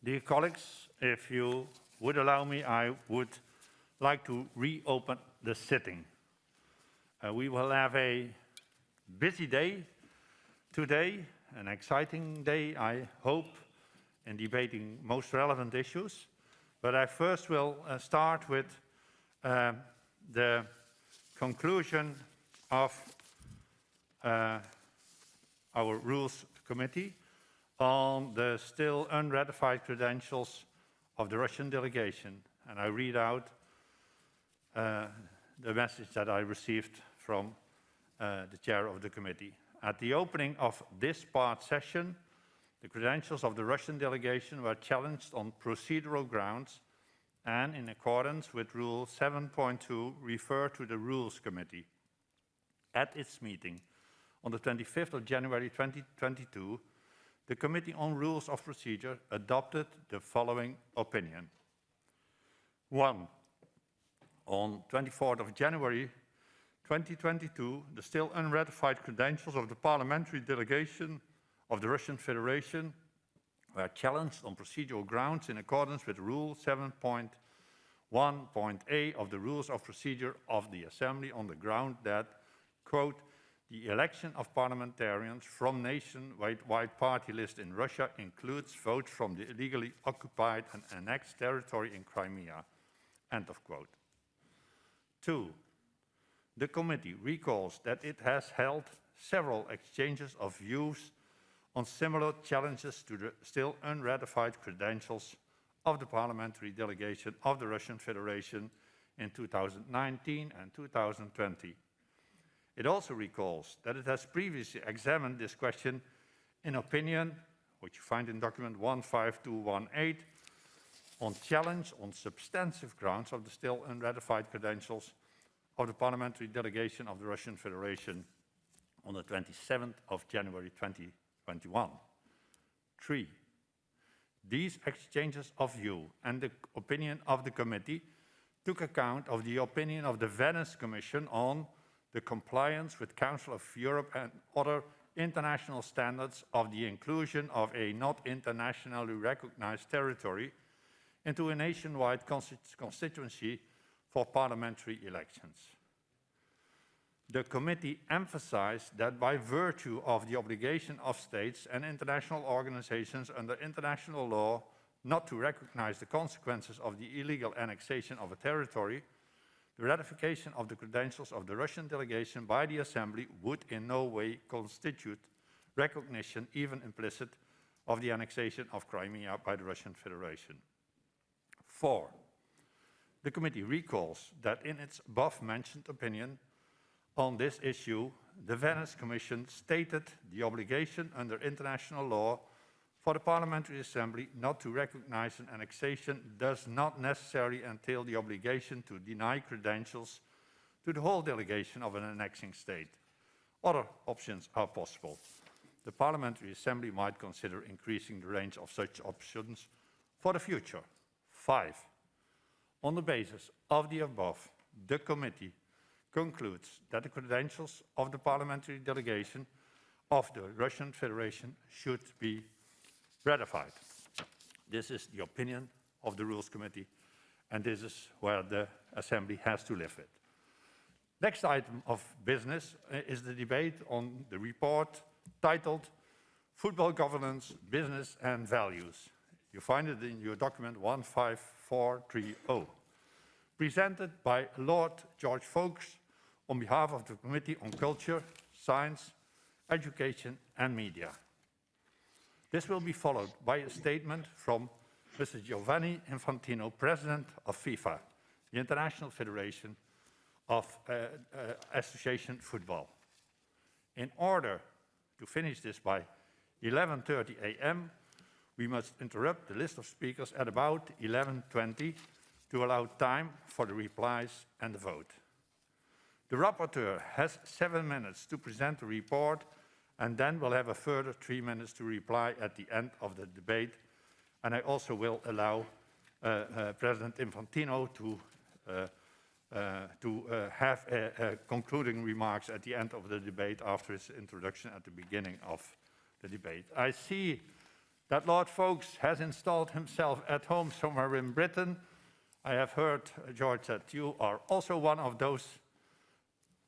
Dear colleagues, if you would allow me, I would like to reopen the sitting. We will have a busy day today, an exciting day, I hope, in debating most relevant issues. But I first will start with the conclusion of our Rules Committee on the still unratified credentials of the Russian delegation. And I read out the message that I received from the chair of the committee. At the opening of this part session, the credentials of the Russian delegation were challenged on procedural grounds and in accordance with Rule 7.2 refer to the Rules Committee. At its meeting on the 25th of January 2022, the Committee on Rules of Procedure adopted the following opinion. 1. On 24th of January 2022, the still unratified credentials of the parliamentary delegation of the Russian Federation were challenged on procedural grounds in accordance with Rule 7.1.a of the Rules of Procedure of the Assembly on the ground that, quote, the election of parliamentarians from nation-wide party list in Russia includes votes from the illegally occupied and annexed territory in Crimea, end of quote. 2. The committee recalls that it has held several exchanges of views on similar challenges to the still unratified credentials of the parliamentary delegation of the Russian Federation in 2019 and 2020. It also recalls that it has previously examined this question in opinion, which you find in document 15218, on challenge on substantive grounds of the still unratified credentials of the parliamentary delegation of the Russian Federation on the 27th of January 2021. 3. These exchanges of view and the opinion of the committee took account of the opinion of the Venice Commission on the compliance with Council of Europe and other international standards of the inclusion of a not internationally recognized territory into a nationwide constituency for parliamentary elections. The committee emphasized that by virtue of the obligation of states and international organizations under international law not to recognize the consequences of the illegal annexation of a territory, the ratification of the credentials of the Russian delegation by the Assembly would in no way constitute recognition, even implicit, of the annexation of Crimea by the Russian Federation. 4. The committee recalls that in its above-mentioned opinion on this issue, the Venice Commission stated the obligation under international law for the Parliamentary Assembly not to recognize an annexation does not necessarily entail the obligation to deny credentials to the whole delegation of an annexing state. Other options are possible. The Parliamentary Assembly might consider increasing the range of such options for the future. 5. On the basis of the above, the committee concludes that the credentials of the parliamentary delegation of the Russian Federation should be ratified. This is the opinion of the Rules Committee, and this is where the Assembly has to live with. Next item of business is the debate on the report titled Football Governance, Business and Values. You find it in your document 15430, presented by Lord George Foulkes on behalf of the Committee on Culture, Science, Education and Media. This will be followed by a statement from Mr. Giovanni Infantino, President of FIFA, the International Federation of Association Football. In order to finish this by 11:30 a.m., we must interrupt the list of speakers at about 11:20 to allow time for the replies and the vote. The rapporteur has 7 minutes to present the report, and then we'll have a further 3 minutes to reply at the end of the debate. And I also will allow President Infantino to have concluding remarks at the end of the debate after his introduction at the beginning of the debate. I see That Lord Folks has installed himself at home somewhere in Britain. I have heard, George, that you are also one of those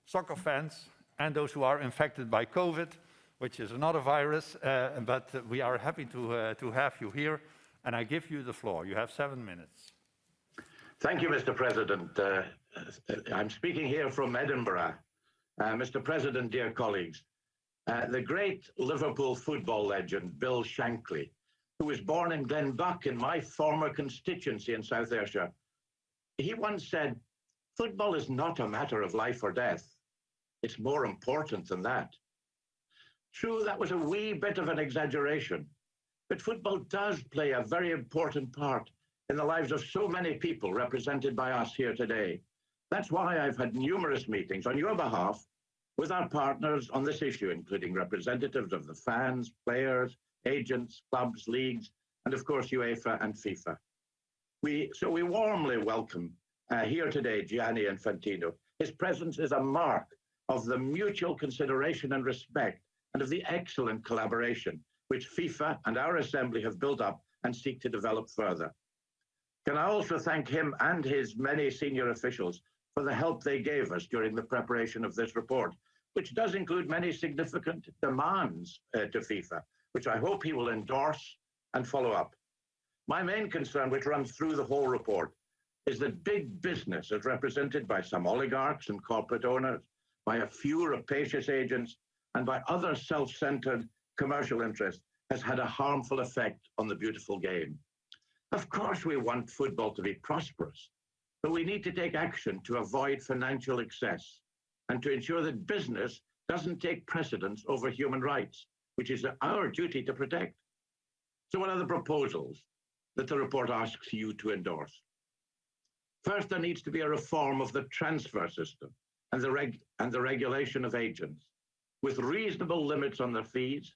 soccer fans and those who are infected by COVID, which is another virus, but we are happy to have you here, and I give you the floor. You have 7 minutes. Thank you, Mr. President. I'm speaking here from Edinburgh. Mr. President, dear colleagues, the great Liverpool football legend, Bill Shankly, who was born in Glenbuck in my former constituency in South Ayrshire, he once said, "Football is not a matter of life or death. It's more important than that." True, that was a wee bit of an exaggeration, but football does play a very important part in the lives of so many people represented by us here today. That's why I've had numerous meetings on your behalf with our partners on this issue, including representatives of the fans, players, agents, clubs, leagues, and of course UEFA and FIFA. So we warmly welcome here today Giovanni Infantino. His presence is a mark of the mutual consideration and respect and of the excellent collaboration which FIFA and our Assembly have built up and seek to develop further. Can I also thank him and his many senior officials for the help they gave us during the preparation of this report, which does include many significant demands to FIFA, which I hope he will endorse and follow up. My main concern, which runs through the whole report, is that big business, as represented by some oligarchs and corporate owners, by a few rapacious agents, and by other self-centered commercial interests, has had a harmful effect on the beautiful game. Of course, we want football to be prosperous, but we need to take action to avoid financial excess and to ensure that business doesn't take precedence over human rights, which is our duty to protect. So what are the proposals that the report asks you to endorse? First, there needs to be a reform of the transfer system and the regulation of agents, with reasonable limits on their fees,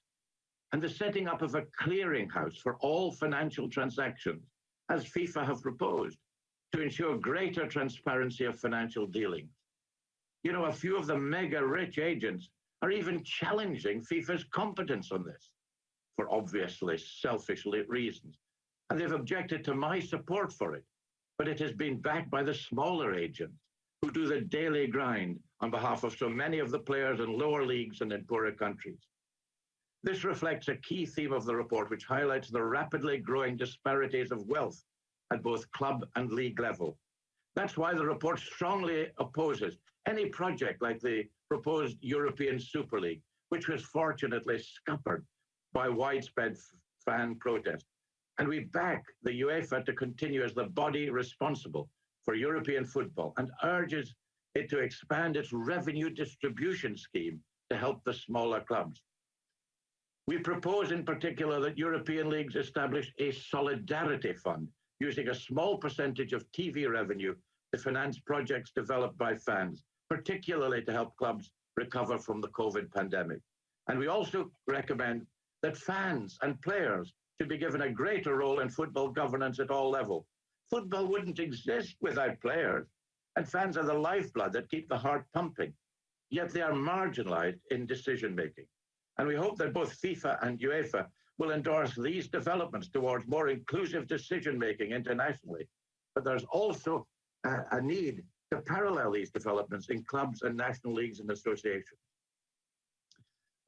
and the setting up of a clearinghouse for all financial transactions, as FIFA have proposed, to ensure greater transparency of financial dealings. You know, a few of the mega-rich agents are even challenging FIFA's competence on this, for obviously selfish reasons, and they've objected to my support for it, but it has been backed by the smaller agents who do the daily grind on behalf of so many of the players in lower leagues and in poorer countries. This reflects a key theme of the report, which highlights the rapidly growing disparities of wealth at both club and league level. That's why the report strongly opposes any project like the proposed European Super League, which was fortunately scuppered by widespread fan protest. And we back the UEFA to continue as the body responsible for European football and urges it to expand its revenue distribution scheme to help the smaller clubs. We propose in particular that European leagues establish a solidarity fund using a small percentage of TV revenue to finance projects developed by fans, particularly to help clubs recover from the COVID pandemic. And we also recommend that fans and players should be given a greater role in football governance at all levels. Football wouldn't exist without players, and fans are the lifeblood that keep the heart pumping, yet they are marginalized in decision-making. And we hope that both FIFA and UEFA will endorse these developments towards more inclusive decision-making internationally. But there's also a need to parallel these developments in clubs and national leagues and associations.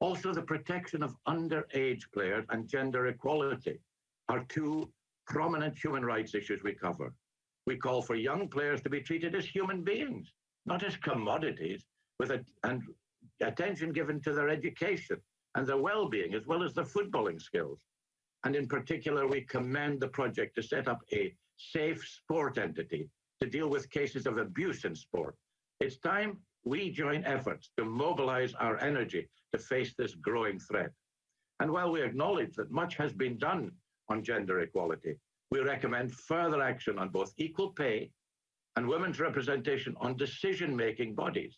Also, the protection of underage players and gender equality are two prominent human rights issues we cover. We call for young players to be treated as human beings, not as commodities, and attention given to their education and their well-being, as well as their footballing skills. And in particular, we commend the project to set up a safe sport entity to deal with cases of abuse in sport. It's time we join efforts to mobilize our energy to face this growing threat. And while we acknowledge that much has been done on gender equality, we recommend further action on both equal pay and women's representation on decision-making bodies,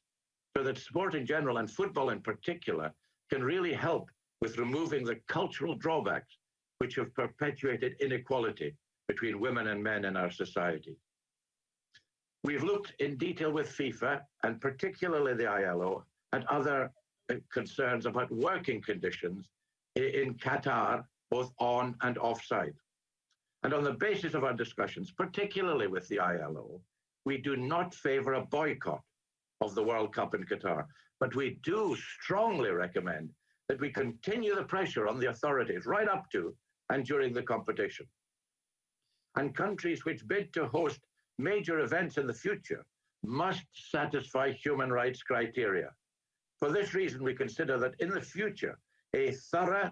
so that sport in general and football in particular can really help with removing the cultural drawbacks which have perpetuated inequality between women and men in our society. We've looked in detail with FIFA, and particularly the ILO, at other concerns about working conditions in Qatar, both on and offside. And on the basis of our discussions, particularly with the ILO, we do not favor a boycott of the World Cup in Qatar, but we do strongly recommend that we continue the pressure on the authorities right up to and during the competition. And countries which bid to host major events in the future must satisfy human rights criteria. For this reason, we consider that in the future, a thorough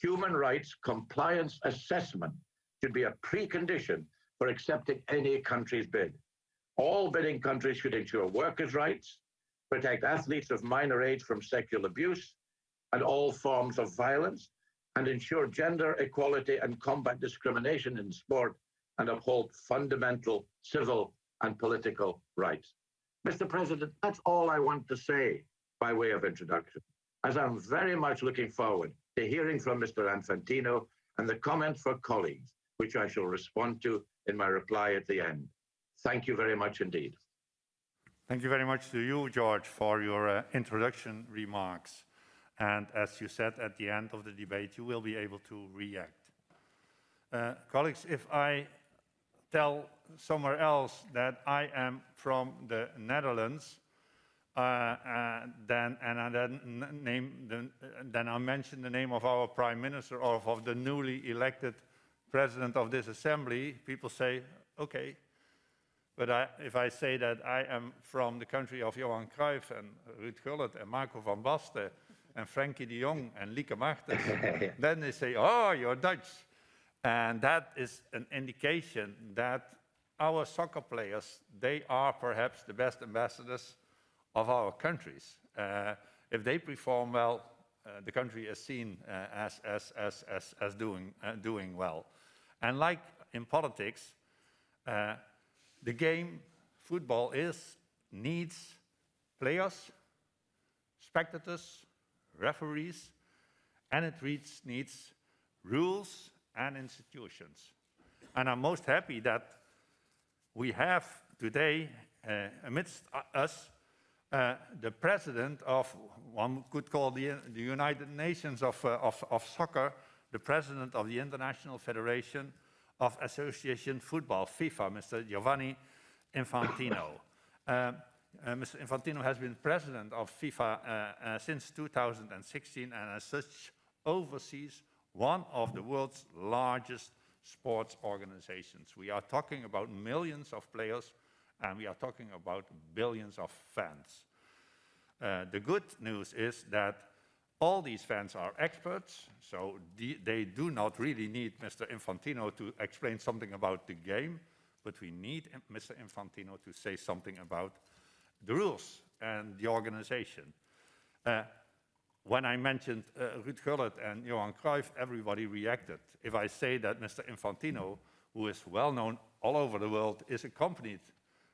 human rights compliance assessment should be a precondition for accepting any country's bid. All bidding countries should ensure workers' rights, protect athletes of minor age from sexual abuse and all forms of violence, and ensure gender equality and combat discrimination in sport, and uphold fundamental civil and political rights. Mr. President, that's all I want to say by way of introduction, as I'm very much looking forward to hearing from Mr. Infantino and the comments for colleagues, which I shall respond to in my reply at the end. Thank you very much indeed. Thank you very much to you, George, for your introduction remarks. And as you said at the end of the debate, you will be able to react. Colleagues, if I tell somewhere else that I am from the Netherlands, then I mention the name of our Prime Minister or of the newly elected President of this Assembly, people say, okay. But if I say that I am from the country of Johan Cruyff and Ruud Gullit and Marco van Basten and Frankie de Jong and Lieke Martens, then they say, oh, you're Dutch. And that is an indication that our soccer players, they are perhaps the best ambassadors of our countries. If they perform well, the country is seen as doing well. And like in politics, the game, football needs players, spectators, referees, and it needs rules and institutions. And I'm most happy that we have today amidst us the president of, one could call the United Nations of soccer, the president of the International Federation of Association Football, FIFA, Mr. Giovanni Infantino. Mr. Infantino has been president of FIFA since 2016 and as such oversees one of the world's largest sports organizations. We are talking about millions of players and we are talking about billions of fans. The good news is that all these fans are experts, so they do not really need Mr. Infantino to explain something about the game, but we need Mr. Infantino to say something about the rules and the organization. When I mentioned Ruud Gullit and Johan Cruyff, everybody reacted. If I say that Mr. Infantino, who is well known all over the world, is accompanied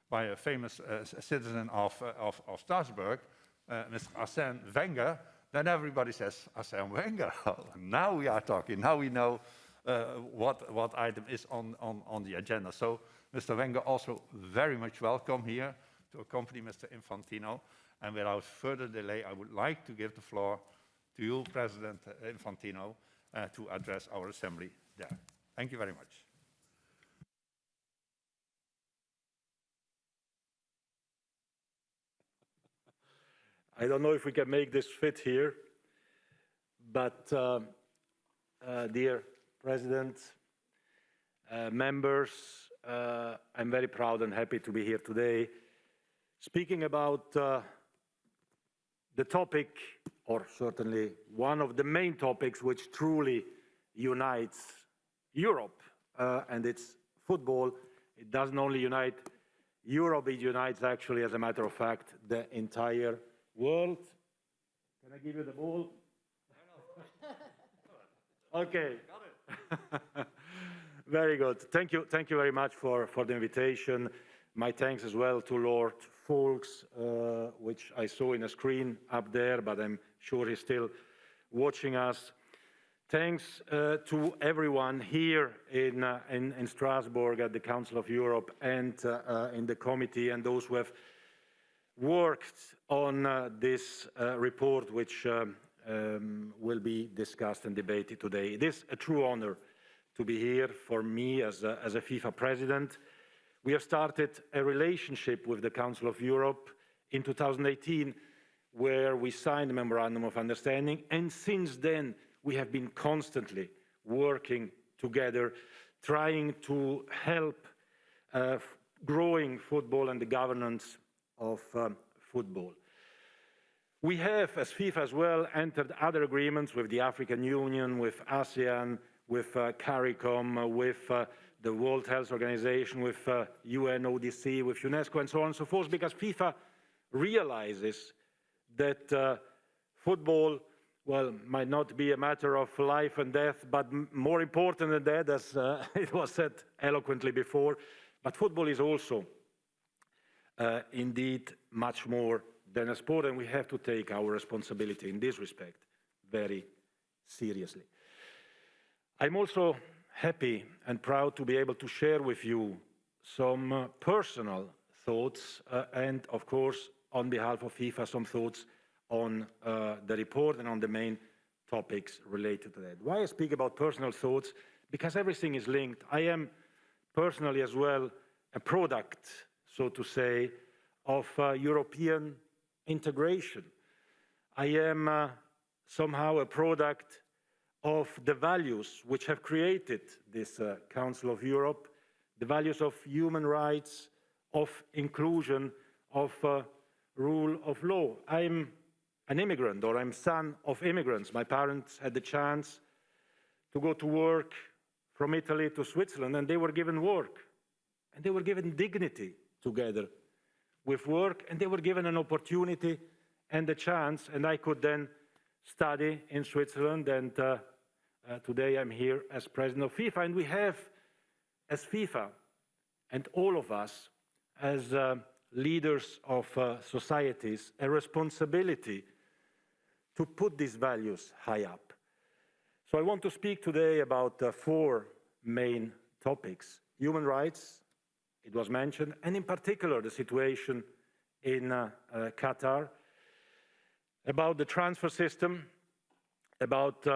by a famous citizen of Strasbourg, Mr. Arsène Wenger, then everybody says, Arsène Wenger. Now we are talking, now we know what item is on the agenda. So Mr. Wenger also very much welcome here to accompany Mr. Infantino. And without further delay, I would like to give the floor to you, President Infantino, to address our Assembly there. Thank you very much. I don't know if we can make this fit here, but dear President, members, I'm very proud and happy to be here today speaking about the topic, or certainly one of the main topics which truly unites Europe, and it's football. It doesn't only unite Europe, it unites actually, as a matter of fact, the entire world. Can I give you the ball? Okay. Got it. Very good. Thank you very much for the invitation. My thanks as well to Lord Foulkes, which I saw in a screen up there, but I'm sure he's still watching us. Thanks to everyone here in Strasbourg at the Council of Europe and in the committee, and those who have worked on this report, which will be discussed and debated today. It is a true honor to be here for me as a FIFA president. We have started a relationship with the Council of Europe in 2018, where we signed a memorandum of understanding, and since then we have been constantly working together, trying to help growing football and the governance of football. We have, as FIFA as well, entered other agreements with the African Union, with ASEAN, with CARICOM, with the World Health Organization, with UNODC, with UNESCO, and so on and so forth, because FIFA realizes that football, well, might not be a matter of life and death, but more important than that, as it was said eloquently before, but football is also indeed much more than a sport, and we have to take our responsibility in this respect very seriously. I'm also happy and proud to be able to share with you some personal thoughts and, of course, on behalf of FIFA, some thoughts on the report and on the main topics related to that. Why I speak about personal thoughts? Because everything is linked. I am personally as well a product, so to say, of European integration. I am somehow a product of the values which have created this Council of Europe, the values of human rights, of inclusion, of rule of law. I'm an immigrant, or I'm son of immigrants. My parents had the chance to go to work from Italy to Switzerland, and they were given work, and they were given dignity together with work, and they were given an opportunity and a chance, and I could then study in Switzerland, and today I'm here as president of FIFA, and we have, as FIFA, and all of us, as leaders of societies, a responsibility to put these values high up. So I want to speak today about four main topics: human rights, it was mentioned, and in particular the situation in Qatar, about the transfer system, about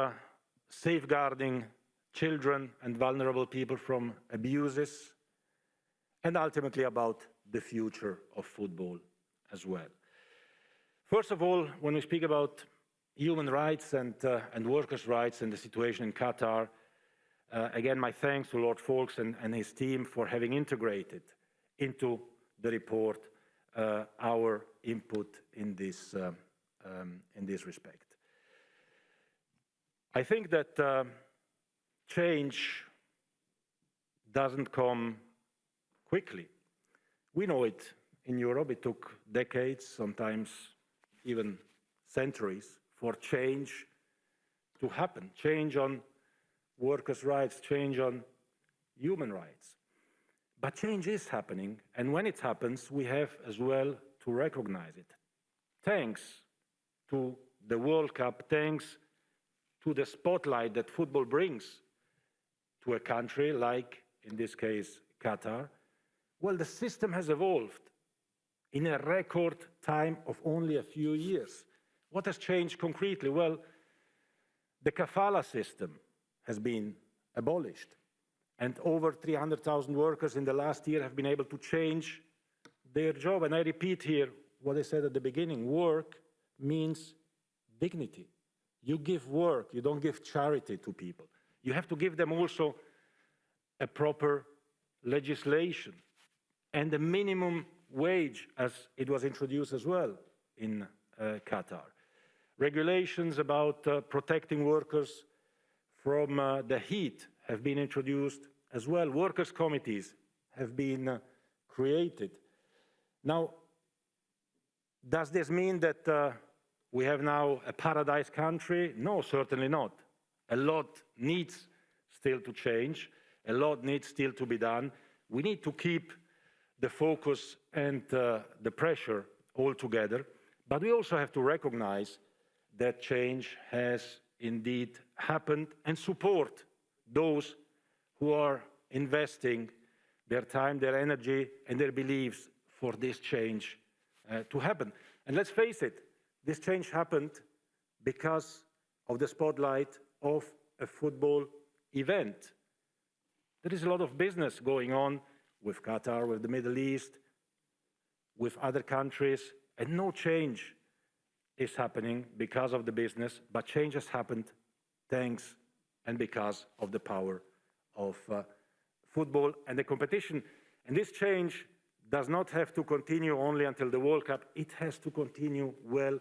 safeguarding children and vulnerable people from abuses, and ultimately about the future of football as well. First of all, when we speak about human rights and workers' rights and the situation in Qatar, again, my thanks to Lord Foulkes and his team for having integrated into the report our input in this respect. I think that change doesn't come quickly. We know it in Europe. It took decades, sometimes even centuries, for change to happen. Change on workers' rights, change on human rights. But change is happening, and when it happens, we have as well to recognize it. Thanks to the World Cup, thanks to the spotlight that football brings to a country like, in this case, Qatar, well, the system has evolved in a record time of only a few years. What has changed concretely? Well, the kafala system has been abolished, and over 300,000 workers in the last year have been able to change their job. And I repeat here what I said at the beginning: work means dignity. You give work, you don't give charity to people. You have to give them also a proper legislation and a minimum wage, as it was introduced as well in Qatar. Regulations about protecting workers from the heat have been introduced as well. Workers' committees have been created. Now, does this mean that we have now a paradise country? No, certainly not. A lot needs still to change. A lot needs still to be done. We need to keep the focus and the pressure all together. But we also have to recognize that change has indeed happened and support those who are investing their time, their energy, and their beliefs for this change to happen. And let's face it, this change happened because of the spotlight of a football event. There is a lot of business going on with Qatar, with the Middle East, with other countries, and no change is happening because of the business, but change has happened thanks and because of the power of football and the competition. And this change does not have to continue only until the World Cup. It has to continue well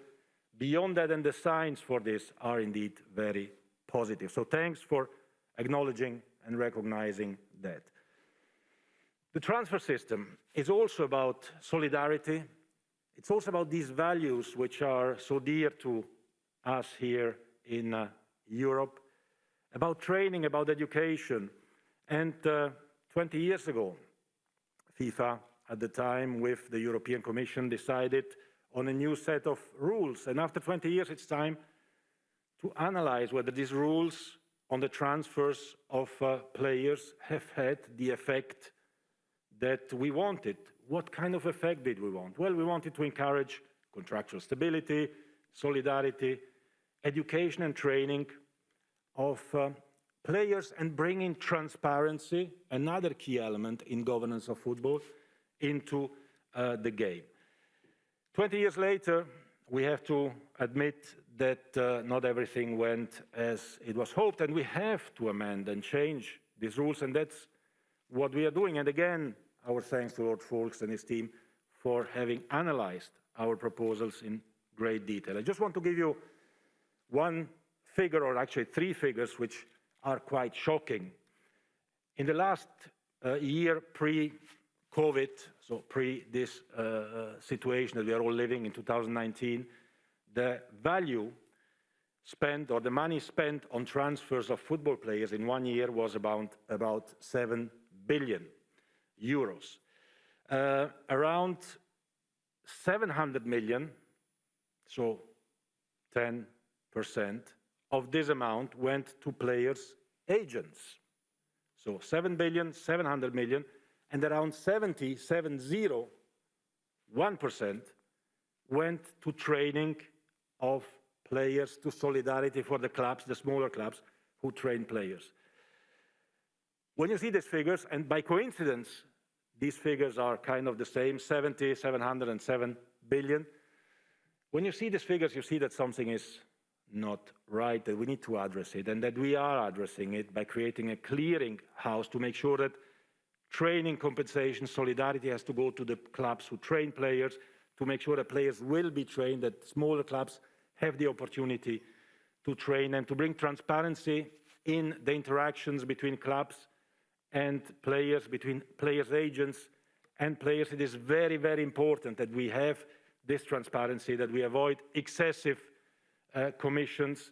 beyond that, and the signs for this are indeed very positive. So thanks for acknowledging and recognizing that. The transfer system is also about solidarity. It's also about these values which are so dear to us here in Europe, about training, about education. And 20 years ago, FIFA, at the time with the European Commission, decided on a new set of rules. And after 20 years, it's time to analyze whether these rules on the transfers of players have had the effect that we wanted. What kind of effect did we want? Well, we wanted to encourage contractual stability, solidarity, education and training of players, and bringing transparency, another key element in governance of football, into the game. 20 years later, we have to admit that not everything went as it was hoped, and we have to amend and change these rules, and that's what we are doing. And again, our thanks to Lord Foulkes and his team for having analyzed our proposals in great detail. I just want to give you one figure, or actually three figures, which are quite shocking. In the last year, pre-COVID, so pre this situation that we are all living in 2019, the value spent, or the money spent on transfers of football players in 1 year was about 7 billion euros. Around 700 million, so 10% of this amount went to players' agents. So 7 billion, 700 million, and around 1% went to training of players, to solidarity for the clubs, the smaller clubs who train players. When you see these figures, and by coincidence, these figures are kind of the same, 70, 700, and 7 billion. When you see these figures, you see that something is not right, that we need to address it, and that we are addressing it by creating a clearing house to make sure that training, compensation, solidarity has to go to the clubs who train players, to make sure that players will be trained, that smaller clubs have the opportunity to train, and to bring transparency in the interactions between clubs and players, between players' agents and players. It is very, very important that we have this transparency, that we avoid excessive commissions,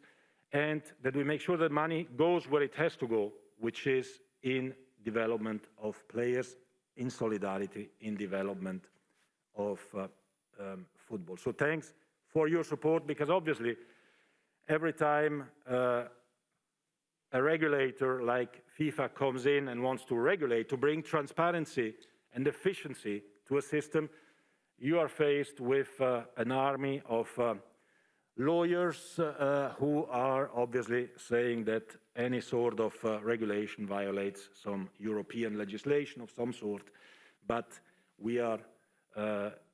and that we make sure that money goes where it has to go, which is in development of players, in solidarity, in development of football. So thanks for your support, because obviously every time a regulator like FIFA comes in and wants to regulate, to bring transparency and efficiency to a system, you are faced with an army of lawyers who are obviously saying that any sort of regulation violates some European legislation of some sort. But we are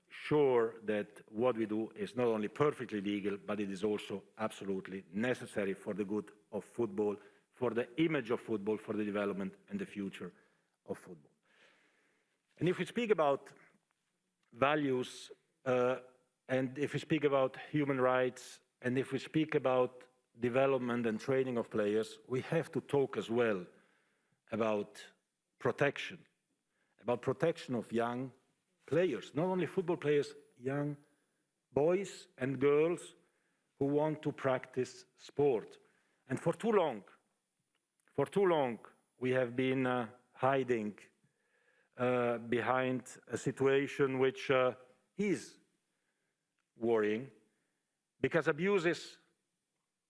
sure that what we do is not only perfectly legal, but it is also absolutely necessary for the good of football, for the image of football, for the development and the future of football. And if we speak about values, and if we speak about human rights, and if we speak about development and training of players, we have to talk as well about protection of young players, not only football players, young boys and girls who want to practice sport. And for too long, we have been hiding behind a situation which is worrying, because abuses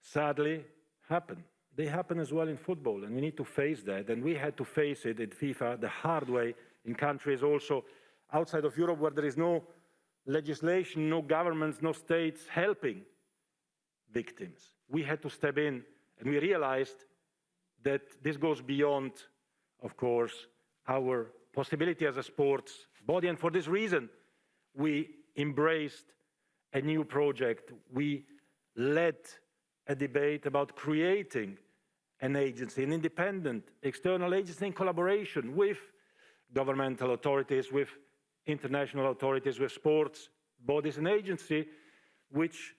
sadly happen. They happen as well in football, and we need to face that. And we had to face it at FIFA the hard way in countries also outside of Europe, where there is no legislation, no governments, no states helping victims. we had to step in, and we realized that this goes beyond, of course, our possibility as a sports body. And for this reason, we embraced a new project. We led a debate about creating an agency, an independent external agency in collaboration with governmental authorities, with international authorities, with sports bodies, an agency which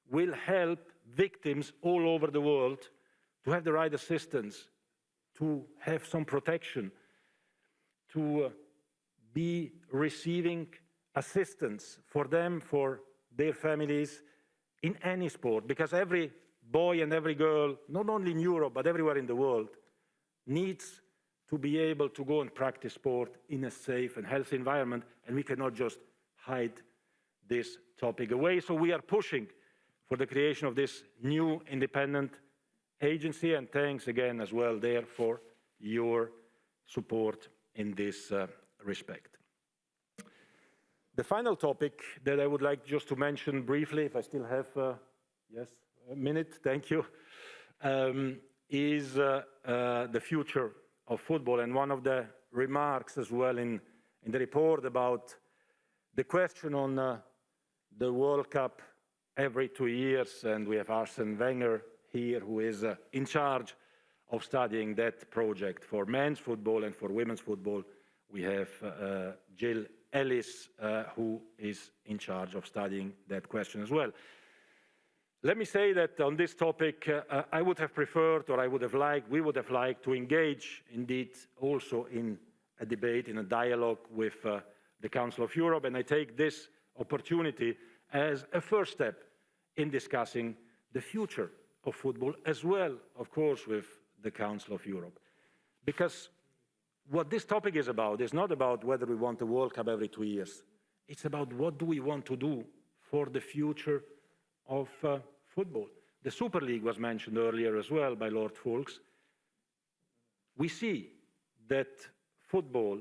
will help victims all over the world to have the right assistance, to have some protection, to be receiving assistance for them, for their families, in any sport, because every boy and every girl, not only in Europe, but everywhere in the world, needs to be able to go and practice sport in a safe and healthy environment, and we cannot just hide this topic away. So we are pushing for the creation of this new independent agency, and thanks again as well there for your support in this respect. The final topic that I would like just to mention briefly, if I still have, yes, a minute, thank you, is the future of football. And one of the remarks as well in the report about the question on the World Cup every 2 years, and we have Arsene Wenger here, who is in charge of studying that project for men's football, and for women's football we have Jill Ellis, who is in charge of studying that question as well. Let me say that on this topic, I would have preferred, or we would have liked to engage indeed also in a debate, in a dialogue with the Council of Europe, and I take this opportunity as a first step in discussing the future of football, as well, of course, with the Council of Europe. Because what this topic is about is not about whether we want a World Cup every 2 years. It's about what do we want to do for the future of football. The Super League was mentioned earlier as well by Lord Foulkes. We see that football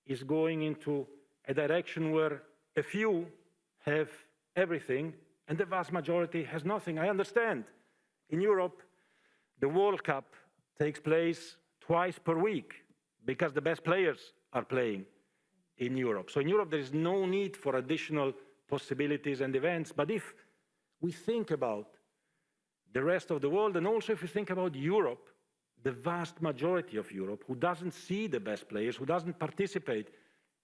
is going into a direction where a few have everything and the vast majority has nothing. I understand. In Europe, the World Cup takes place twice per week because the best players are playing in Europe. So in Europe, there is no need for additional possibilities and events. But if we think about the rest of the world, and also if we think about Europe, the vast majority of Europe, who doesn't see the best players, who doesn't participate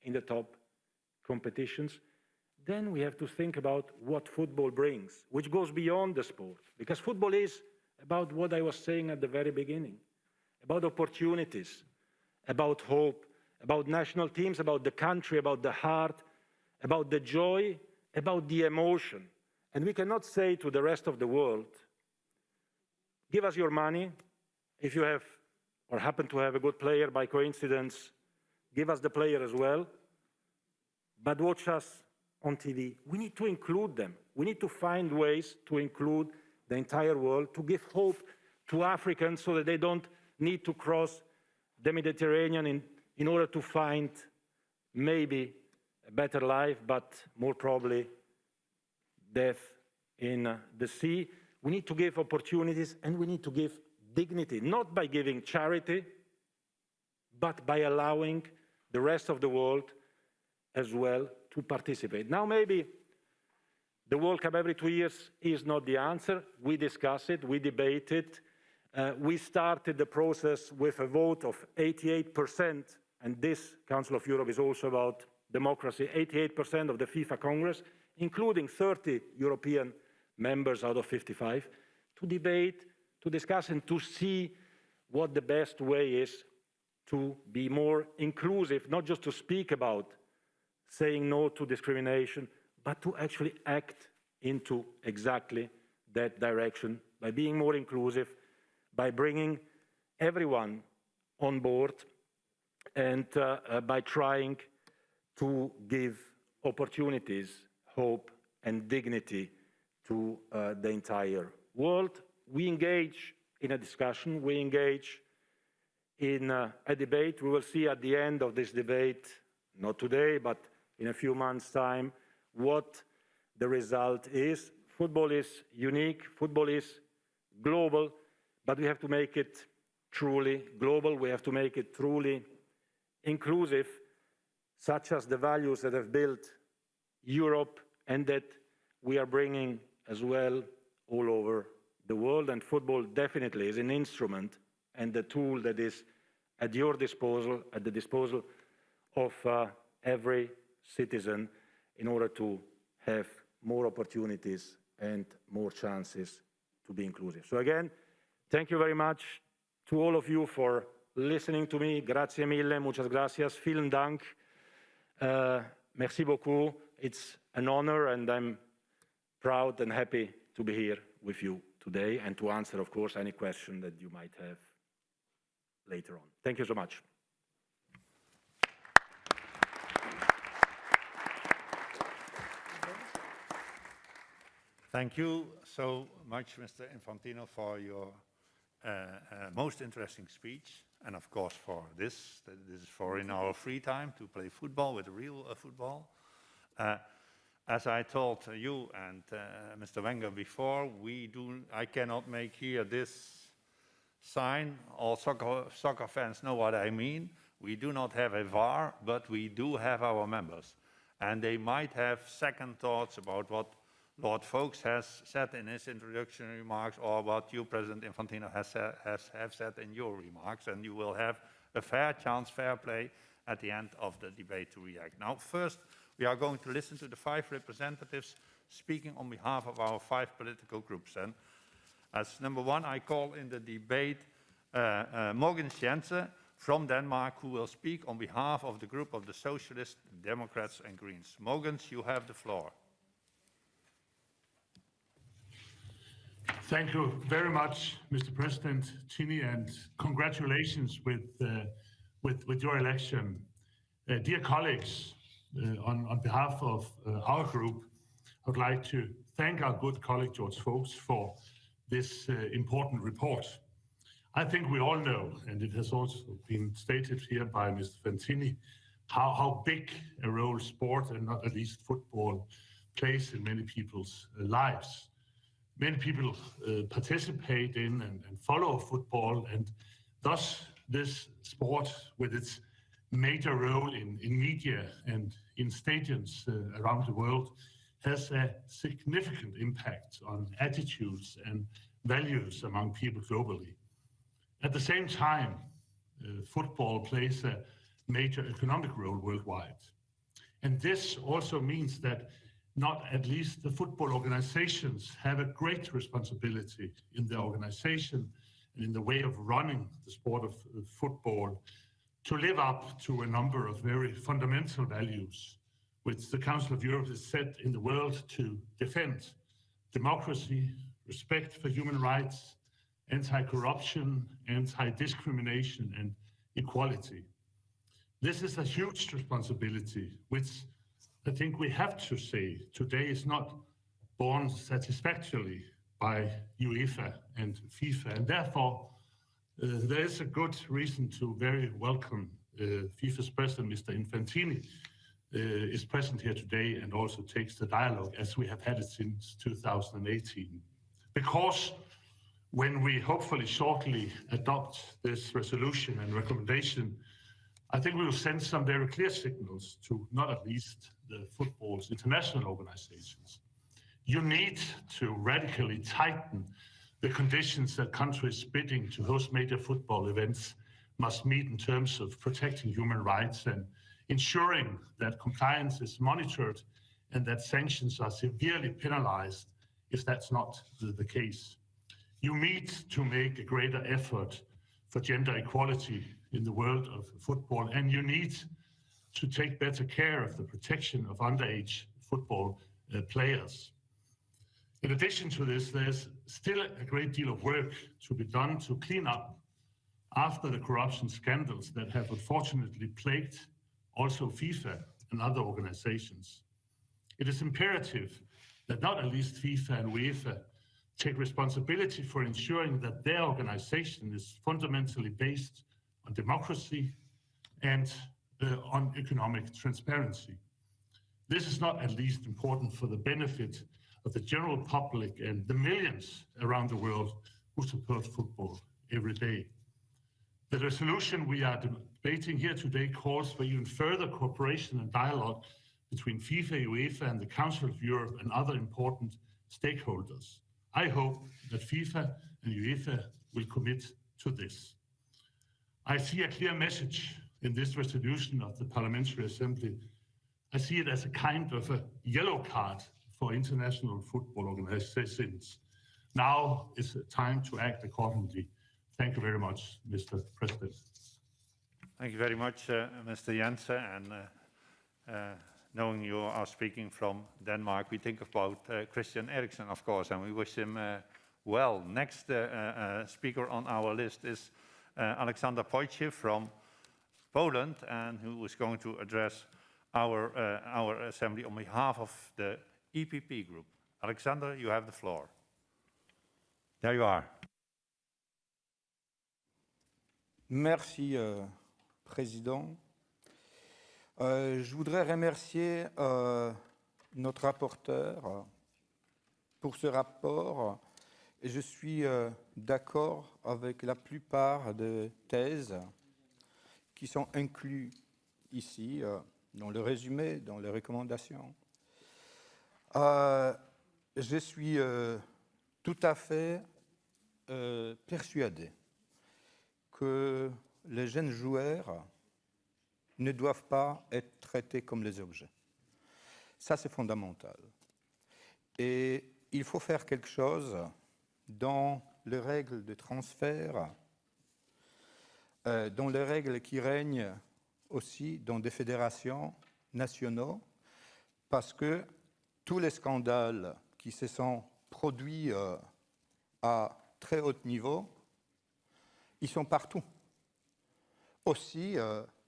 in the top competitions, then we have to think about what football brings, which goes beyond the sport. Because football is about what I was saying at the very beginning, about opportunities, about hope, about national teams, about the country, about the heart, about the joy, about the emotion. And we cannot say to the rest of the world, give us your money. If you have or happen to have a good player by coincidence, give us the player as well. But watch us on TV. We need to include them. We need to find ways to include the entire world, to give hope to Africans so that they don't need to cross the Mediterranean in order to find maybe a better life, but more probably death in the sea. We need to give opportunities, and we need to give dignity, not by giving charity, but by allowing the rest of the world as well to participate. Now, maybe the World Cup every 2 years is not the answer. We discuss it, we debate it. We started the process with a vote of 88%, and this Council of Europe is also about democracy, 88% of the FIFA Congress, including 30 European members out of 55, to debate, to discuss, and to see what the best way is to be more inclusive, not just to speak about saying no to discrimination, but to actually act into exactly that direction by being more inclusive, by bringing everyone on board, and by trying to give opportunities, hope, and dignity to the entire world. We engage in a discussion, we engage in a debate. We will see at the end of this debate, not today, but in a few months' time, what the result is. Football is unique, football is global, but we have to make it truly global. We have to make it truly inclusive, such as the values that have built Europe and that we are bringing as well all over the world. And football definitely is an instrument and a tool that is at your disposal, at the disposal of every citizen in order to have more opportunities and more chances to be inclusive. So again, thank you very much to all of you for listening to me. Grazie mille, muchas gracias, vielen Dank, merci beaucoup. It's an honor and I'm proud and happy to be here with you today and to answer, of course, any question that you might have later on. Thank you so much. Thank you so much, Mr. Infantino, for your most interesting speech, and of course for this. This is for in our free time to play football with real football. As I told you and Mr. Wenger before, I cannot make here this sign. All soccer fans know what I mean. We do not have a VAR, but we do have our members, and they might have second thoughts about what Lord Foulkes has said in his introductory remarks, or what you, President Infantino, have said in your remarks, and you will have a fair chance, fair play at the end of the debate to react. Now, first, we are going to listen to the 5 representatives speaking on behalf of our 5 political groups. And as number 1, I call in the debate Mogens Jensen from Denmark, who will speak on behalf of the group of the Socialists, Democrats and Greens. Mogens, you have the floor. Thank you very much, Mr. President Chini, and congratulations with your election. Dear colleagues, on behalf of our group, I would like to thank our good colleague George Foulkes for this important report. I think we all know, and it has also been stated here by Mr. Fantini, how big a role sport, and not at least football, plays in many people's lives. Many people participate in and follow football, and thus this sport, with its major role in media and in stadiums around the world, has a significant impact on attitudes and values among people globally. At the same time, football plays a major economic role worldwide. And this also means that not at least the football organizations have a great responsibility in their organization and in the way of running the sport of football to live up to a number of very fundamental values which the Council of Europe is set in the world to defend: democracy, respect for human rights, anti-corruption, anti-discrimination, and equality. This is a huge responsibility, which I think we have to say today is not borne satisfactorily by UEFA and FIFA, and therefore there is a good reason to very welcome FIFA's president, Mr. Infantino, is present here today and also takes the dialogue as we have had it since 2018. Because when we hopefully shortly adopt this resolution and recommendation, I think we will send some very clear signals to not at least the football's international organizations. You need to radically tighten the conditions that countries bidding to host major football events must meet in terms of protecting human rights and ensuring that compliance is monitored and that sanctions are severely penalized if that's not the case. You need to make a greater effort for gender equality in the world of football, and you need to take better care of the protection of underage football players. In addition to this, there's still a great deal of work to be done to clean up after the corruption scandals that have unfortunately plagued also FIFA and other organizations. It is imperative that not at least FIFA and UEFA take responsibility for ensuring that their organization is fundamentally based on democracy and on economic transparency. This is not at least important for the benefit of the general public and the millions around the world who support football every day. The resolution we are debating here today calls for even further cooperation and dialogue between FIFA, UEFA, and the Council of Europe and other important stakeholders. I hope that FIFA and UEFA will commit to this. I see a clear message in this resolution of the Parliamentary Assembly. I see it as a kind of a yellow card for international football organizations. Now is the time to act accordingly. Thank you very much, Mr. President. Thank you very much, Mr. Jensen. And knowing you are speaking from Denmark, we think about Christian Eriksen, of course, and we wish him well. Next speaker on our list is Alexander Pojciew from Poland, and who is going to address our assembly on behalf of the EPP group. Alexander, you have the floor. There you are. Merci, Président. Je voudrais remercier notre rapporteur pour ce rapport. Et je suis d'accord avec la plupart des thèses qui sont incluses ici, dans le résumé, dans les recommandations. Je suis tout à fait persuadé que les jeunes joueurs ne doivent pas être traités comme les objets. Ça, c'est fondamental. Et il faut faire quelque chose dans les règles de transfert, dans les règles qui règnent aussi dans des fédérations nationales, parce que tous les scandales qui se sont produits à très haut niveau, ils sont partout, aussi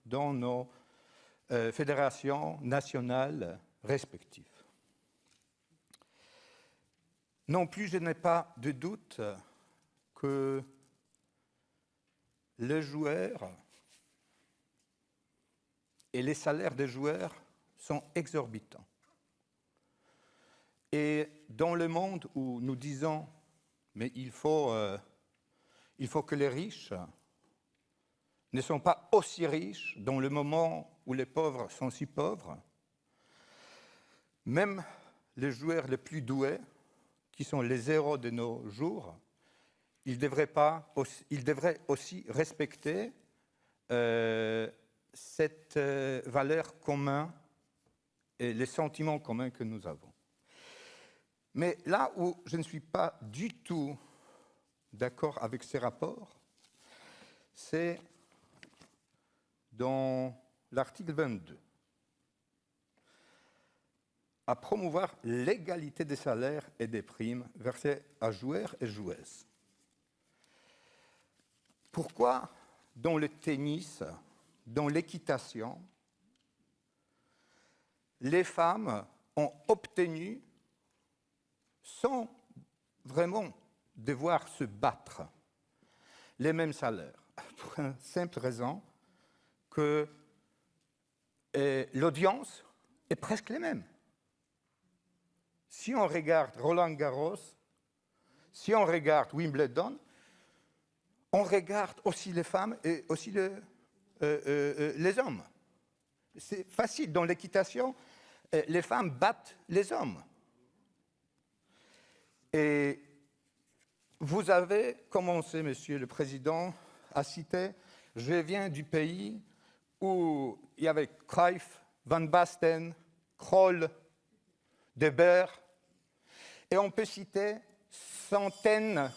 dans nos fédérations nationales respectives. Non plus, je n'ai pas de doute que les joueurs et les salaires des joueurs sont exorbitants. Et dans le monde où nous disons, mais il faut que les riches ne sont pas aussi riches dans le moment où les pauvres sont si pauvres, même les joueurs les plus doués, qui sont les héros de nos jours, ils devraient aussi respecter cette valeur commune et les sentiments communs que nous avons. Mais là où je ne suis pas du tout d'accord avec ces rapports, c'est dans l'article 22, à promouvoir l'égalité des salaires et des primes versées à joueurs et joueuses. Pourquoi dans le tennis, dans l'équitation, les femmes ont obtenu, sans vraiment devoir se battre, les mêmes salaires? Pour une simple raison que l'audience est presque la même. Si on regarde Roland-Garros, si on regarde Wimbledon, on regarde aussi les femmes et aussi les hommes. C'est facile, dans l'équitation, les femmes battent les hommes. Et vous avez commencé, Monsieur le Président, à citer, je viens du pays où il y avait Cruyff, Van Basten, Krol, De Boer, et on peut citer centaines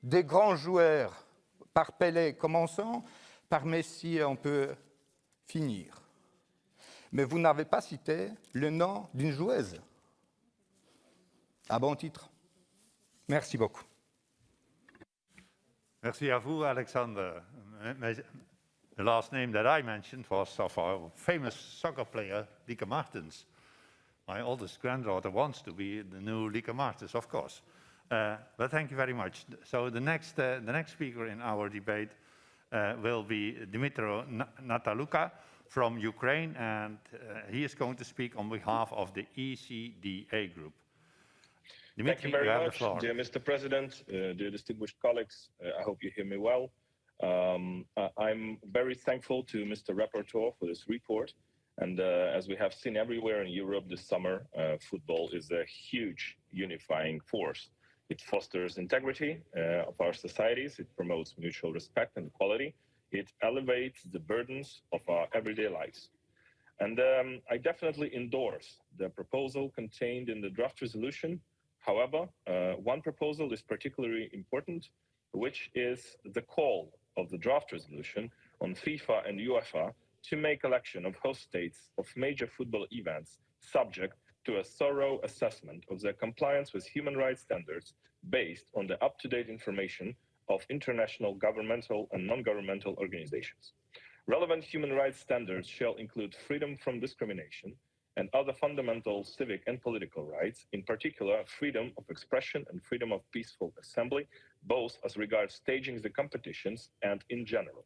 de grands joueurs, par Pelé commençant, par Messi, on peut finir. Mais vous n'avez pas cité le nom d'une joueuse. À bon titre. Merci beaucoup. Merci à vous, Alexander. The last name that I mentioned was of our famous soccer player, Lieke Martens. My oldest granddaughter wants to be the new Lieke Martens, of course. But thank you very much. So the next speaker in our debate will be Dmytro Nataluka from Ukraine, and he is going to speak on behalf of the ECDA group. Dimitri, you very have the much, floor. dear Mr. President, dear distinguished colleagues. I hope you hear me well. I'm very thankful to Mr. Rapporteur for this report. And as we have seen everywhere in Europe this summer, football is a huge unifying force. It fosters integrity of our societies. It promotes mutual respect and equality. It elevates the burdens of our everyday lives. And I definitely endorse the proposal contained in the draft resolution. However, one proposal is particularly important, which is the call of the draft resolution on FIFA and UEFA to make election of host states of major football events subject to a thorough assessment of their compliance with human rights standards based on the up-to-date information of international governmental and non-governmental organizations. Relevant human rights standards shall include freedom from discrimination and other fundamental civic and political rights, in particular freedom of expression and freedom of peaceful assembly, both as regards staging the competitions and in general.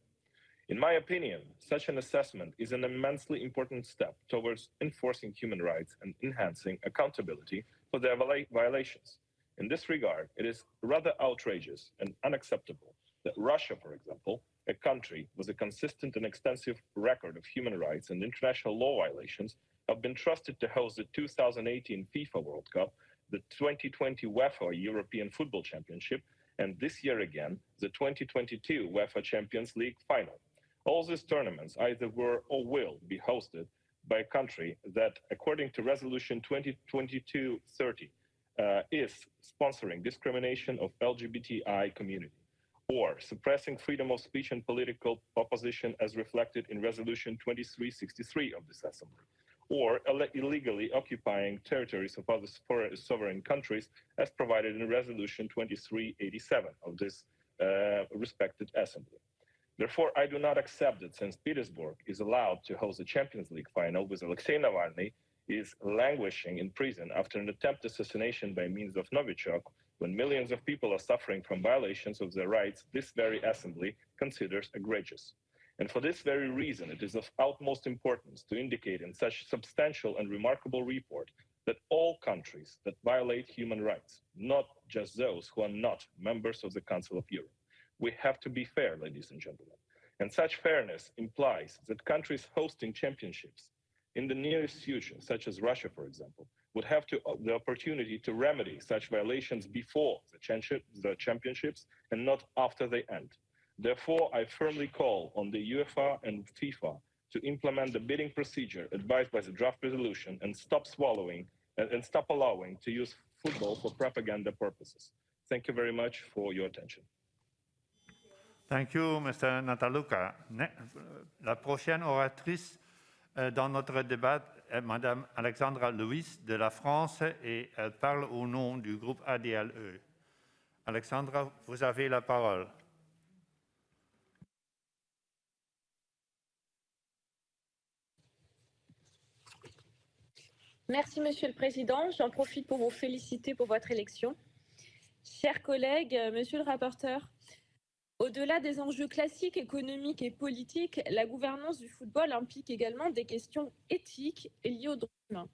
In my opinion, such an assessment is an immensely important step towards enforcing human rights and enhancing accountability for their violations. In this regard, it is rather outrageous and unacceptable that Russia, for example, a country with a consistent and extensive record of human rights and international law violations, have been trusted to host the 2018 FIFA World Cup, the 2020 UEFA European Football Championship, and this year again, the 2022 UEFA Champions League final. All these tournaments either were or will be hosted by a country that, according to Resolution 2022-30, is sponsoring discrimination of LGBTI community, or suppressing freedom of speech and political opposition as reflected in Resolution 2363 of this Assembly, or illegally occupying territories of other sovereign countries as provided in Resolution 2387 of this respected Assembly. Therefore, I do not accept that St. Petersburg is allowed to host the Champions League final with Alexei Navalny is languishing in prison after an attempted assassination by means of Novichok, when millions of people are suffering from violations of their rights. This very assembly considers egregious. And for this very reason, it is of utmost importance to indicate in such substantial and remarkable report that all countries that violate human rights, not just those who are not members of the Council of Europe. We have to be fair, ladies and gentlemen. And such fairness implies that countries hosting championships in the nearest future, such as Russia, for example, would have the opportunity to remedy such violations before the championships and not after they end. Therefore, I firmly call on the UEFA and FIFA to implement the bidding procedure advised by the draft resolution and stop allowing to use football for propaganda purposes. Thank you very much for your attention. Thank you, Mr. Nataluka. La prochaine oratrice dans notre débat est Madame Alexandra Louis de la France et elle parle au nom du groupe ADLE. Alexandra, vous avez la parole. Merci, Monsieur le Président. J'en profite pour vous féliciter pour votre élection. Chers collègues, Monsieur le rapporteur, au-delà des enjeux classiques, économiques et politiques, la gouvernance du football implique également des questions éthiques liées aux droits humains.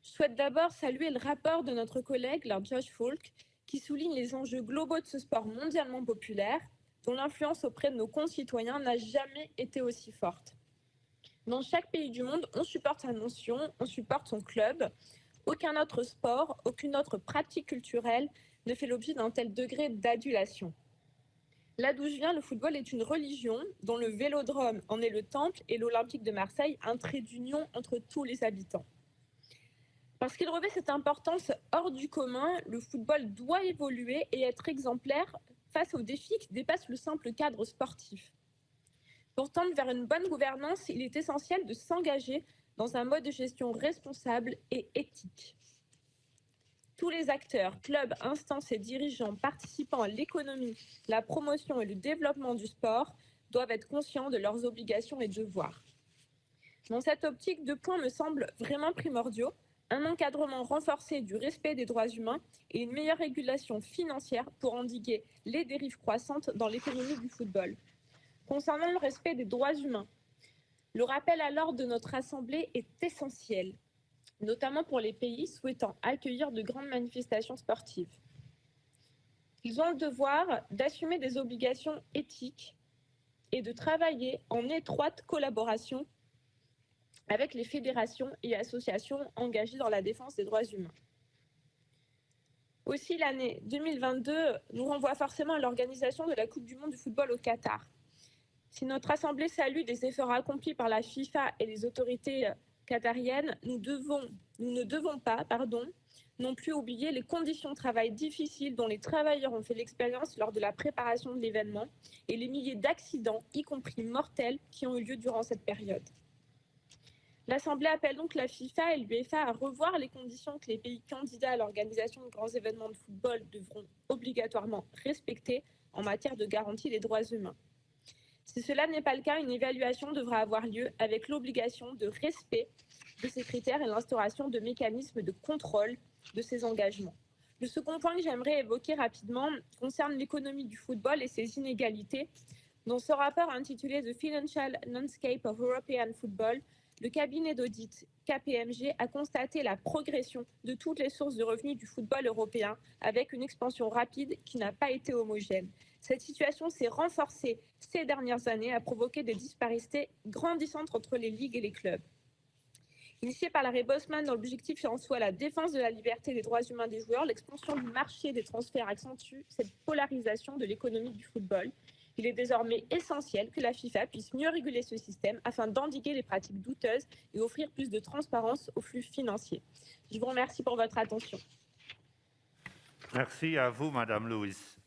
Je souhaite d'abord saluer le rapport de notre collègue, Lord Josh Falk, qui souligne les enjeux globaux de ce sport mondialement populaire, dont l'influence auprès de nos concitoyens n'a jamais été aussi forte. Dans chaque pays du monde, on supporte sa nation, on supporte son club. Aucun autre sport, aucune autre pratique culturelle ne fait l'objet d'un tel degré d'adulation. Là d'où je viens, le football est une religion dont le vélodrome en est le temple et l'Olympique de Marseille un trait d'union entre tous les habitants. Parce qu'il revêt cette importance hors du commun, le football doit évoluer et être exemplaire face aux défis qui dépassent le simple cadre sportif. Pour tendre vers une bonne gouvernance, il est essentiel de s'engager dans un mode de gestion responsable et éthique. Tous les acteurs, clubs, instances et dirigeants participant à l'économie, la promotion et le développement du sport doivent être conscients de leurs obligations et devoirs. Dans cette optique, 2 points me semblent vraiment primordiaux: un encadrement renforcé du respect des droits humains et une meilleure régulation financière pour endiguer les dérives croissantes dans l'économie du football. Concernant le respect des droits humains, le rappel à l'ordre de notre Assemblée est essentiel. notamment pour les pays souhaitant accueillir de grandes manifestations sportives. Ils ont le devoir d'assumer des obligations éthiques et de travailler en étroite collaboration avec les fédérations et associations engagées dans la défense des droits humains. Aussi, l'année 2022 nous renvoie forcément à l'organisation de la Coupe du monde du football au Qatar. Si notre Assemblée salue des efforts accomplis par la FIFA et les autorités qatariennes, nous ne devons pas non plus oublier les conditions de travail difficiles dont les travailleurs ont fait l'expérience lors de la préparation de l'événement et les milliers d'accidents, y compris mortels, qui ont eu lieu durant cette période. L'Assemblée appelle donc la FIFA et l'UEFA à revoir les conditions que les pays candidats à l'organisation de grands événements de football devront obligatoirement respecter en matière de garantie des droits humains. Si cela n'est pas le cas, une évaluation devra avoir lieu avec l'obligation de respect de ces critères et l'instauration de mécanismes de contrôle de ces engagements. Le second point que j'aimerais évoquer rapidement concerne l'économie du football et ses inégalités. Dans ce rapport intitulé The Financial Landscape of European Football, le cabinet d'audit KPMG a constaté la progression de toutes les sources de revenus du football européen avec une expansion rapide qui n'a pas été homogène. Cette situation s'est renforcée ces dernières années, a provoqué des disparités grandissantes entre les ligues et les clubs. Initiée par l'arrêt Bosman dont l'objectif est en soi la défense de la liberté et des droits humains des joueurs, l'expansion du marché des transferts accentue cette polarisation de l'économie du football. Il est désormais essentiel que la FIFA puisse mieux réguler ce système afin d'endiguer les pratiques douteuses et offrir plus de transparence aux flux financiers. Je vous remercie pour votre attention. Merci à vous, Madame Lewis.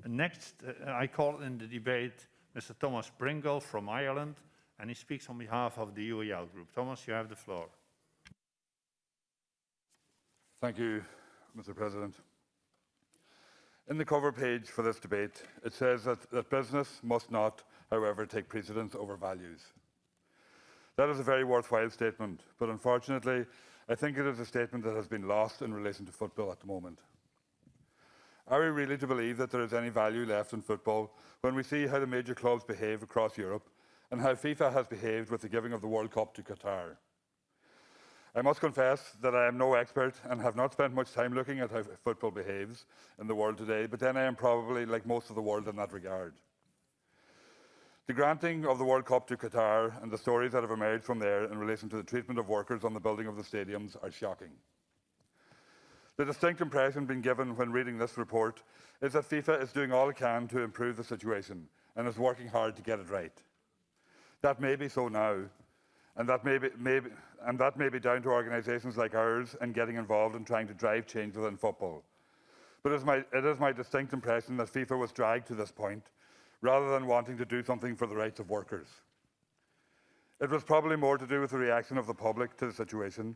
Next, I call in the debate Mr. Thomas Pringle from Ireland, and he speaks on behalf of the UEL group. Thomas, you have the floor. Thank you, Mr. President. In the cover page for this debate, it says that business must not, however, take precedence over values. That is a very worthwhile statement, but unfortunately, I think it is a statement that has been lost in relation to football at the moment. Are we really to believe that there is any value left in football when we see how the major clubs behave across Europe and how FIFA has behaved with the giving of the World Cup to Qatar? I must confess that I am no expert and have not spent much time looking at how football behaves in the world today, but then I am probably like most of the world in that regard. The granting of the World Cup to Qatar and the stories that have emerged from there in relation to the treatment of workers on the building of the stadiums are shocking. The distinct impression being given when reading this report is that FIFA is doing all it can to improve the situation and is working hard to get it right. That may be so now, and that may be down to organisations like ours and getting involved in trying to drive change within football. But it is my distinct impression that FIFA was dragged to this point rather than wanting to do something for the rights of workers. It was probably more to do with the reaction of the public to the situation,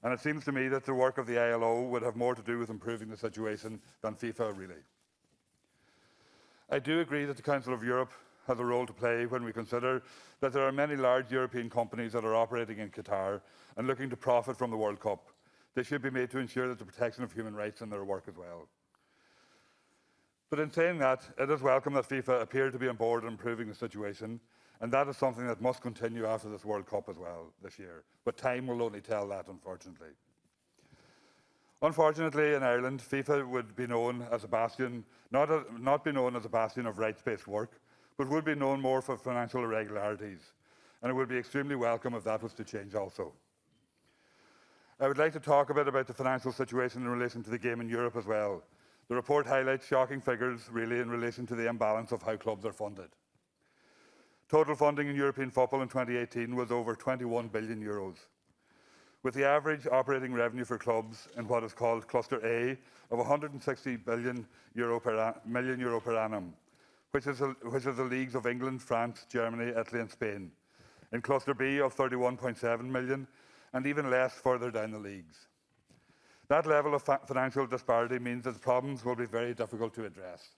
and it seems to me that the work of the ILO would have more to do with improving the situation than FIFA really. I do agree that the Council of Europe has a role to play when we consider that there are many large European companies that are operating in Qatar and looking to profit from the World Cup. They should be made to ensure that the protection of human rights in their work as well. But in saying that, it is welcome that FIFA appear to be on board in improving the situation, and that is something that must continue after this World Cup as well this year. But time will only tell that, unfortunately. Unfortunately, in Ireland, FIFA would be known as a bastion, not be known as a bastion of rights-based work, but would be known more for financial irregularities, and it would be extremely welcome if that was to change also. I would like to talk a bit about the financial situation in relation to the game in Europe as well. The report highlights shocking figures, really, in relation to the imbalance of how clubs are funded. Total funding in European football in 2018 was over 21 billion euros, with the average operating revenue for clubs in what is called Cluster A of 160 million euro per annum, which is the leagues of England, France, Germany, Italy and Spain. In Cluster B of 31.7 million, and even less further down the leagues. That level of financial disparity means that the problems will be very difficult to address.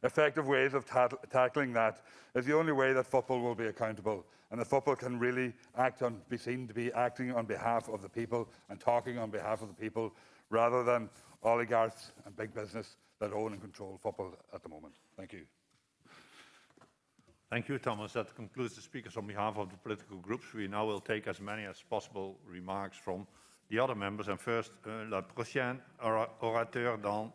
Effective ways of tackling that is the only way that football will be accountable, and that football can really be seen to be acting on behalf of the people and talking on behalf of the people, rather than oligarchs and big business that own and control football at the moment. Thank you. Thank you, Thomas. That concludes the speakers on behalf of the political groups. We now will take as many as possible remarks from the other members. And first, le prochain orateur dans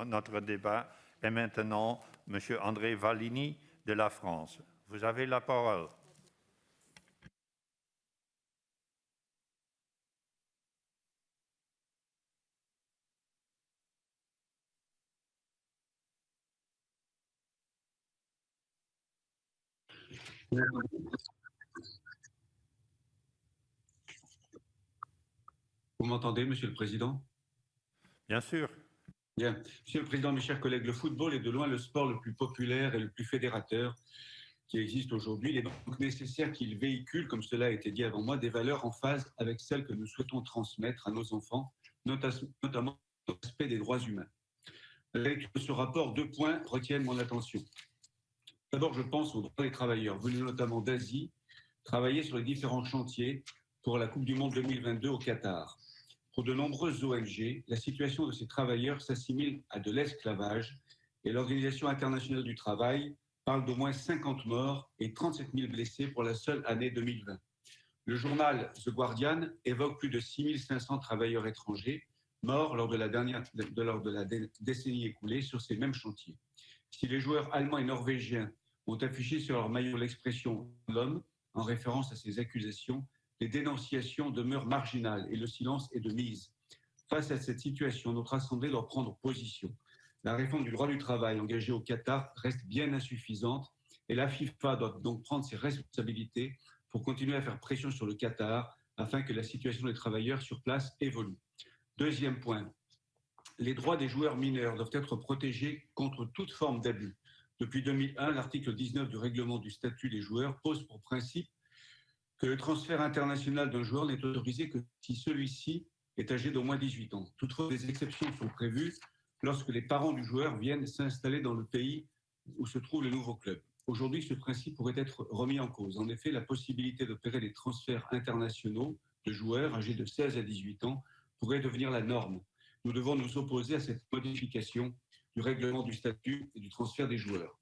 notre débat est maintenant M. André Vallini de la France. Vous avez la parole. Vous m'entendez, Monsieur le Président? Bien sûr. Bien. Monsieur le Président, mes chers collègues, le football est de loin le sport le plus populaire et le plus fédérateur qui existe aujourd'hui. Il est donc nécessaire qu'il véhicule, comme cela a été dit avant moi, des valeurs en phase avec celles que nous souhaitons transmettre à nos enfants, notamment l'aspect des droits humains. À la lecture de ce rapport, 2 points retiennent mon attention. D'abord, je pense aux droits des travailleurs, venus notamment d'Asie, travailler sur les différents chantiers pour la Coupe du Monde 2022 au Qatar. Pour de nombreuses ONG, la situation de ces travailleurs s'assimile à de l'esclavage et l'Organisation internationale du travail parle d'au moins 50 morts et 37 000 blessés pour la seule année 2020. Le journal The Guardian évoque plus de 6 500 travailleurs étrangers morts lors de la décennie écoulée sur ces mêmes chantiers. Si les joueurs allemands et norvégiens ont affiché sur leur maillot l'expression « l'homme » en référence à ces accusations, les dénonciations demeurent marginales et le silence est de mise. Face à cette situation, notre Assemblée doit prendre position. La réforme du droit du travail engagée au Qatar reste bien insuffisante et la FIFA doit donc prendre ses responsabilités pour continuer à faire pression sur le Qatar afin que la situation des travailleurs sur place évolue. Deuxième point, les droits des joueurs mineurs doivent être protégés contre toute forme d'abus. Depuis 2001, l'article 19 du règlement du statut des joueurs pose pour principe que le transfert international d'un joueur n'est autorisé que si celui-ci est âgé d'au moins 18 ans. Toutefois, des exceptions sont prévues lorsque les parents du joueur viennent s'installer dans le pays où se trouve le nouveau club. Aujourd'hui, ce principe pourrait être remis en cause. En effet, la possibilité d'opérer des transferts internationaux de joueurs âgés de 16 à 18 ans pourrait devenir la norme. Nous devons nous opposer à cette modification du règlement du statut et du transfert des joueurs.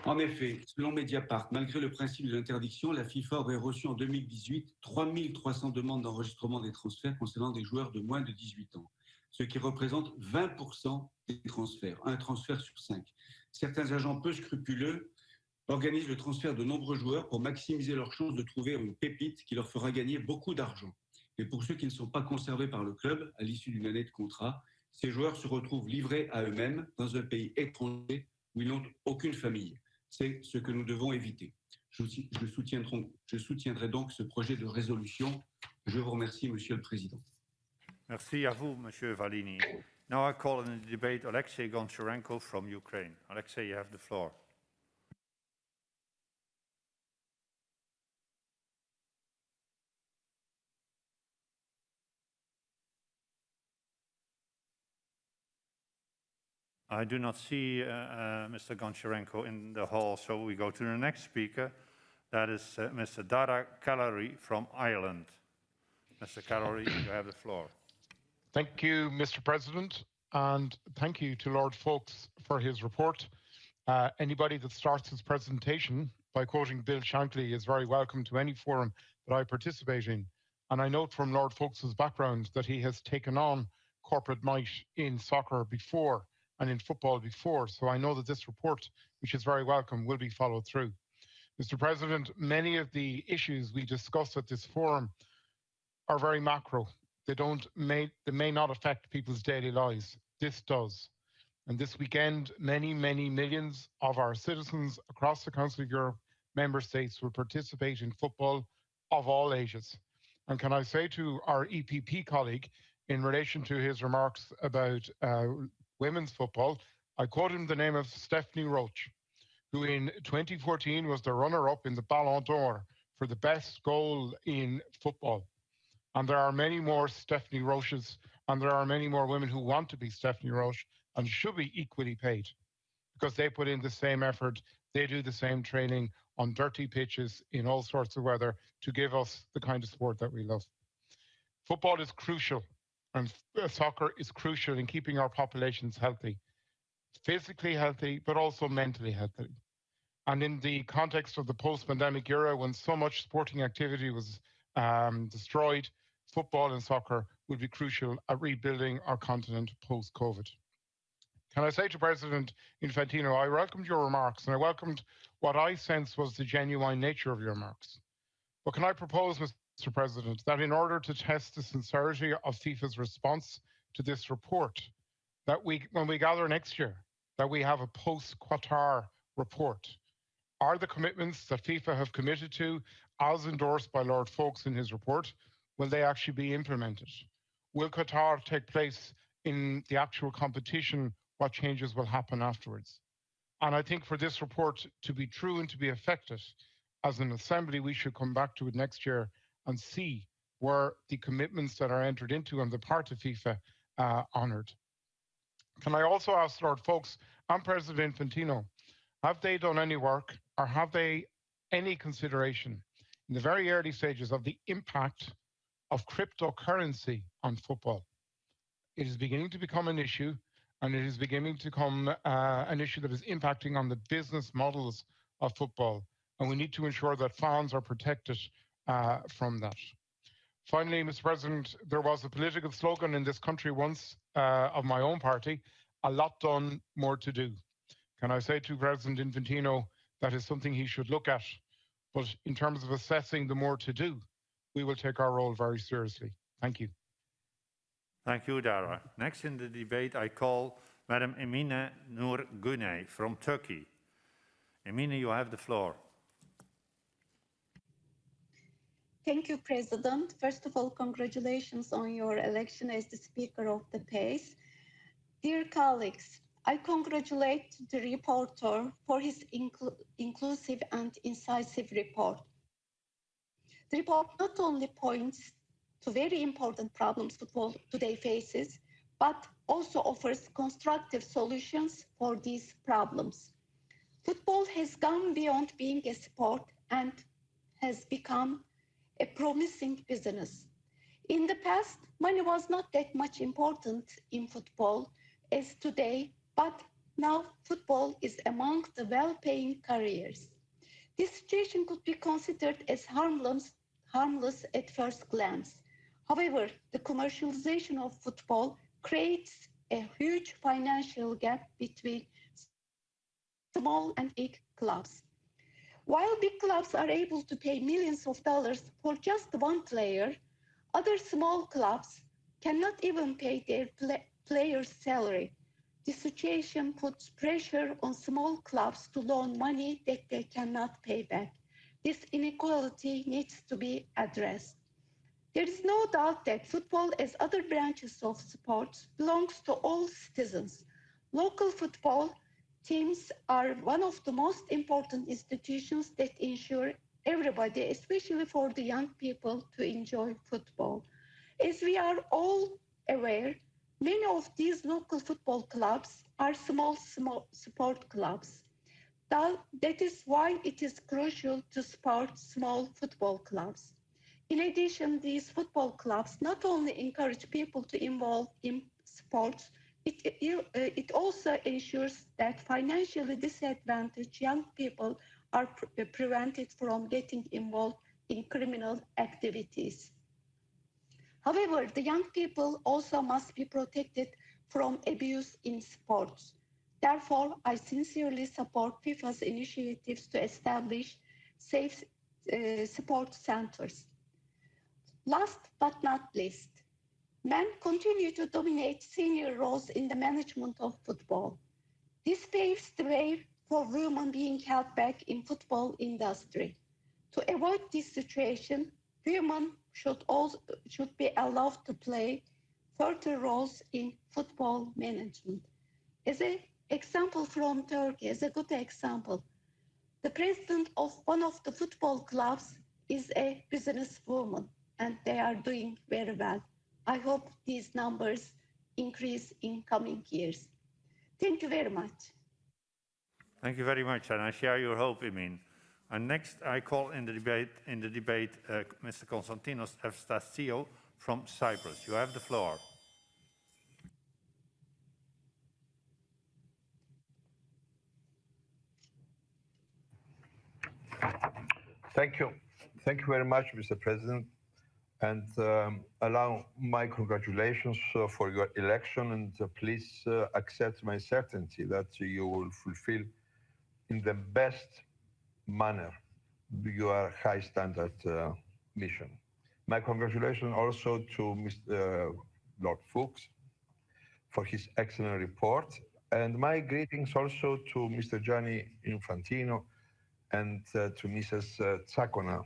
En effet, selon Mediapart, malgré le principe de l'interdiction, la FIFA aurait reçu en 2018 3300 demandes d'enregistrement des transferts concernant des joueurs de moins de 18 ans, ce qui représente 20% des transferts, un transfert sur 5. Certains agents peu scrupuleux organisent le transfert de nombreux joueurs pour maximiser leurs chances de trouver une pépite qui leur fera gagner beaucoup d'argent. Et pour ceux qui ne sont pas conservés par le club à l'issue d'une année de contrat, ces joueurs se retrouvent livrés à eux-mêmes dans un pays étranger où ils n'ont aucune famille. C'est ce que nous devons éviter. Je soutiendrai donc ce projet de résolution. Je vous remercie, Monsieur le Président. Merci à vous, Monsieur Vallini. Now I call in the debate Alexei Goncharenko from Ukraine. Alexei, you have the floor. I do not see Mr. Goncharenko in the hall, so we go to the next speaker. That is Mr. Dara Callery from Ireland. Mr. Callery, you have the floor. Thank you, Mr. President, and thank you to Lord Foulkes for his report. Anybody that starts his presentation by quoting Bill Shankly is very welcome to any forum that I participate in. And I note from Lord Foulkes' background that he has taken on corporate might in soccer before and in football before. So I know that this report, which is very welcome, will be followed through. Mr. President, many of the issues we discuss at this forum are very macro. They may not affect people's daily lives. This does. And this weekend, many millions of our citizens across the Council of Europe member states will participate in football of all ages. And can I say to our EPP colleague, in relation to his remarks about women's football, I quote him the name of Stephanie Roche, who in 2014 was the runner-up in the Ballon d'Or for the best goal in football. And there are many more Stephanie Roches, and there are many more women who want to be Stephanie Roche and should be equally paid because they put in the same effort, they do the same training on dirty pitches in all sorts of weather to give us the kind of sport that we love. Football is crucial, and soccer is crucial in keeping our populations healthy. physically healthy, but also mentally healthy. And in the context of the post-pandemic era, when so much sporting activity was destroyed, football and soccer will be crucial at rebuilding our continent post-COVID. Can I say to President Infantino, I welcomed your remarks, and I welcomed what I sense was the genuine nature of your remarks. But can I propose, Mr. President, that in order to test the sincerity of FIFA's response to this report, that when we gather next year, that we have a post-Qatar report? Are the commitments that FIFA have committed to, as endorsed by Lord Foulkes in his report, will they actually be implemented? Will Qatar take place in the actual competition? What changes will happen afterwards? And I think for this report to be true and to be effective, as an assembly, we should come back to it next year and see where the commitments that are entered into on the part of FIFA honoured. Can I also ask Lord Foulkes and President Infantino, have they done any work or have they any consideration in the very early stages of the impact of cryptocurrency on football? It is beginning to become an issue, and it is beginning to become an issue that is impacting on the business models of football. And we need to ensure that fans are protected from that. Finally, Mr. President, there was a political slogan in this country once of my own party, a lot done, more to do. Can I say to President Infantino, that is something he should look at. But in terms of assessing the more to do, we will take our role very seriously. Thank you. Thank you, Dara. Next in the debate, I call Madam Emine Nur Güney from Turkey. Emine, you have the floor. Thank you, President. First of all, congratulations on your election as the Speaker of the PACE. Dear colleagues, I congratulate the reporter for his inclusive and incisive report. The report not only points to very important problems football today faces, but also offers constructive solutions for these problems. Football has gone beyond being a sport and has become a promising business. In the past, money was not that much important in football as today, but now football is among the well-paying careers. This situation could be considered as harmless at first glance. However, the commercialization of football creates a huge financial gap between small and big clubs. While big clubs are able to pay millions of dollars for just one player, other small clubs cannot even pay their player's salary. This situation puts pressure on small clubs to loan money that they cannot pay back. This inequality needs to be addressed. There is no doubt that football, as other branches of sports, belongs to all citizens. Local football teams are one of the most important institutions that ensure everybody, especially for the young people, to enjoy football. As we are all aware, many of these local football clubs are small sport clubs. That is why it is crucial to support small football clubs. In addition, these football clubs not only encourage people to involve in sports, it also ensures that financially disadvantaged young people are prevented from getting involved in criminal activities. However, the young people also must be protected from abuse in sports. Therefore, I sincerely support FIFA's initiatives to establish safe sport centers. Last but not least, men continue to dominate senior roles in the management of football. This paves the way for women being held back in football industry. To avoid this situation, women should be allowed to play further roles in football management. As an example from Turkey, as a good example, the president of one of the football clubs is a businesswoman, and they are doing very well. I hope these numbers increase in coming years. Thank you very much. Thank you very much, and I share your hope, Emin. And next, I call in the debate Mr. Constantinos Estacio from Cyprus. You have the floor. Thank you. Thank you very much, Mr. President. And allow my congratulations for your election, and please accept my certainty that you will fulfill in the best manner your high standard mission. My congratulations also to Mr. Lord Fuchs for his excellent report, and my greetings also to Mr. Giovanni Infantino and to Mrs. Tsakona,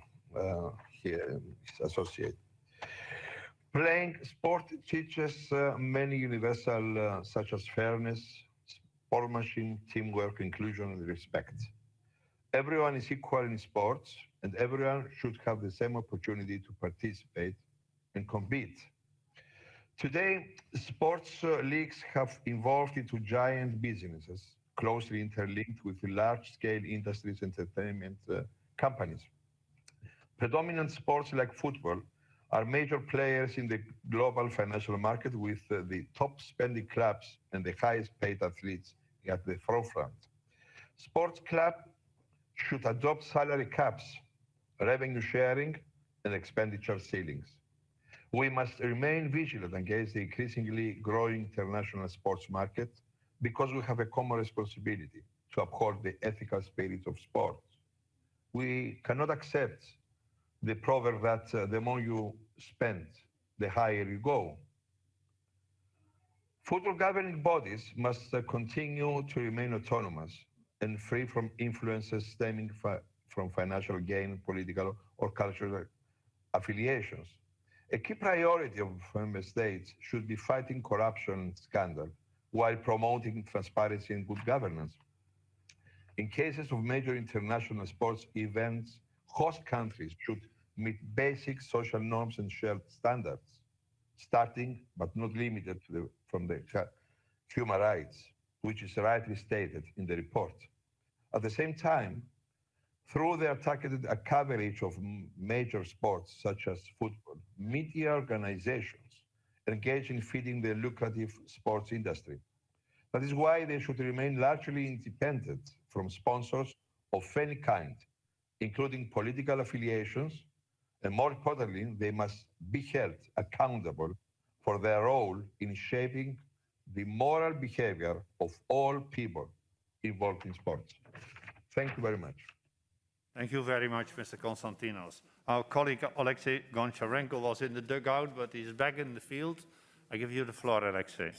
here, his associate. Playing sport teaches many universal, such as fairness, sportsmanship, teamwork, inclusion, and respect. Everyone is equal in sports, and everyone should have the same opportunity to participate and compete. Today, sports leagues have evolved into giant businesses, closely interlinked with large-scale industries and entertainment companies. Predominant sports like football are major players in the global financial market, with the top spending clubs and the highest paid athletes at the forefront. Sports clubs should adopt salary caps, revenue sharing, and expenditure ceilings. We must remain vigilant against the increasingly growing international sports market, because we have a common responsibility to uphold the ethical spirit of sports. We cannot accept the proverb that the more you spend, the higher you go. Football governing bodies must continue to remain autonomous and free from influences stemming from financial gain, political or cultural affiliations. A key priority of member states should be fighting corruption and scandal while promoting transparency and good governance. In cases of major international sports events, host countries should meet basic social norms and shared standards, starting but not limited to from the human rights, which is rightly stated in the report. At the same time, through their targeted coverage of major sports such as football, media organizations engage in feeding the lucrative sports industry. That is why they should remain largely independent from sponsors of any kind, including political affiliations, and more importantly, they must be held accountable for their role in shaping the moral behavior of all people involved in sports. Thank you very much. Thank you very much, Mr. Constantinos. Our colleague Alexei Goncharenko was in the dugout, but he's back in the field. I give you the floor, Alexei.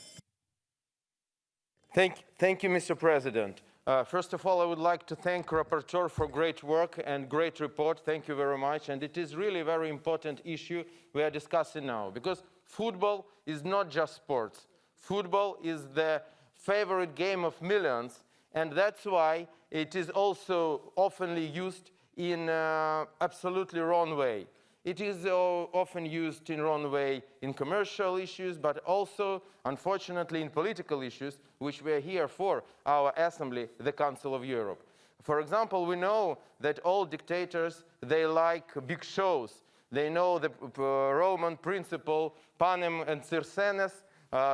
Thank you, Mr. President. First of all, I would like to thank Rapporteur for great work and great report. Thank you very much. And it is really a very important issue we are discussing now, because football is not just sports. Football is the favorite game of millions, and that's why it is also often used in absolutely wrong way. It is often used in wrong way in commercial issues, but also, unfortunately, in political issues, which we are here for, our assembly, the Council of Europe. For example, we know that all dictators, they like big shows. They know the Roman principle, panem and circenses.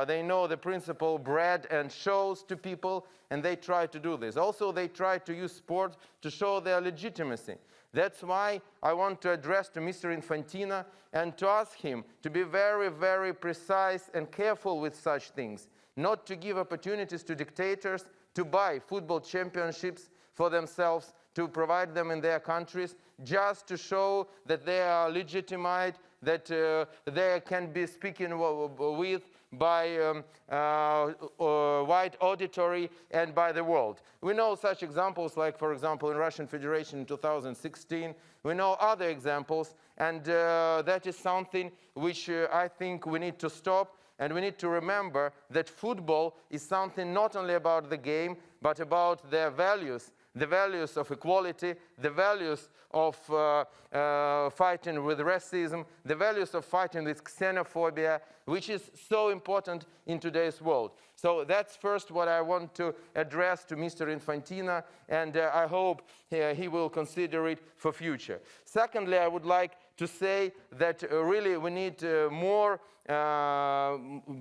They know the principle, bread and shows to people, and they try to do this. Also, they try to use sport to show their legitimacy. That's why I want to address to Mr. Infantino and to ask him to be very, very precise and careful with such things, not to give opportunities to dictators to buy football championships for themselves, to provide them in their countries, just to show that they are legitimate, that they can be speaking with by wide auditory and by the world. We know such examples like, for example, in Russian Federation in 2016. We know other examples, and that is something which I think we need to stop, and we need to remember that football is something not only about the game, but about their values. The values of equality, the values of fighting with racism, the values of fighting with xenophobia, which is so important in today's world. So that's first what I want to address to Mr. Infantino, and I hope he will consider it for future. Secondly, I would like to say that really we need more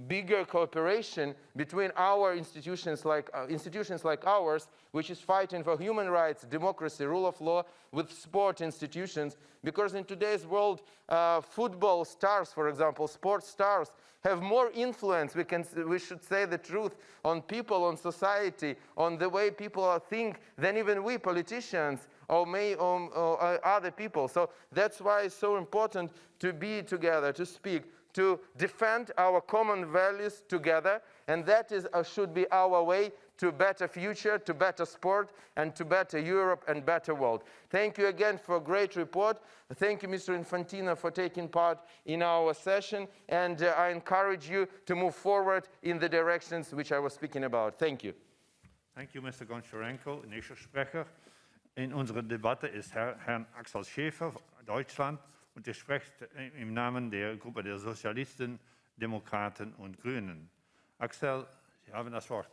bigger cooperation between our institutions like ours, which is fighting for human rights, democracy, rule of law, with sport institutions. Because in today's world, football stars, for example, sports stars, have more influence, we should say the truth, on people, on society, on the way people think than even we politicians or other people. So that's why it's so important to be together, to speak, to defend our common values together, and that should be our way to a better future, to better sport, and to better Europe and better world. Thank you again for a great report. Thank you, Mr. Infantino, for taking part in our session, and I encourage you to move forward in the directions which I was speaking about. Thank you. Thank you, Mr. Goncharenko. Nächster Sprecher in unserer Debatte ist Herrn Axel Schäfer, Deutschland, und er spricht im Namen der Gruppe der Sozialisten, Demokraten und Grünen. Axel, Sie haben das Wort.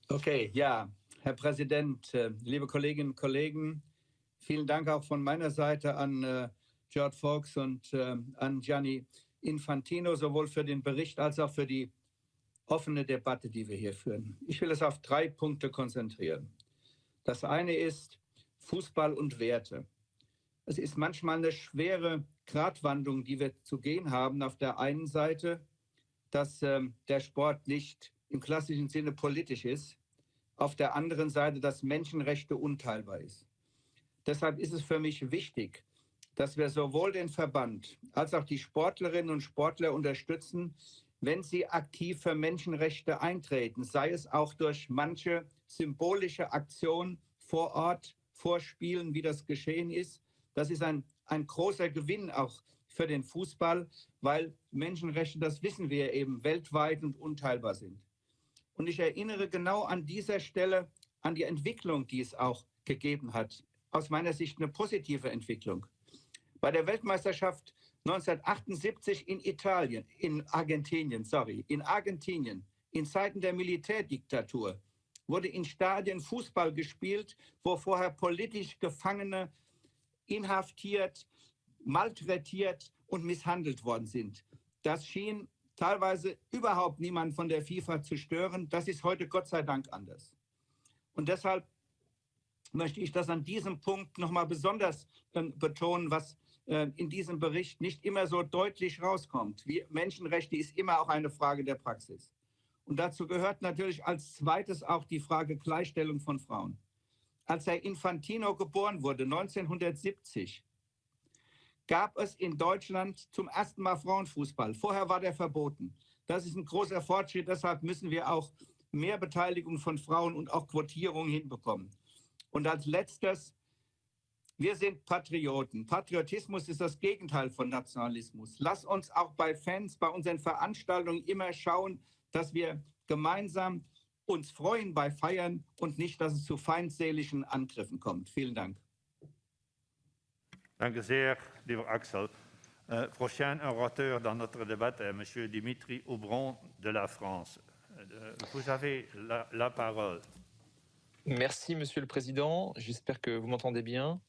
Okay, ja, Herr Präsident, liebe Kolleginnen und Kollegen, vielen Dank auch von meiner Seite an George Fox und an Gianni Infantino, sowohl für den Bericht als auch für die offene Debatte, die wir hier führen. Ich will es auf 3 Punkte konzentrieren. Das eine ist Fußball und Werte. Es ist manchmal eine schwere Gratwanderung, die wir zu gehen haben. Auf der einen Seite, dass der Sport nicht im klassischen Sinne politisch ist. Auf der anderen Seite, dass Menschenrechte unteilbar ist. Deshalb ist es für mich wichtig, dass wir sowohl den Verband als auch die Sportlerinnen und Sportler unterstützen, wenn sie aktiv für Menschenrechte eintreten, sei es auch durch manche symbolische Aktion vor Ort, vor Spielen, wie das geschehen ist. Das ist ein großer Gewinn auch für den Fußball, weil Menschenrechte, das wissen wir eben, weltweit und unteilbar sind. Und ich erinnere genau an dieser Stelle an die Entwicklung, die es auch gegeben hat. Aus meiner Sicht eine positive Entwicklung. Bei der Weltmeisterschaft 1978 in Argentinien, in Zeiten der Militärdiktatur, wurde in Stadien Fußball gespielt, wo vorher politisch Gefangene inhaftiert, malträtiert und misshandelt worden sind. Das schien teilweise überhaupt niemand von der FIFA zu stören. Das ist heute Gott sei Dank anders. Und deshalb möchte ich das an diesem Punkt nochmal besonders betonen, was in diesem Bericht nicht immer so deutlich rauskommt. Menschenrechte ist immer auch eine Frage der Praxis. Und dazu gehört natürlich als zweites auch die Frage Gleichstellung von Frauen. Als Herr Infantino geboren wurde, 1970, gab es in Deutschland zum ersten Mal Frauenfußball. Vorher war der verboten. Das ist ein großer Fortschritt, deshalb müssen wir auch mehr Beteiligung von Frauen und auch Quotierung hinbekommen. Und als letztes, wir sind Patrioten. Patriotismus ist das Gegenteil von Nationalismus. Lass uns auch bei Fans, bei unseren Veranstaltungen immer schauen, dass wir gemeinsam uns freuen bei Feiern und nicht, dass es zu feindseligen Angriffen kommt. Vielen Dank. Danke sehr, lieber Axel. Prochain orateur dans notre débat est M. Dimitri Aubron de la France. Vous avez la parole. Merci, Monsieur le Président. J'espère que vous m'entendez bien.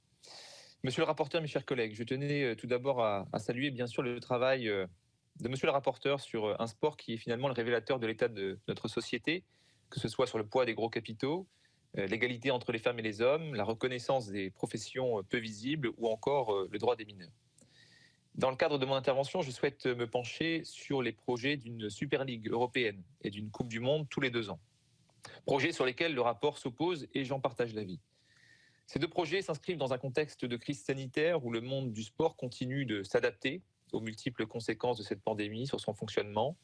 Monsieur le rapporteur, mes chers collègues, je tenais tout d'abord à saluer bien sûr le travail de Monsieur le rapporteur sur un sport qui est finalement le révélateur de l'état de notre société, que ce soit sur le poids des gros capitaux, l'égalité entre les femmes et les hommes, la reconnaissance des professions peu visibles ou encore le droit des mineurs. Dans le cadre de mon intervention, je souhaite me pencher sur les projets d'une Super Ligue européenne et d'une Coupe du Monde tous les 2 ans. Projets sur lesquels le rapport s'oppose et j'en partage l'avis. Ces 2 projets s'inscrivent dans un contexte de crise sanitaire où le monde du sport continue de s'adapter aux multiples conséquences de cette pandémie sur son fonctionnement.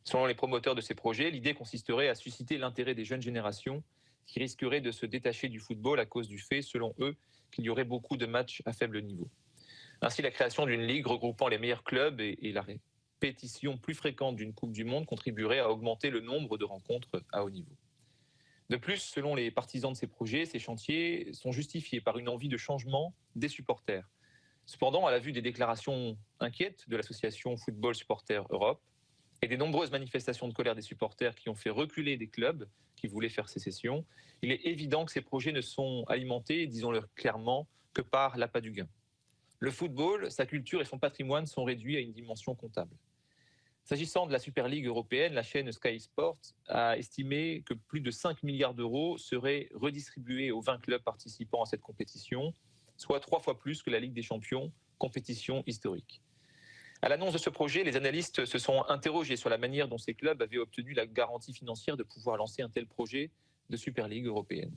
Selon les promoteurs de ces projets, l'idée consisterait à susciter l'intérêt des jeunes générations qui risqueraient de se détacher du football à cause du fait, selon eux, qu'il y aurait beaucoup de matchs à faible niveau. Ainsi, la création d'une ligue regroupant les meilleurs clubs et la répétition plus fréquente d'une Coupe du Monde contribuerait à augmenter le nombre de rencontres à haut niveau. De plus, selon les partisans de ces projets, ces chantiers sont justifiés par une envie de changement des supporters. Cependant, à la vue des déclarations inquiètes de l'association Football Supporters Europe et des nombreuses manifestations de colère des supporters qui ont fait reculer des clubs qui voulaient faire sécession, il est évident que ces projets ne sont alimentés, disons-le clairement, que par l'appât du gain. Le football, sa culture et son patrimoine sont réduits à une dimension comptable. S'agissant de la Super League européenne, la chaîne Sky Sports a estimé que plus de 5 milliards d'euros seraient redistribués aux 20 clubs participant à cette compétition, soit 3 fois plus que la Ligue des Champions, compétition historique. À l'annonce de ce projet, les analystes se sont interrogés sur la manière dont ces clubs avaient obtenu la garantie financière de pouvoir lancer un tel projet de Super League européenne.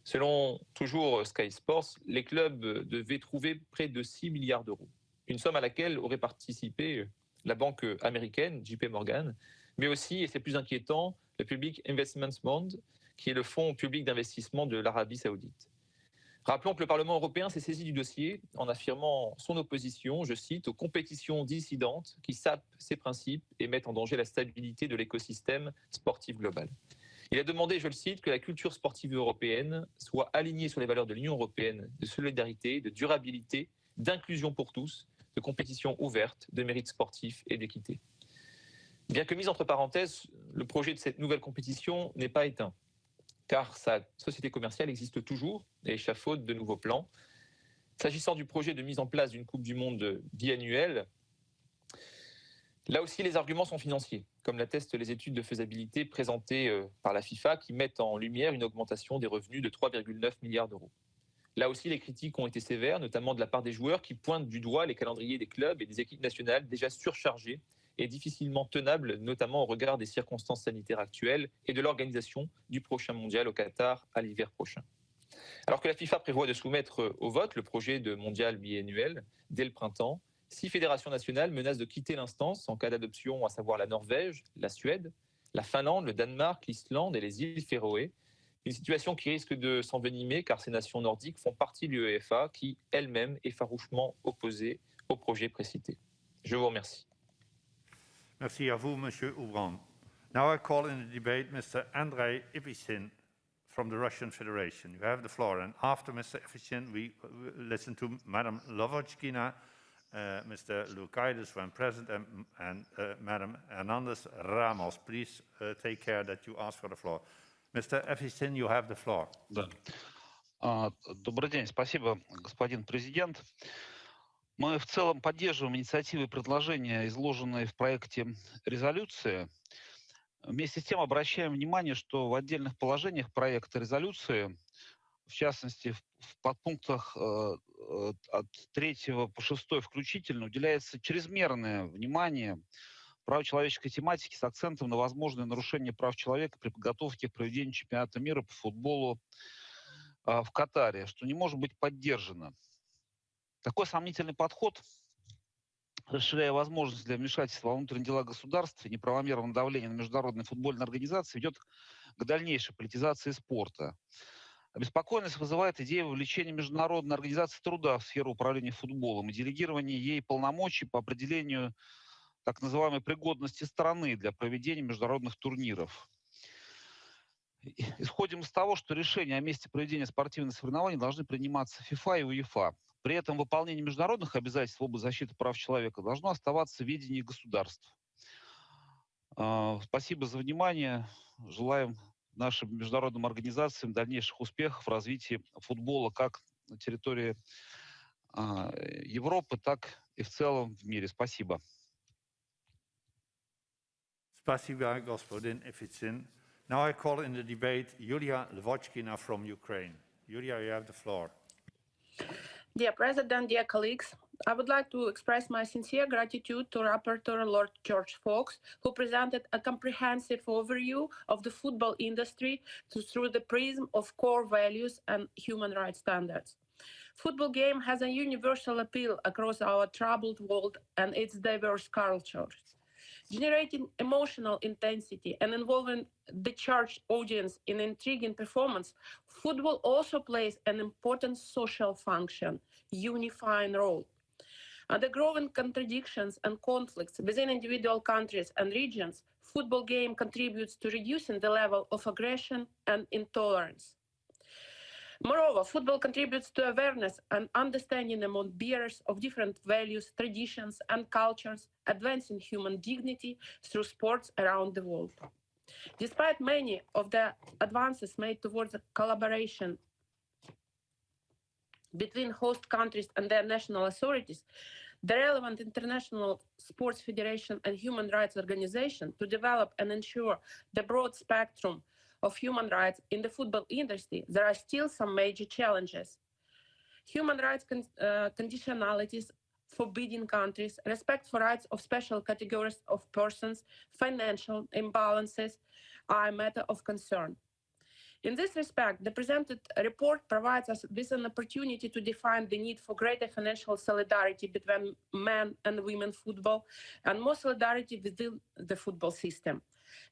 Selon toujours Sky Sports, les clubs devaient trouver près de 6 milliards d'euros, une somme à laquelle aurait participé la banque américaine JP Morgan, mais aussi, et c'est plus inquiétant, le Public Investment Fund, qui est le fonds public d'investissement de l'Arabie saoudite. Rappelons que le Parlement européen s'est saisi du dossier en affirmant son opposition, je cite, aux compétitions dissidentes qui sapent ses principes et mettent en danger la stabilité de l'écosystème sportif global. Il a demandé, je le cite, que la culture sportive européenne soit alignée sur les valeurs de l'Union européenne de solidarité, de durabilité, d'inclusion pour tous, de compétition ouverte, de mérite sportif et d'équité. Bien que mis entre parenthèses, le projet de cette nouvelle compétition n'est pas éteint, car sa société commerciale existe toujours et échafaude de nouveaux plans. S'agissant du projet de mise en place d'une Coupe du Monde biannuelle, là aussi les arguments sont financiers, comme l'attestent les études de faisabilité présentées par la FIFA qui mettent en lumière une augmentation des revenus de 3,9 milliards d'euros. Là aussi, les critiques ont été sévères, notamment de la part des joueurs qui pointent du doigt les calendriers des clubs et des équipes nationales déjà surchargés et difficilement tenables, notamment au regard des circonstances sanitaires actuelles et de l'organisation du prochain mondial au Qatar à l'hiver prochain. Alors que la FIFA prévoit de soumettre au vote le projet de mondial biannuel dès le printemps, 6 fédérations nationales menacent de quitter l'instance en cas d'adoption, à savoir la Norvège, la Suède, la Finlande, le Danemark, l'Islande et les îles Féroé. Une situation qui risque de s'envenimer car ces nations nordiques font partie de l'UEFA qui, elle-même, est farouchement opposée au projet précité. Je vous remercie. Merci à vous, Monsieur Oubrand. Now I call in the debate Mr. Andrei Ivitsin from the Russian Federation. You have the floor, and after Mr. Ivitsin, we listen to Madam Lovochkina, Mr. Lukaitis when present, and Madam Hernandez Ramos. Please take care that you ask for the floor. Mr. Ivitsin, you have the floor. Да. Добрый день, спасибо, господин президент. Мы в целом поддерживаем инициативы и предложения, изложенные в проекте резолюции. Вместе с тем обращаем внимание, что в отдельных положениях проекта резолюции, в частности в подпунктах от 3 по 6 включительно, уделяется чрезмерное внимание прав человеческой тематике с акцентом на возможное нарушение прав человека при подготовке к проведению чемпионата мира по футболу в Катаре, что не может быть поддержано. Такой сомнительный подход, расширяя возможности для вмешательства во внутренние дела государств и неправомерного давления на международные футбольные организации, ведет к дальнейшей политизации спорта. Обеспокоенность вызывает идея вовлечения Международной организации труда в сферу управления футболом и делегирования ей полномочий по определению так называемой пригодности страны для проведения международных турниров. Исходим из того, что решения о месте проведения спортивных соревнований должны приниматься ФИФА и УЕФА. При этом выполнение международных обязательств в области защиты прав человека должно оставаться в ведении государств. Спасибо за внимание. Желаем нашим международным организациям дальнейших успехов в развитии футбола как на территории Европы, так и в целом в мире. Спасибо. Spasiba, господин Ivitsin. Now I call in the debate Yulia Lvochkina from Ukraine. Yulia, you have the floor. Dear President, dear colleagues, I would like to express my sincere gratitude to Rapporteur Lord George Fox, who presented a comprehensive overview of the football industry through the prism of core values and human rights standards. Football game has a universal appeal across our troubled world and its diverse cultures. Generating emotional intensity and involving the charged audience in intriguing performance, football also plays an important social function, unifying role. Under growing contradictions and conflicts within individual countries and regions, football game contributes to reducing the level of aggression and intolerance. Moreover, football contributes to awareness and understanding among bearers of different values, traditions, and cultures, advancing human dignity through sports around the world. Despite many of the advances made towards collaboration between host countries and their national authorities, the relevant international sports federation and human rights organization to develop and ensure the broad spectrum of human rights in the football industry, there are still some major challenges. Human rights conditionalities, forbidding countries, respect for rights of special categories of persons, financial imbalances are a matter of concern. In this respect, the presented report provides us with an opportunity to define the need for greater financial solidarity between men and women football and more solidarity within the football system.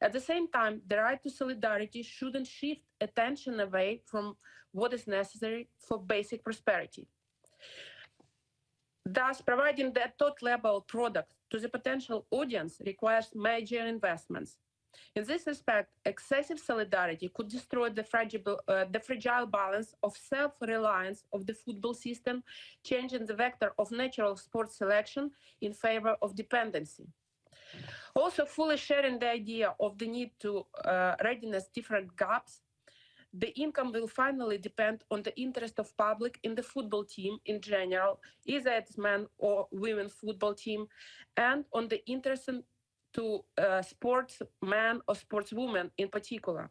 At the same time, the right to solidarity shouldn't shift attention away from what is necessary for basic prosperity. Thus, providing the top-level product to the potential audience requires major investments. In this respect, excessive solidarity could destroy the fragile balance of self-reliance of the football system, changing the vector of natural sports selection in favor of dependency. Also, fully sharing the idea of the need to readiness different gaps, the income will finally depend on the interest of public in the football team in general, either it's men or women football team, and on the interest to sportsmen or sportswomen in particular.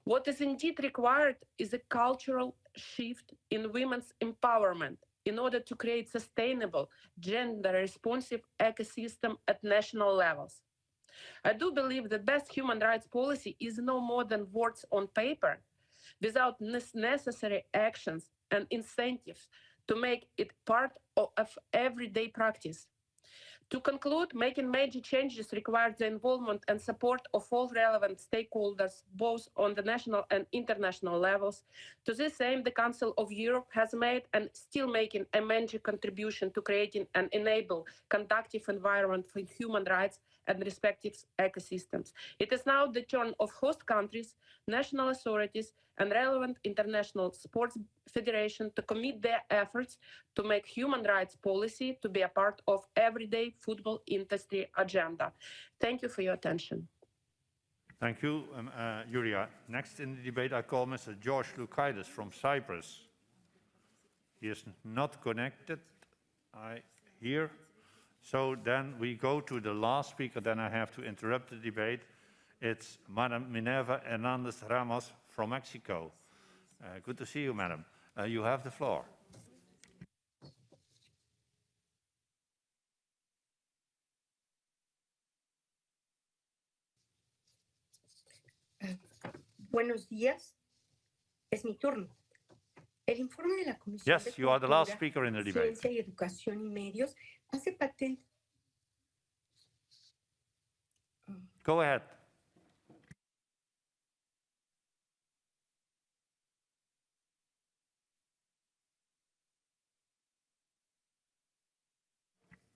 What is indeed required is a cultural shift in women's empowerment in order to create sustainable, gender-responsive ecosystem at national levels. I do believe that best human rights policy is no more than words on paper, without necessary actions and incentives to make it part of everyday practice. To conclude, making major changes requires the involvement and support of all relevant stakeholders, both on the national and international levels. To this aim, the Council of Europe has made and still making a major contribution to creating and enable conducive environment for human rights and respective ecosystems. It is now the turn of host countries, national authorities, and relevant international sports federations to commit their efforts to make human rights policy to be a part of everyday football industry agenda. Thank you for your attention. Thank you, Yuria. Next in the debate, I call Mr. George Loukaitis from Cyprus. He is not connected, I hear. So then we go to the last speaker, then I have to interrupt the debate. It's Madam Minerva Hernandez Ramos from Mexico. Good to see you, madam. You have the floor. Buenos días. Es mi turno. El informe de la Comisión Yes, you are the last speaker in the de debate. Ciencia y Educación y Medios hace patente. Go ahead.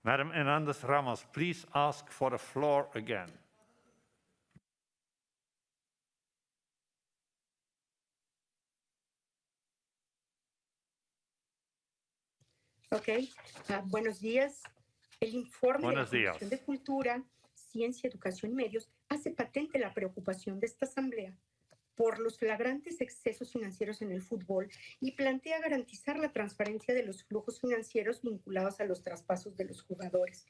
Madam Hernandez Ramos, please ask for the floor again. Ok. Buenos días. El informe de la Comisión de Cultura, Ciencia, Educación y Medios hace patente la preocupación de esta Asamblea por los flagrantes excesos financieros en el fútbol y plantea garantizar la transparencia de los flujos financieros vinculados a los traspasos de los jugadores.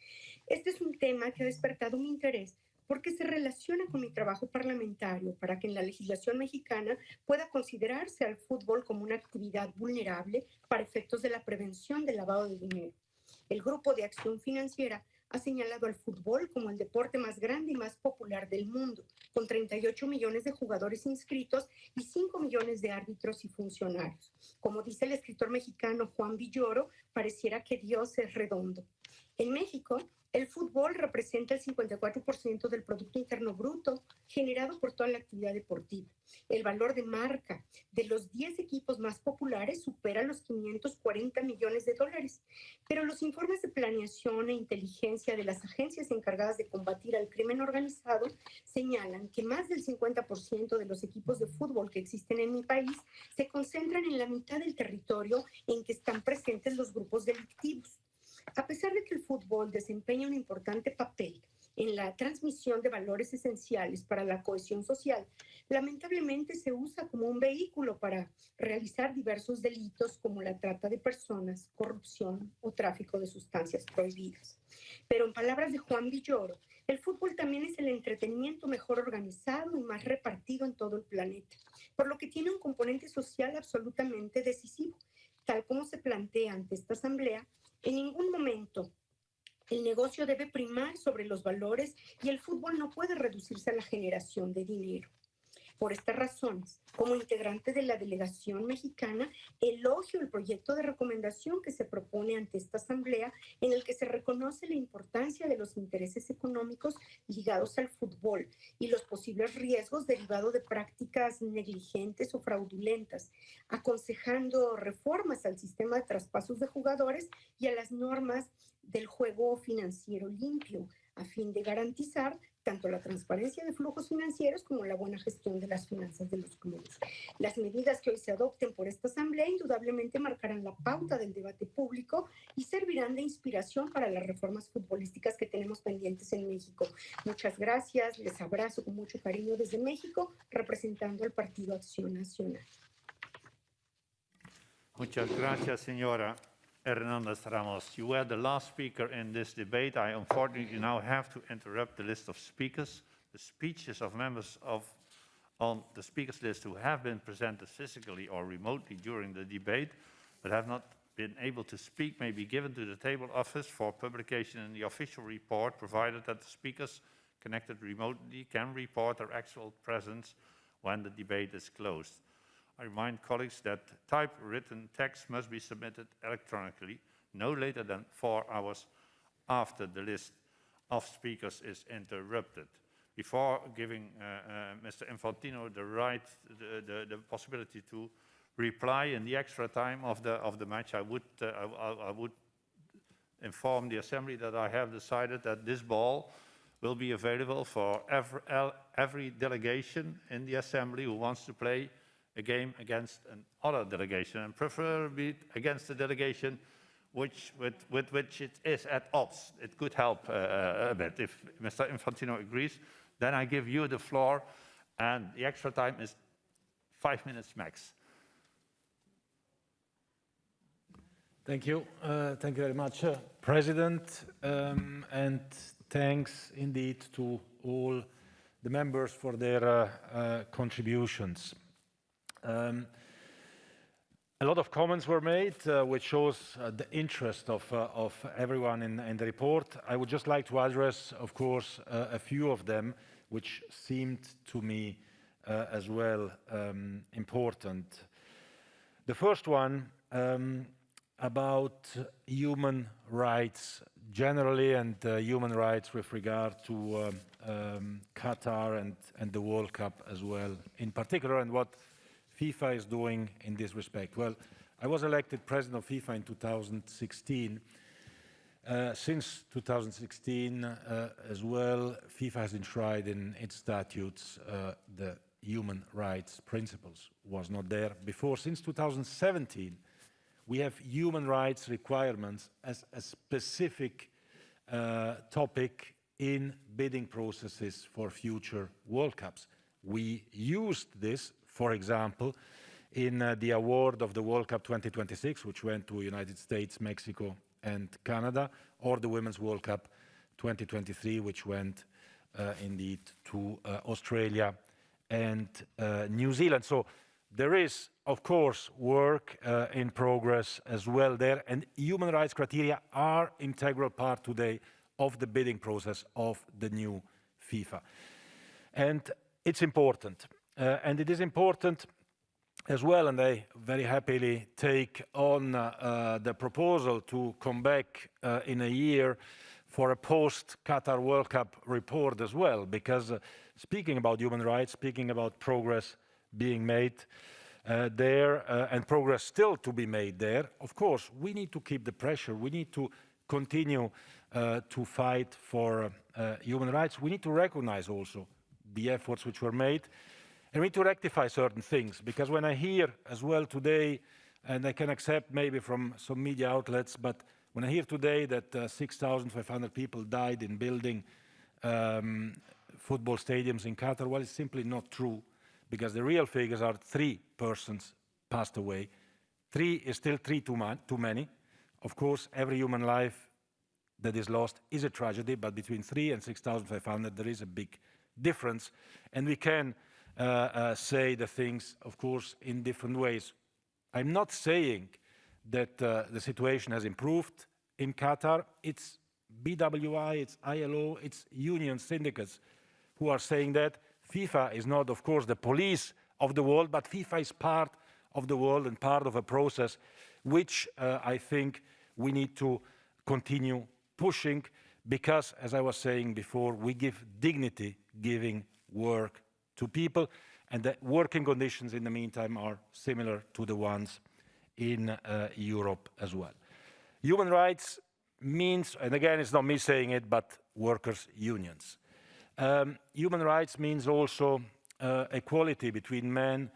Este es un tema que ha despertado mi interés porque se relaciona con mi trabajo parlamentario para que en la legislación mexicana pueda considerarse al fútbol como una actividad vulnerable para efectos de la prevención del lavado de dinero. El Grupo de Acción Financiera ha señalado al fútbol como el deporte más grande y más popular del mundo, con 38 millones de jugadores inscritos y 5 millones de árbitros y funcionarios. Como dice el escritor mexicano Juan Villoro, pareciera que Dios es redondo. En México, el fútbol representa el 54% del Producto Interno Bruto generado por toda la actividad deportiva. El valor de marca de los 10 equipos más populares supera los 540 millones de dólares. Pero los informes de planeación e inteligencia de las agencias encargadas de combatir al crimen organizado señalan que más del 50% de los equipos de fútbol que existen en mi país se concentran en la mitad del territorio en que están presentes los grupos delictivos. A pesar de que el fútbol desempeña un importante papel en la transmisión de valores esenciales para la cohesión social, lamentablemente se usa como un vehículo para realizar diversos delitos como la trata de personas, corrupción o tráfico de sustancias prohibidas. Pero en palabras de Juan Villoro, el fútbol también es el entretenimiento mejor organizado y más repartido en todo el planeta, por lo que tiene un componente social absolutamente decisivo. Tal como se plantea ante esta asamblea, en ningún momento el negocio debe primar sobre los valores y el fútbol no puede reducirse a la generación de dinero. Por estas razones, como integrante de la delegación mexicana, elogio el proyecto de recomendación que se propone ante esta asamblea, en el que se reconoce la importancia de los intereses económicos ligados al fútbol y los posibles riesgos derivados de prácticas negligentes o fraudulentas, aconsejando reformas al sistema de traspasos de jugadores y a las normas del juego financiero limpio, a fin de garantizar tanto la transparencia de flujos financieros como la buena gestión de las finanzas de los clubes. Las medidas que hoy se adopten por esta asamblea indudablemente marcarán la pauta del debate público y servirán de inspiración para las reformas futbolísticas que tenemos pendientes en México. Muchas gracias, les abrazo con mucho cariño desde México, representando al Partido Acción Nacional. Muchas gracias, señora Hernández Ramos. You were the last speaker in this debate. I unfortunately now have to interrupt the list of speakers. The speeches of members on the speakers list who have been presented physically or remotely during the debate but have not been able to speak may be given to the table office for publication in the official report, provided that the speakers connected remotely can report their actual presence when the debate is closed. I remind colleagues that typewritten text must be submitted electronically no later than 4 hours after the list of speakers is interrupted. Before giving Mr. Infantino the possibility to reply in the extra time of the match, I would inform the Assembly that I have decided that this ball will be available for every delegation in the Assembly who wants to play a game against another delegation, and preferably against a delegation with which it is at odds. It could help a bit. If Mr. Infantino agrees, then I give you the floor, and the extra time is 5 minutes max. Thank you. Thank you very much, President, and thanks indeed to all the members for their contributions. A lot of comments were made, which shows the interest of everyone in the report. I would just like to address, of course, a few of them, which seemed to me as well important. The first one about human rights generally and human rights with regard to Qatar and the World Cup as well in particular, and what FIFA is doing in this respect. Well, I was elected president of FIFA in 2016. Since 2016 as well, FIFA has enshrined in its statutes the human rights principles. Was not there before. Since 2017, we have human rights requirements as a specific topic in bidding processes for future World Cups. We used this, for example, in the award of the World Cup 2026, which went to United States, Mexico, and Canada, or the Women's World Cup 2023, which went indeed to Australia and New Zealand. So there is, of course, work in progress as well there, and human rights criteria are an integral part today of the bidding process of the new FIFA. And it's important. And it is important as well, and I very happily take on the proposal to come back in a year for a post-Qatar World Cup report as well, because speaking about human rights, speaking about progress being made there and progress still to be made there, of course, we need to keep the pressure. We need to continue to fight for human rights. We need to recognize also the efforts which were made, and we need to rectify certain things, because when I hear as well today, and I can accept maybe from some media outlets, but when I hear today that 6,500 people died in building football stadiums in Qatar, well, it's simply not true, because the real figures are 3 persons passed away. 3 is still 3 too many. Of course, every human life that is lost is a tragedy, but between 3 and 6,500, there is a big difference. And we can say the things, of course, in different ways. I'm not saying that the situation has improved in Qatar. It's BWI, it's ILO, it's union syndicates who are saying that. FIFA is not, of course, the police of the world, but FIFA is part of the world and part of a process which I think we need to continue pushing, because, as I was saying before, we give dignity giving work to people, and the working conditions in the meantime are similar to the ones in Europe as well. Human rights means, and again, it's not me saying it, but workers' unions. Human rights means also equality between men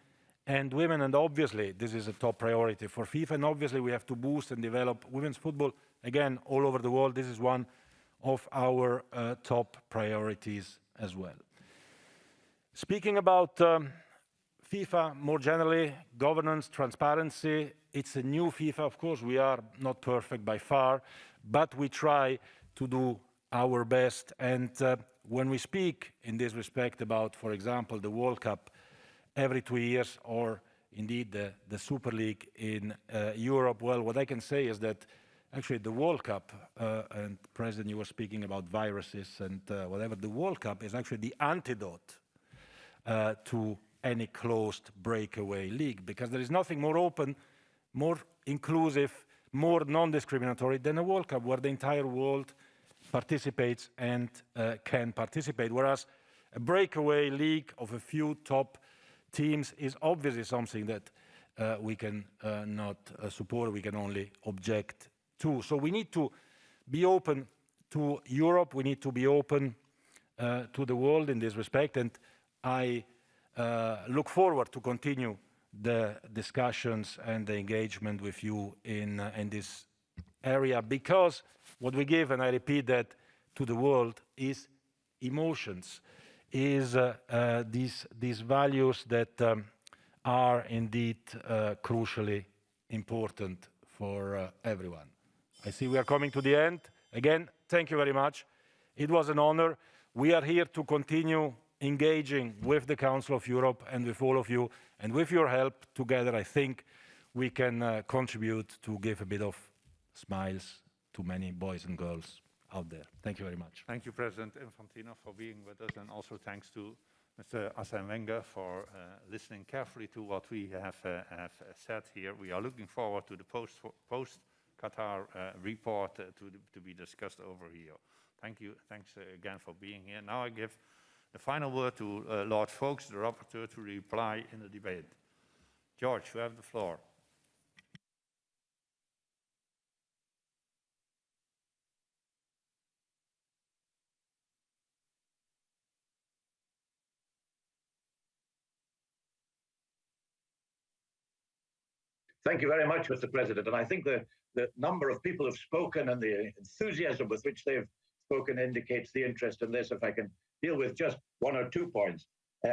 and women, and obviously this is a top priority for FIFA, and obviously we have to boost and develop women's football, again, all over the world. This is one of our top priorities as well. Speaking about FIFA more generally, governance, transparency, it's a new FIFA. Of course, we are not perfect by far, but we try to do our best. And when we speak in this respect about, for example, the World Cup every 2 years, or indeed the Super League in Europe, well, what I can say is that actually the World Cup, and President, you were speaking about viruses and whatever, the World Cup is actually the antidote to any closed breakaway league, because there is nothing more open, more inclusive, more non-discriminatory than a World Cup where the entire world participates and can participate, whereas a breakaway league of a few top teams is obviously something that we can not support, we can only object to. So we need to be open to Europe, we need to be open to the world in this respect, and I look forward to continue the discussions and the engagement with you in this area, because what we give, and I repeat that, to the world is emotions, is these values that are indeed crucially important for everyone. I see we are coming to the end. Again, thank you very much. It was an honor. We are here to continue engaging with the Council of Europe and with all of you, and with your help together, I think we can contribute to give a bit of smiles to many boys and girls out there. Thank you very much. Thank you, President Infantino, for being with us, and also thanks to Mr. Arsene Wenger for listening carefully to what we have said here. We are looking forward to the post-Qatar report to be discussed over here. Thank you. Thanks again for being here. Now I give the final word to Lord Foulkes, the rapporteur, to reply in the debate. George, you have the floor. Thank you very much, Mr. President. And I think the number of people who've spoken and the enthusiasm with which they've spoken indicates the interest in this. If I can deal with just 1 or 2 points.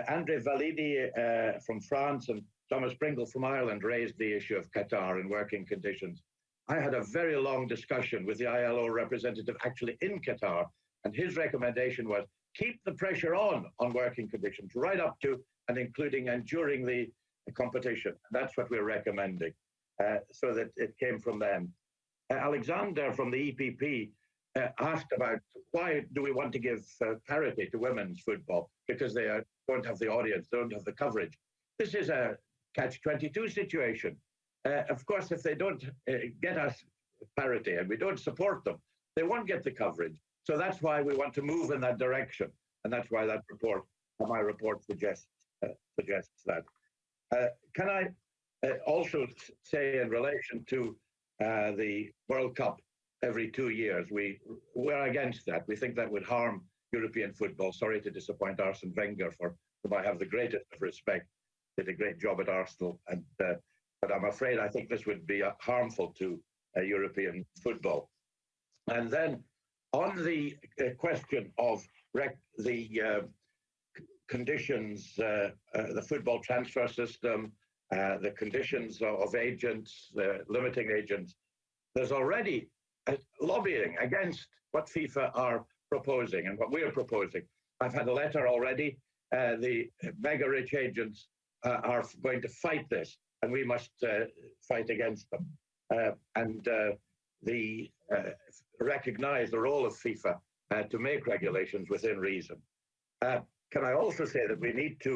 Andre Validi from France and Thomas Pringle from Ireland raised the issue of Qatar and working conditions. I had a very long discussion with the ILO representative actually in Qatar, and his recommendation was keep the pressure on working conditions right up to and including and during the competition. That's what we're recommending, so that it came from them. Alexander from the EPP asked about why do we want to give parity to women's football, because they don't have the audience, don't have the coverage. This is a catch-22 situation. Of course, if they don't get us parity and we don't support them, they won't get the coverage. So that's why we want to move in that direction, and that's why that report, my report, suggests that. Can I also say, in relation to the World Cup every 2 years, we're against that. We think that would harm European football. Sorry to disappoint Arsene Wenger, for whom I have the greatest of respect. Did a great job at Arsenal, and but I'm afraid I think this would be harmful to European football. And then on the question of the conditions, the football transfer system, the conditions of agents, limiting agents, there's already lobbying against what FIFA are proposing and what we are proposing. I've had a letter already. The mega-rich agents are going to fight this, and we must fight against them. And recognize the role of FIFA to make regulations within reason. Can I also say that we need to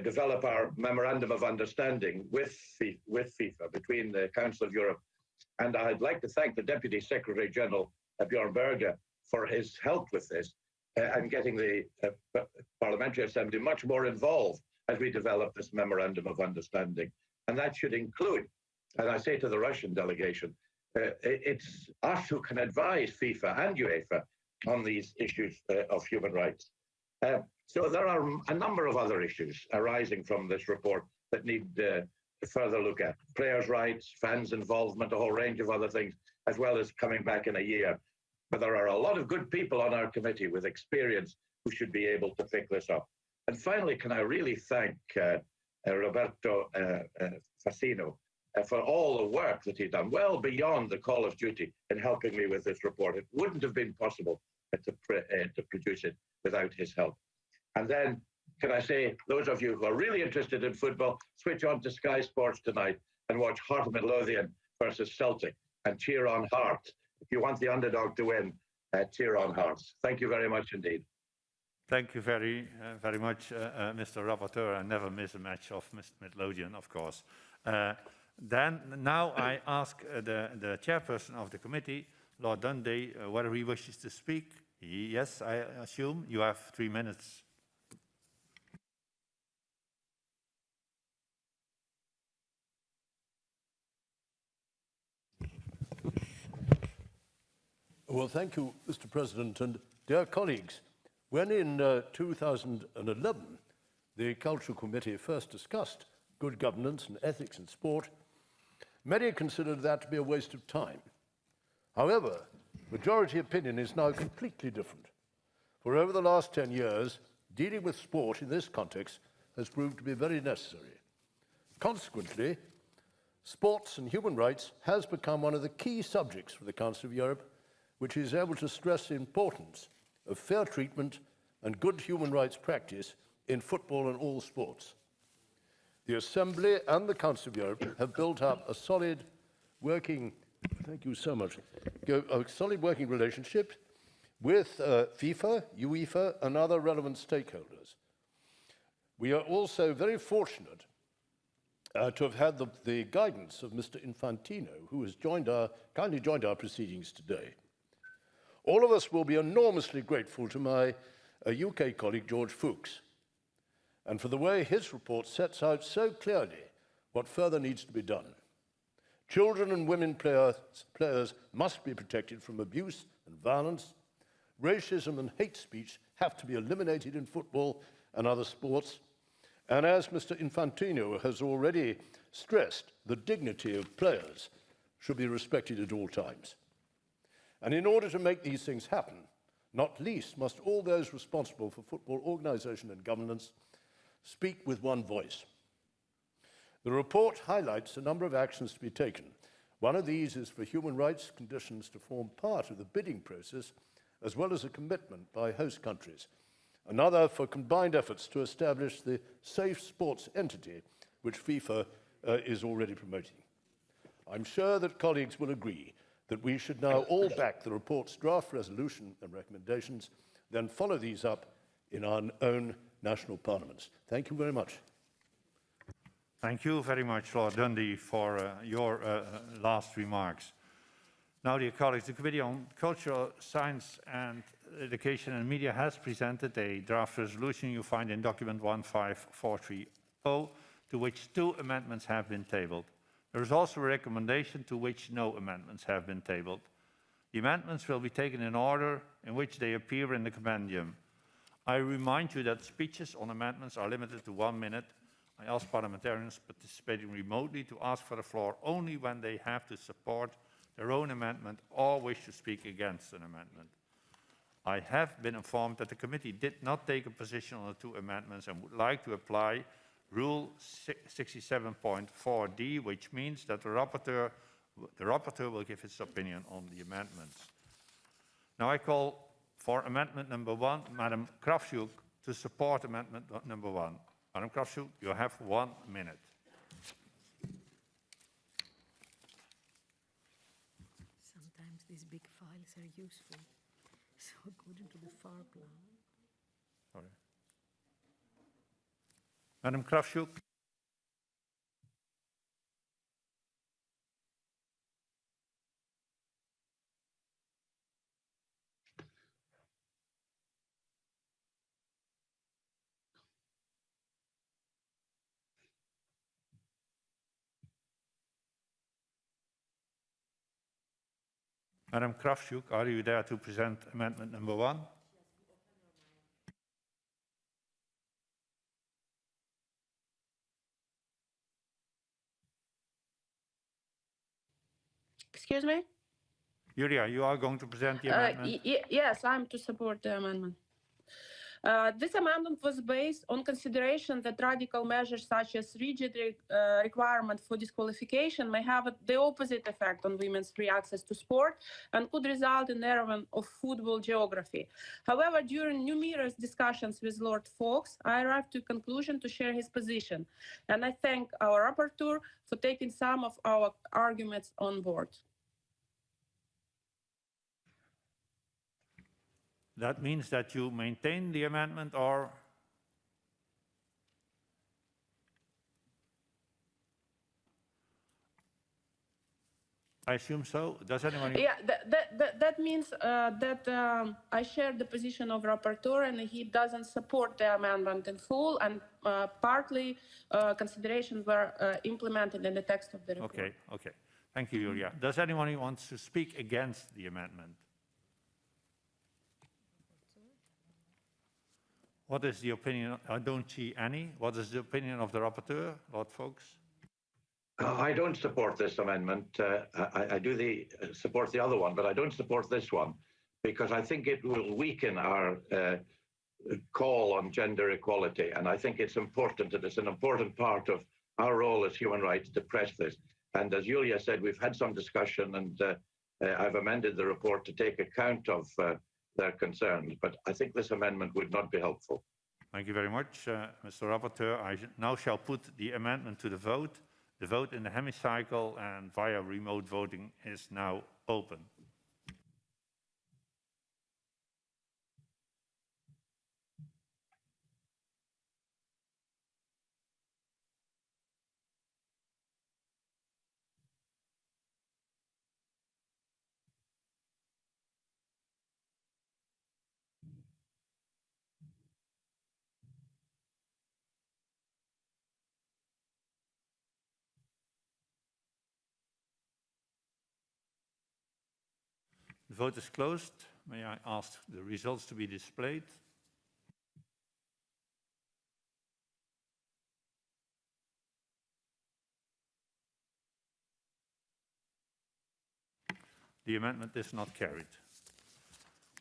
develop our memorandum of understanding with FIFA, between the Council of Europe, and I'd like to thank the Deputy Secretary General, Bjorn Berger, for his help with this and getting the Parliamentary Assembly much more involved as we develop this memorandum of understanding. And that should include, and I say to the Russian delegation, it's us who can advise FIFA and UEFA on these issues of human rights. So there are a number of other issues arising from this report that need further look at. Players' rights, fans' involvement, a whole range of other things, as well as coming back in a year. But there are a lot of good people on our committee with experience who should be able to pick this up. And finally, can I really thank Roberto Fassino for all the work that he's done, well beyond the call of duty, in helping me with this report. It wouldn't have been possible to produce it without his help. And then, can I say, those of you who are really interested in football, switch on to Sky Sports tonight and watch Heart of Midlothian versus Celtic and cheer on Hearts. If you want the underdog to win, cheer on Hearts. Thank you very much indeed. Thank you very much, Mr. Rapporteur. I never miss a match of Mr. Midlothian, of course. Then now I ask the chairperson of the committee, Lord Dundee, whether he wishes to speak. Yes, I assume. You have 3 minutes. Well, thank you, Mr. President, and dear colleagues. When in 2011, the Cultural Committee first discussed good governance and ethics in sport, many considered that to be a waste of time. However, majority opinion is now completely different. For over the last 10 years, dealing with sport in this context has proved to be very necessary. Consequently, sports and human rights has become one of the key subjects for the Council of Europe, which is able to stress the importance of fair treatment and good human rights practice in football and all sports. The Assembly and the Council of Europe have built up a solid working, thank you so much, a solid working relationship with FIFA, UEFA, and other relevant stakeholders. We are also very fortunate to have had the guidance of Mr. Infantino, who has kindly joined our proceedings today. All of us will be enormously grateful to my UK colleague, George Fuchs, and for the way his report sets out so clearly what further needs to be done. Children and women players must be protected from abuse and violence. Racism and hate speech have to be eliminated in football and other sports. And as Mr. Infantino has already stressed, the dignity of players should be respected at all times. And in order to make these things happen, not least must all those responsible for football organisation and governance speak with one voice. The report highlights a number of actions to be taken. One of these is for human rights conditions to form part of the bidding process, as well as a commitment by host countries. Another for combined efforts to establish the safe sports entity, which FIFA is already promoting. I'm sure that colleagues will agree that we should now all back the report's draft resolution and recommendations, then follow these up in our own national parliaments. Thank you very much. Thank you very much, Lord Dundee, for your last remarks. Now, dear colleagues, the Committee on Culture, Science and Education and Media has presented a draft resolution you find in document 15430, to which 2 amendments have been tabled. There is also a recommendation to which no amendments have been tabled. The amendments will be taken in order in which they appear in the compendium. I remind you that speeches on amendments are limited to 1 minute. I ask parliamentarians participating remotely to ask for the floor only when they have to support their own amendment or wish to speak against an amendment. I have been informed that the committee did not take a position on the 2 amendments and would like to apply Rule 67.4d, which means that the rapporteur will give his opinion on the amendments. Now I call for amendment number 1, Madam Kravchuk, to support amendment number 1. Madam Kravchuk, you have 1 minute. Sometimes these big files are useful. So according to the FAR plan. Sorry. Madam Kravchuk. Madam Kravchuk, are you there to present amendment number 1? Excuse me? Yulia, you are going to present the amendment? Yes, I'm to support the amendment. This amendment was based on consideration that radical measures such as rigid requirement for disqualification may have the opposite effect on women's free access to sport and could result in narrowing of football geography. However, during numerous discussions with Lord Fox, I arrived to a conclusion to share his position, and I thank our rapporteur for taking some of our arguments on board. That means that you maintain the amendment, or? I assume so. Does anyone? Yeah, that means that I share the position of rapporteur, and he doesn't support the amendment in full, and partly considerations were implemented in the text of the report. Okay. Thank you, Julia. Does anyone who wants to speak against the amendment? What is the opinion? I don't see any. What is the opinion of the rapporteur, Lord Fox? I don't support this amendment. I do support the other one, but I don't support this one because I think it will weaken our call on gender equality. And I think it's important, that it's an important part of our role as human rights to press this. And as Julia said, we've had some discussion, and I've amended the report to take account of their concerns, but I think this amendment would not be helpful. Thank you very much, Mr. Rapporteur. I now shall put the amendment to the vote. The vote in the hemicycle and via remote voting is now open. The vote is closed. May I ask the results to be displayed? The amendment is not carried.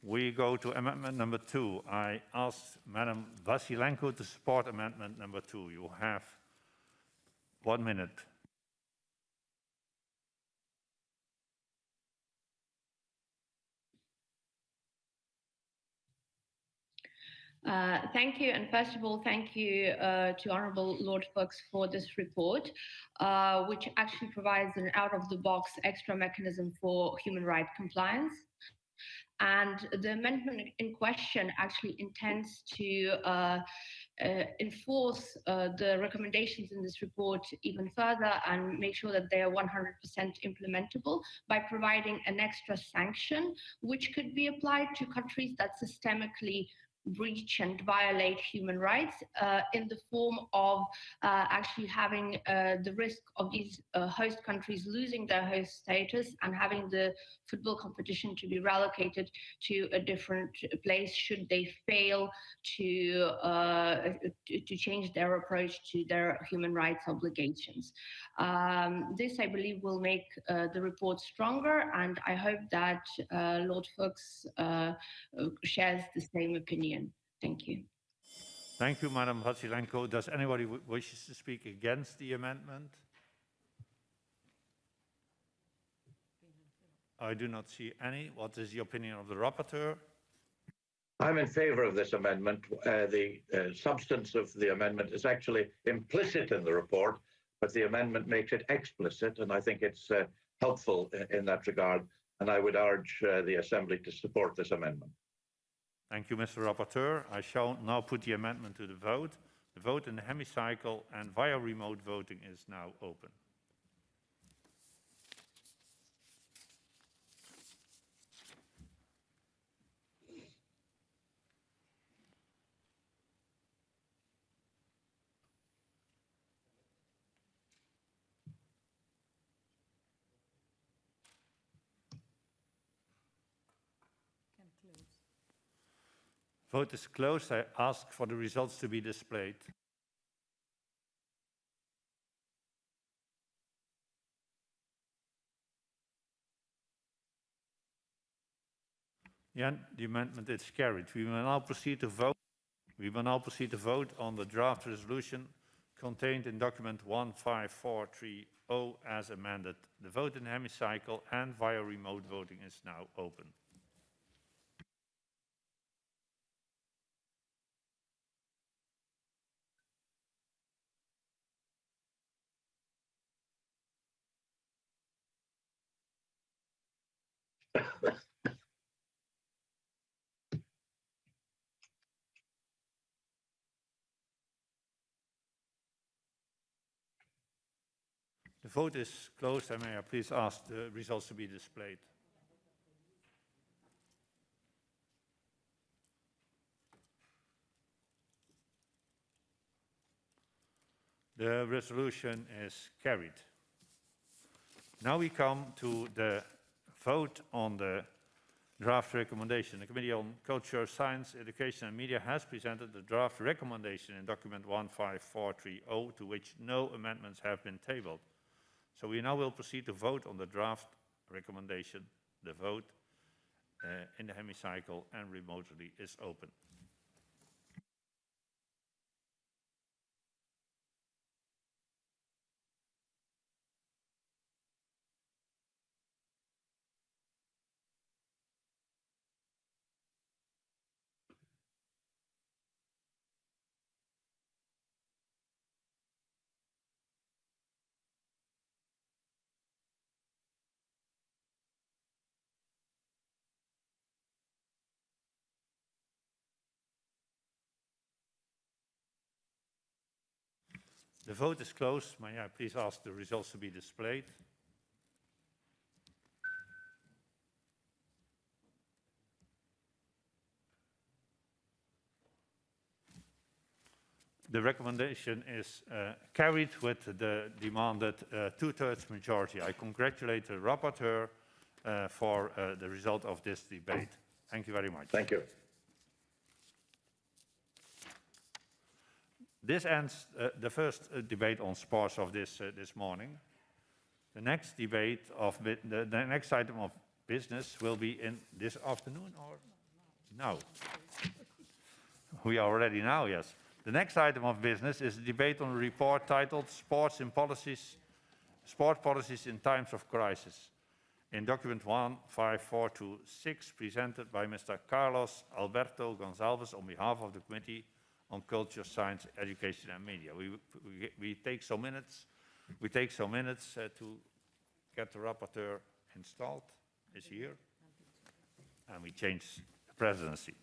We go to amendment number 2. I ask Madam Vasilenko to support amendment number 2. You have 1 minute. Thank you, and first of all, thank you to Honourable Lord Fox for this report, which actually provides an out-of-the-box extra mechanism for human rights compliance. And the amendment in question actually intends to enforce the recommendations in this report even further and make sure that they are 100% implementable by providing an extra sanction, which could be applied to countries that systemically breach and violate human rights in the form of actually having the risk of these host countries losing their host status and having the football competition to be relocated to a different place should they fail to change their approach to their human rights obligations. This, I believe, will make the report stronger, and I hope that Lord Fuchs shares the same opinion. Thank you. Thank you, Madam Vasylenko. Does anybody wishes to speak against the amendment? I do not see any. What is the opinion of the rapporteur? I'm in favor of this amendment. The substance of the amendment is actually implicit in the report, but the amendment makes it explicit, and I think it's helpful in that regard. And I would urge the Assembly to support this amendment. Thank you, Mr. Rapporteur. I shall now put the amendment to the vote. The vote in the hemicycle and via remote voting is now open. Vote is closed. I ask for the results to be displayed. Yeah, the amendment is carried. We will now proceed to vote. We will now proceed to vote on the draft resolution contained in document 15430 as amended. The vote in hemicycle and via remote voting is now open. The vote is closed, and may I please ask the results to be displayed. The resolution is carried. Now we come to the vote on the draft recommendation. The Committee on Culture, Science, Education and Media has presented the draft recommendation in document 15430, to which no amendments have been tabled. So we now will proceed to vote on the draft recommendation. The vote in the hemicycle and remotely is open. The vote is closed. May I please ask the results to be displayed? The recommendation is carried with the demanded two-thirds majority. I congratulate the rapporteur for the result of this debate. Thank you very much. Thank you. This ends the first debate on sports of this morning. The next debate of the next item of business will be in this afternoon or no? We are ready now, yes. The next item of business is a debate on a report titled Sport Policies in Times of Crisis, in document 15426, presented by Mr. Carlos Alberto Gonzalez on behalf of the Committee on Culture, Science, Education and Media. We take some minutes. We take some minutes to get the rapporteur installed. Is here, and we change the presidency.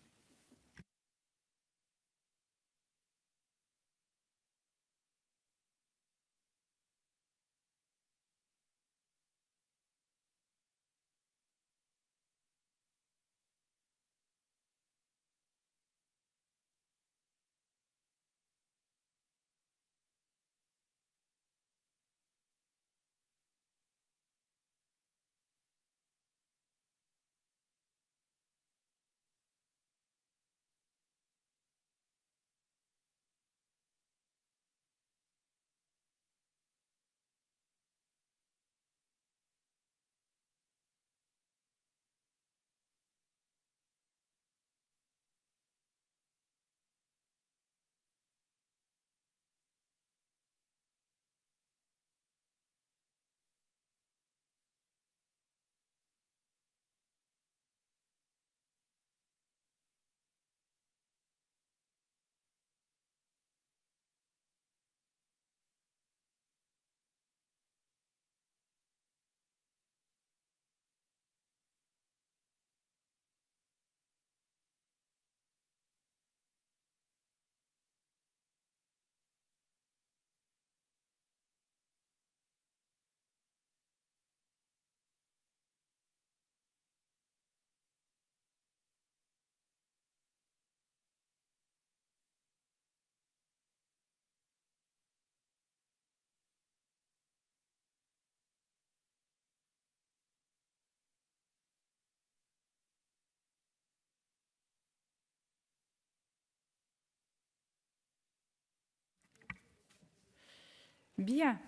Bien.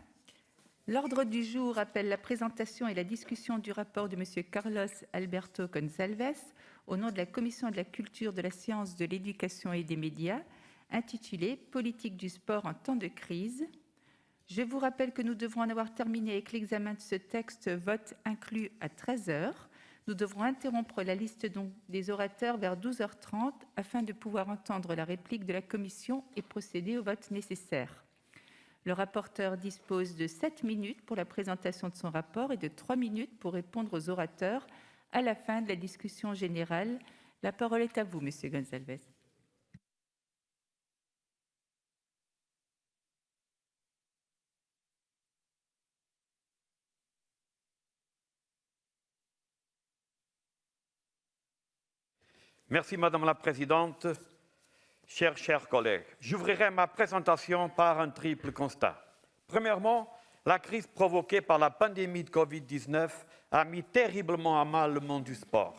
L'ordre du jour appelle la présentation et la discussion du rapport de M. Carlos Alberto Gonçalves au nom de la Commission de la Culture, de la Science, de l'Éducation et des Médias, intitulé « Politique du sport en temps de crise ». Je vous rappelle que nous devrons en avoir terminé avec l'examen de ce texte, vote inclus à 13 h. Nous devrons interrompre la liste des orateurs vers 12h30 afin de pouvoir entendre la réplique de la Commission et procéder au vote nécessaire. Le rapporteur dispose de 7 minutes pour la présentation de son rapport et de 3 minutes pour répondre aux orateurs à la fin de la discussion générale. La parole est à vous, Monsieur Gonçalves. Merci Madame la Présidente. Chers collègues, j'ouvrirai ma présentation par un triple constat. Premièrement, la crise provoquée par la pandémie de Covid-19 a mis terriblement à mal le monde du sport.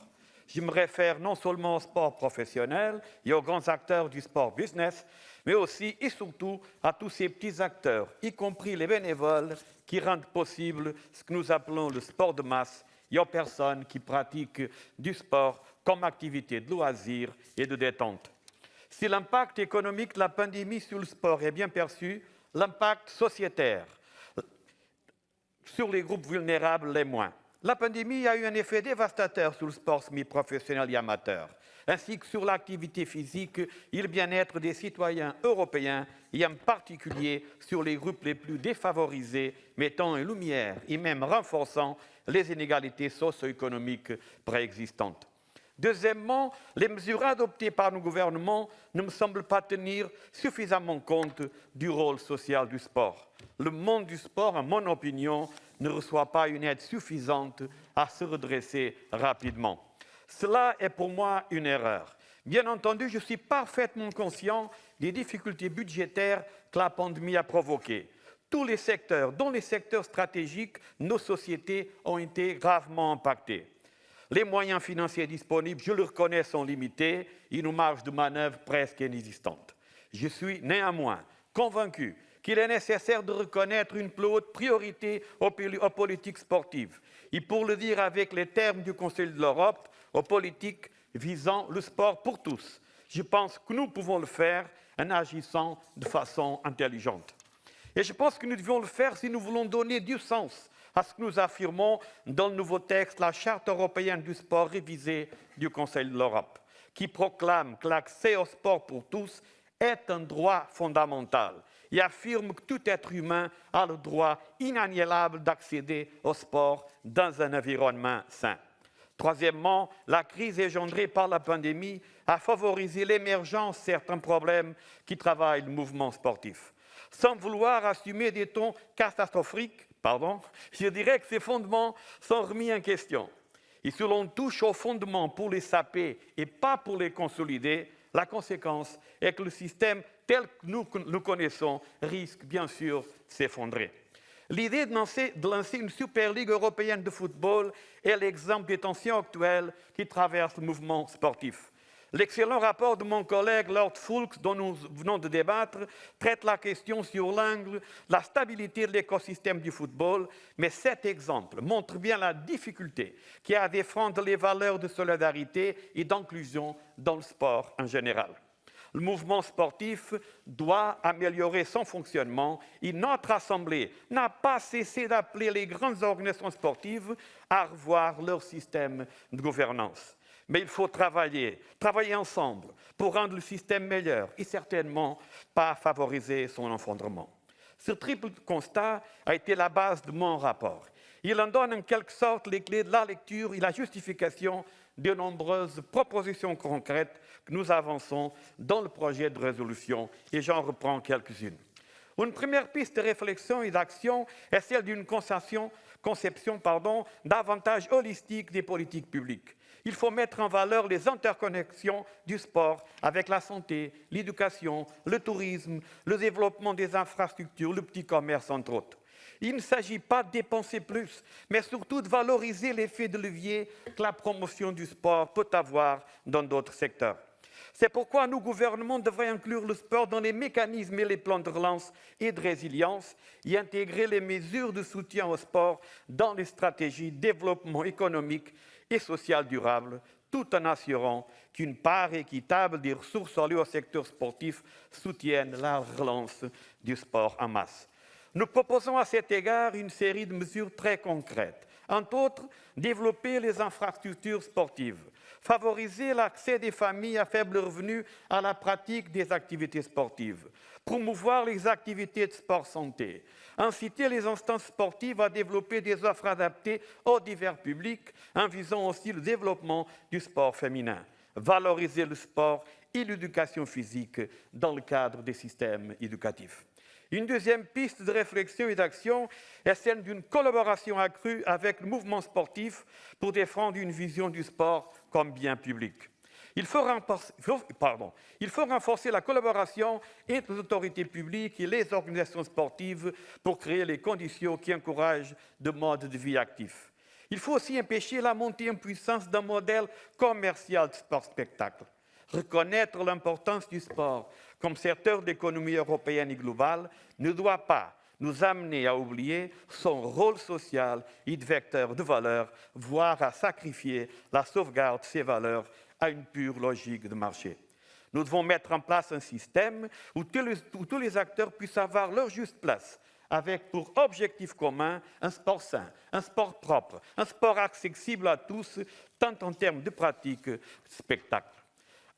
Je me réfère non seulement au sport professionnel et aux grands acteurs du sport business, mais aussi et surtout à tous ces petits acteurs, y compris les bénévoles, qui rendent possible ce que nous appelons le sport de masse et aux personnes qui pratiquent du sport comme activité de loisir et de détente. Si l'impact économique de la pandémie sur le sport est bien perçu, l'impact sociétaire sur les groupes vulnérables l'est moins. La pandémie a eu un effet dévastateur sur le sport semi-professionnel et amateur, ainsi que sur l'activité physique et le bien-être des citoyens européens, et en particulier sur les groupes les plus défavorisés, mettant en lumière et même renforçant les inégalités socio-économiques préexistantes. Deuxièmement, les mesures adoptées par nos gouvernements ne me semblent pas tenir suffisamment compte du rôle social du sport. Le monde du sport, en mon opinion, ne reçoit pas une aide suffisante à se redresser rapidement. Cela est pour moi une erreur. Bien entendu, je suis parfaitement conscient des difficultés budgétaires que la pandémie a provoquées. Tous les secteurs, dont les secteurs stratégiques, nos sociétés ont été gravement impactés. Les moyens financiers disponibles, je le reconnais, sont limités et nos marges de manœuvre presque inexistantes. Je suis néanmoins convaincu qu'il est nécessaire de reconnaître une plus haute priorité aux politiques sportives. Et pour le dire avec les termes du Conseil de l'Europe, aux politiques visant le sport pour tous. Je pense que nous pouvons le faire en agissant de façon intelligente. Et je pense que nous devons le faire si nous voulons donner du sens à ce que nous affirmons dans le nouveau texte, la Charte européenne du sport révisée du Conseil de l'Europe, qui proclame que l'accès au sport pour tous est un droit fondamental et affirme que tout être humain a le droit inaliénable d'accéder au sport dans un environnement sain. Troisièmement, la crise engendrée par la pandémie a favorisé l'émergence de certains problèmes qui travaillent le mouvement sportif. Sans vouloir assumer des tons catastrophiques, je dirais que ces fondements sont remis en question. Et si l'on touche aux fondements pour les saper et pas pour les consolider, la conséquence est que le système tel que nous le connaissons risque bien sûr de s'effondrer. L'idée de lancer une Super Ligue européenne de football est l'exemple des tensions actuelles qui traversent le mouvement sportif. L'excellent rapport de mon collègue Lord Foulkes, dont nous venons de débattre, traite la question sur l'angle de la stabilité de l'écosystème du football, mais cet exemple montre bien la difficulté qu'il y a à défendre les valeurs de solidarité et d'inclusion dans le sport en général. Le mouvement sportif doit améliorer son fonctionnement et notre Assemblée n'a pas cessé d'appeler les grandes organisations sportives à revoir leur système de gouvernance. Mais il faut travailler ensemble pour rendre le système meilleur et certainement pas favoriser son effondrement. Ce triple constat a été la base de mon rapport. Il en donne en quelque sorte les clés de la lecture et la justification de nombreuses propositions concrètes que nous avançons dans le projet de résolution et j'en reprends quelques-unes. Une première piste de réflexion et d'action est celle d'une conception davantage holistique des politiques publiques. Il faut mettre en valeur les interconnexions du sport avec la santé, l'éducation, le tourisme, le développement des infrastructures, le petit commerce, entre autres. Il ne s'agit pas de dépenser plus, mais surtout de valoriser l'effet de levier que la promotion du sport peut avoir dans d'autres secteurs. C'est pourquoi nos gouvernements devraient inclure le sport dans les mécanismes et les plans de relance et de résilience et intégrer les mesures de soutien au sport dans les stratégies de développement économique et social durable, tout en assurant qu'une part équitable des ressources allouées au secteur sportif soutienne la relance du sport en masse. Nous proposons à cet égard une série de mesures très concrètes. Entre autres, développer les infrastructures sportives, favoriser l'accès des familles à faible revenu à la pratique des activités sportives, promouvoir les activités de sport santé, inciter les instances sportives à développer des offres adaptées aux divers publics, en visant aussi le développement du sport féminin, valoriser le sport et l'éducation physique dans le cadre des systèmes éducatifs. Une deuxième piste de réflexion et d'action est celle d'une collaboration accrue avec le mouvement sportif pour défendre une vision du sport comme bien public. Il faut renforcer la collaboration entre les autorités publiques et les organisations sportives pour créer les conditions qui encouragent de modes de vie actifs. Il faut aussi empêcher la montée en puissance d'un modèle commercial de sport-spectacle. Reconnaître l'importance du sport comme secteur d'économie européenne et globale ne doit pas nous amener à oublier son rôle social et de vecteur de valeur, voire à sacrifier la sauvegarde de ces valeurs à une pure logique de marché. Nous devons mettre en place un système où tous les acteurs puissent avoir leur juste place, avec pour objectif commun un sport sain, un sport propre, un sport accessible à tous, tant en termes de pratique que de spectacle.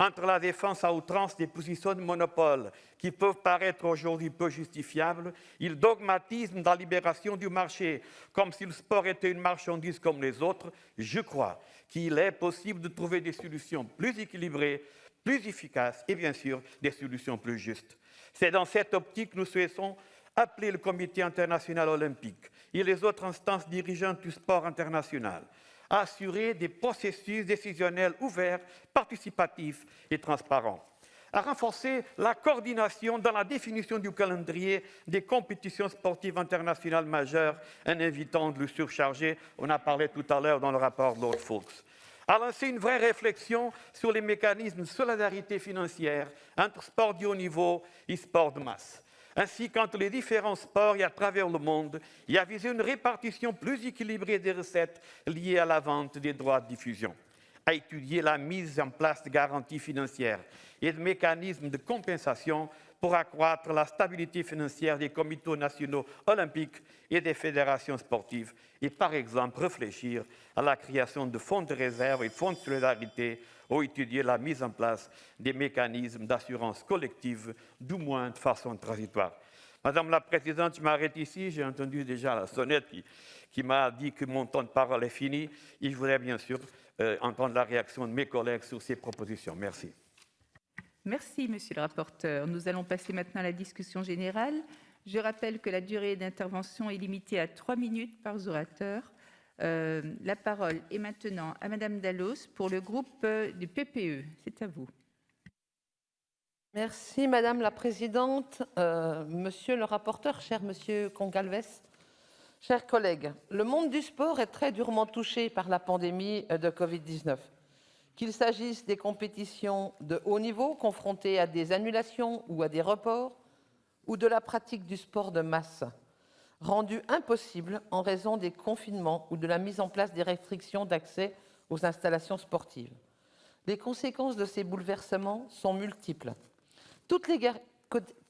Entre la défense à outrance des positions de monopole qui peuvent paraître aujourd'hui peu justifiables et le dogmatisme de la libération du marché, comme si le sport était une marchandise comme les autres, je crois qu'il est possible de trouver des solutions plus équilibrées, plus efficaces et bien sûr des solutions plus justes. C'est dans cette optique que nous souhaitons appeler le Comité international olympique et les autres instances dirigeantes du sport international à assurer des processus décisionnels ouverts, participatifs et transparents, à renforcer la coordination dans la définition du calendrier des compétitions sportives internationales majeures en évitant de le surcharger. On a parlé tout à l'heure dans le rapport de Lord Foulkes. À lancer une vraie réflexion sur les mécanismes de solidarité financière entre sport de haut niveau et sport de masse, ainsi qu'entre les différents sports et à travers le monde, et à viser une répartition plus équilibrée des recettes liées à la vente des droits de diffusion, à étudier la mise en place de garanties financières et de mécanismes de compensation pour accroître la stabilité financière des comités nationaux olympiques et des fédérations sportives, et par exemple réfléchir à la création de fonds de réserve et de fonds de solidarité ou étudier la mise en place des mécanismes d'assurance collective, du moins de façon transitoire. Madame la Présidente, je m'arrête ici. J'ai entendu déjà la sonnette qui m'a dit que mon temps de parole est fini. Et je voudrais bien sûr entendre la réaction de mes collègues sur ces propositions. Merci. Merci, monsieur le rapporteur. Nous allons passer maintenant à la discussion générale. Je rappelle que la durée d'intervention est limitée à 3 minutes par orateur. La parole est maintenant à Madame Dallos pour le groupe du PPE. C'est à vous. Merci Madame la Présidente, Monsieur le rapporteur, cher Monsieur Concalves, chers collègues. Le monde du sport est très durement touché par la pandémie de Covid-19. Qu'il s'agisse des compétitions de haut niveau confrontées à des annulations ou à des reports, ou de la pratique du sport de masse, rendu impossible en raison des confinements ou de la mise en place des restrictions d'accès aux installations sportives. Les conséquences de ces bouleversements sont multiples. Toutes les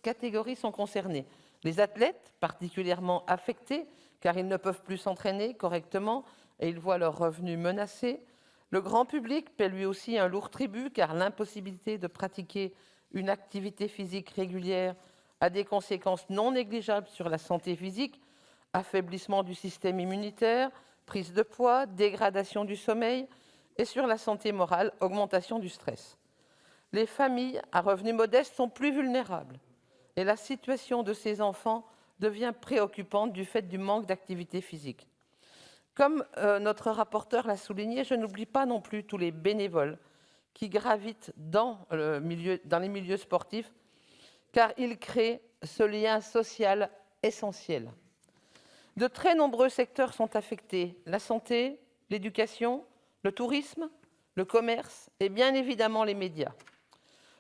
catégories sont concernées. Les athlètes, particulièrement affectés, car ils ne peuvent plus s'entraîner correctement et ils voient leurs revenus menacés. Le grand public paie lui aussi un lourd tribut, car l'impossibilité de pratiquer une activité physique régulière a des conséquences non négligeables sur la santé physique, affaiblissement du système immunitaire, prise de poids, dégradation du sommeil, et sur la santé morale, augmentation du stress. Les familles à revenus modestes sont plus vulnérables, et la situation de ces enfants devient préoccupante du fait du manque d'activité physique. Comme notre rapporteur l'a souligné, je n'oublie pas non plus tous les bénévoles qui gravitent dans les milieux sportifs, car ils créent ce lien social essentiel. De très nombreux secteurs sont affectés: la santé, l'éducation, le tourisme, le commerce et bien évidemment les médias.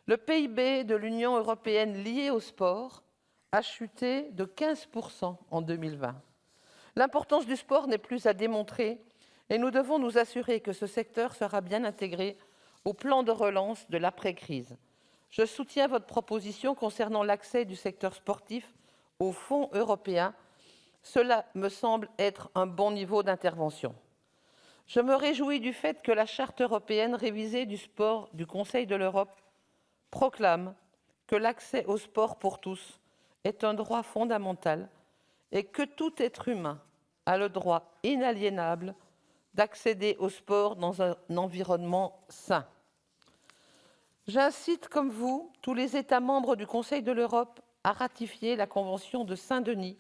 Le PIB de l'Union européenne lié au sport a chuté de 15% en 2020. L'importance du sport n'est plus à démontrer et nous devons nous assurer que ce secteur sera bien intégré au plan de relance de l'après-crise. Je soutiens votre proposition concernant l'accès du secteur sportif aux fonds européens. Cela me semble être un bon niveau d'intervention. Je me réjouis du fait que la Charte européenne révisée du sport du Conseil de l'Europe proclame que l'accès au sport pour tous est un droit fondamental et que tout être humain a le droit inaliénable d'accéder au sport dans un environnement sain. J'incite, comme vous, tous les États membres du Conseil de l'Europe à ratifier la Convention de Saint-Denis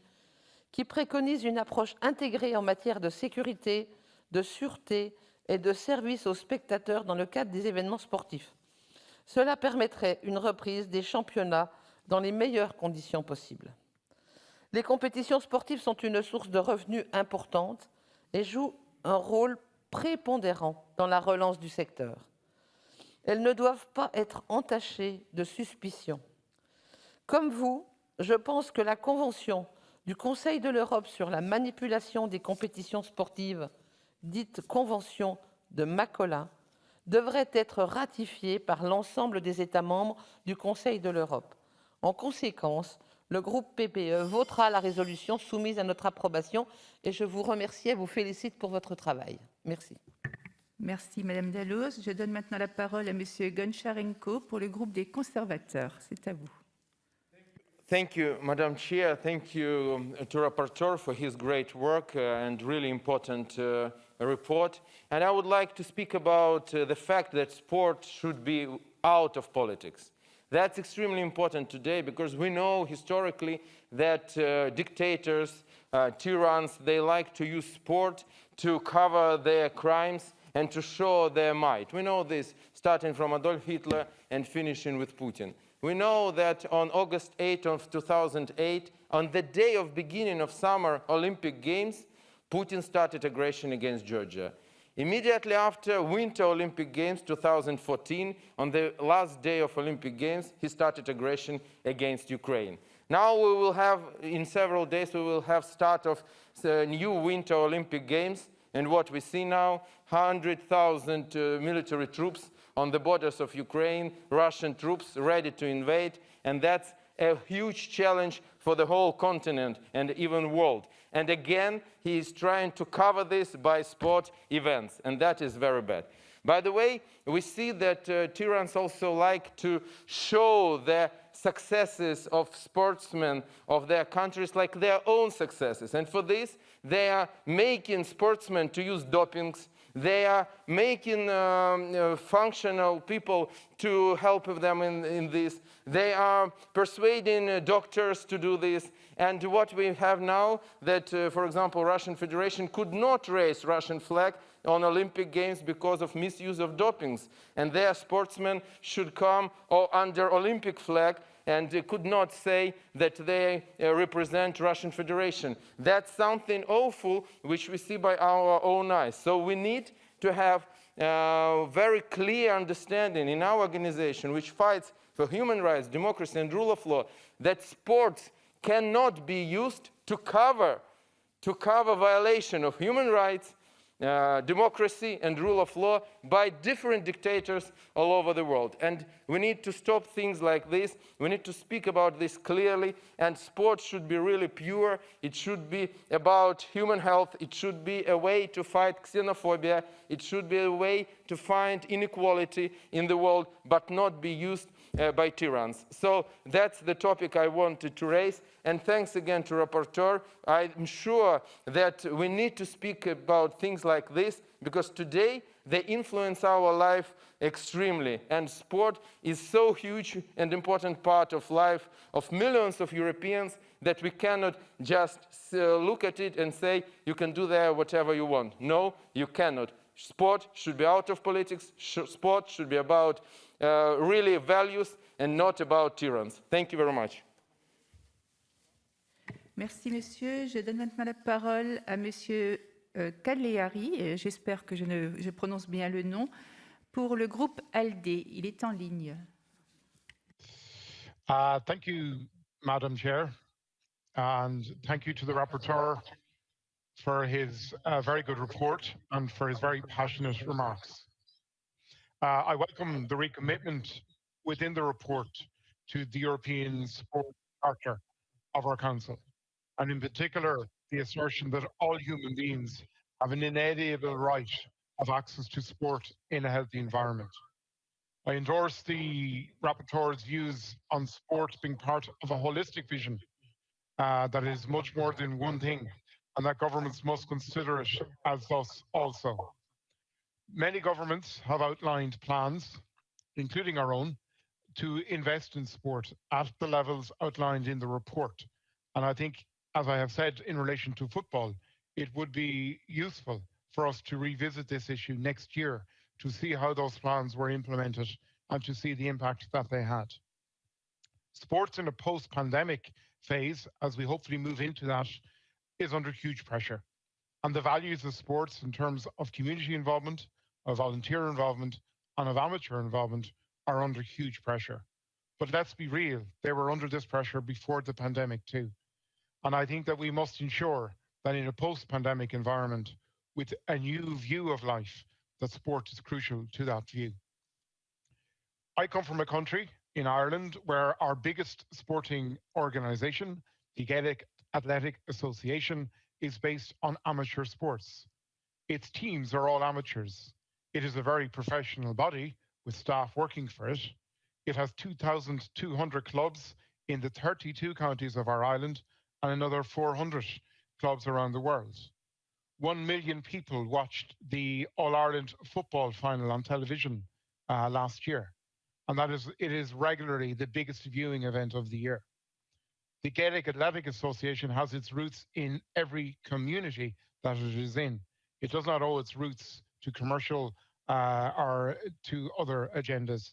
qui préconise une approche intégrée en matière de sécurité, de sûreté et de service aux spectateurs dans le cadre des événements sportifs. Cela permettrait une reprise des championnats dans les meilleures conditions possibles. Les compétitions sportives sont une source de revenus importante et jouent un rôle prépondérant dans la relance du secteur. Elles ne doivent pas être entachées de suspicion. Comme vous, je pense que la Convention du Conseil de l'Europe sur la manipulation des compétitions sportives, dite Convention de Macolin, devrait être ratifiée par l'ensemble des États membres du Conseil de l'Europe. En conséquence, le groupe PPE votera la résolution soumise à notre approbation et je vous remercie et vous félicite pour votre travail. Merci. Merci, Madame Dalloz. Je donne maintenant la parole à Monsieur Goncharenko pour le groupe des conservateurs. C'est à vous. Thank you, Madam Chair. Thank you to Rapporteur for his great work and really important report. And I would like to speak about the fact that sport should be out of politics. That's extremely important today because we know historically that dictators, tyranns, they like to use sport to cover their crimes and to show their might. We know this starting from Adolf Hitler and finishing with Putin. We know that on August 8 of 2008, on the day of beginning of Summer Olympic Games, Putin started aggression against Georgia. Immediately after Winter Olympic Games 2014, on the last day of Olympic Games, he started aggression against Ukraine. Now we will have, in several days, we will have start of new Winter Olympic Games. And what we see now, 100,000 military troops on the borders of Ukraine, Russian troops ready to invade, and that's a huge challenge for the whole continent and even world. And again, he is trying to cover this by sport events, and that is very bad. By the way, we see that tyranns also like to show the successes of sportsmen of their countries like their own successes. And for this, they are making sportsmen to use dopings. They are making functional people to help them in this. They are persuading doctors to do this. And what we have now, that, for example, Russian Federation could not raise Russian flag on Olympic Games because of misuse of dopings. And their sportsmen should come under Olympic flag and they could not say that they represent Russian Federation. That's something awful which we see by our own eyes. So we need to have very clear understanding in our organization, which fights for human rights, democracy, and rule of law, that sports cannot be used to cover violation of human rights, democracy and rule of law by different dictators all over the world. And we need to stop things like this. We need to speak about this clearly, and sport should be really pure. It should be about human health. It should be a way to fight xenophobia. It should be a way to find inequality in the world, but not be used by tyranns. So that's the topic I wanted to raise. And thanks again to Rapporteur. I'm sure that we need to speak about things like this because today they influence our life extremely. And sport is so huge and important part of life of millions of Europeans that we cannot just look at it and say, you can do there whatever you want. No, you cannot. Sport should be out of politics. Sport should be about really values and not about tyranns. Thank you very much. Merci, monsieur. Je donne maintenant la parole à monsieur Cagliari, j'espère que je prononce bien le nom, pour le groupe ALDE. Il est en ligne. Thank you, Madam Chair, and thank you to the rapporteur for his very good report and for his very passionate remarks. I welcome the recommitment within the report to the European Sport Charter of our Council, and in particular, the assertion that all human beings have an inalienable right of access to sport in a healthy environment. I endorse the rapporteur's views on sport being part of a holistic vision that is much more than one thing, and that governments must consider it as thus also. Many governments have outlined plans, including our own, to invest in sport at the levels outlined in the report. And I think, as I have said in relation to football, it would be useful for us to revisit this issue next year to see how those plans were implemented and to see the impact that they had. Sports in a post-pandemic phase, as we hopefully move into that, is under huge pressure. And the values of sports in terms of community involvement, of volunteer involvement, and of amateur involvement are under huge pressure. But let's be real, they were under this pressure before the pandemic too. And I think that we must ensure that in a post-pandemic environment, with a new view of life, that sport is crucial to that view. I come from a country in Ireland where our biggest sporting organisation, the Gaelic Athletic Association, is based on amateur sports. Its teams are all amateurs. It is a very professional body with staff working for it. It has 2,200 clubs in the 32 counties of our island and another 400 clubs around the world. 1 million people watched the All-Ireland football final on television last year. And it is regularly the biggest viewing event of the year. The Gaelic Athletic Association has its roots in every community that it is in. It does not owe its roots to commercial or to other agendas.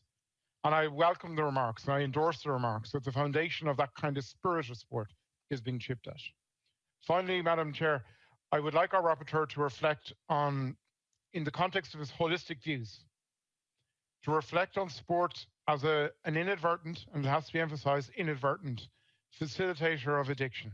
And I welcome the remarks, and I endorse the remarks that the foundation of that kind of spirit of sport is being chipped at. Finally, Madam Chair, I would like our rapporteur to reflect on, in the context of his holistic views, to reflect on sport as an inadvertent, and it has to be emphasized, inadvertent, facilitator of addiction.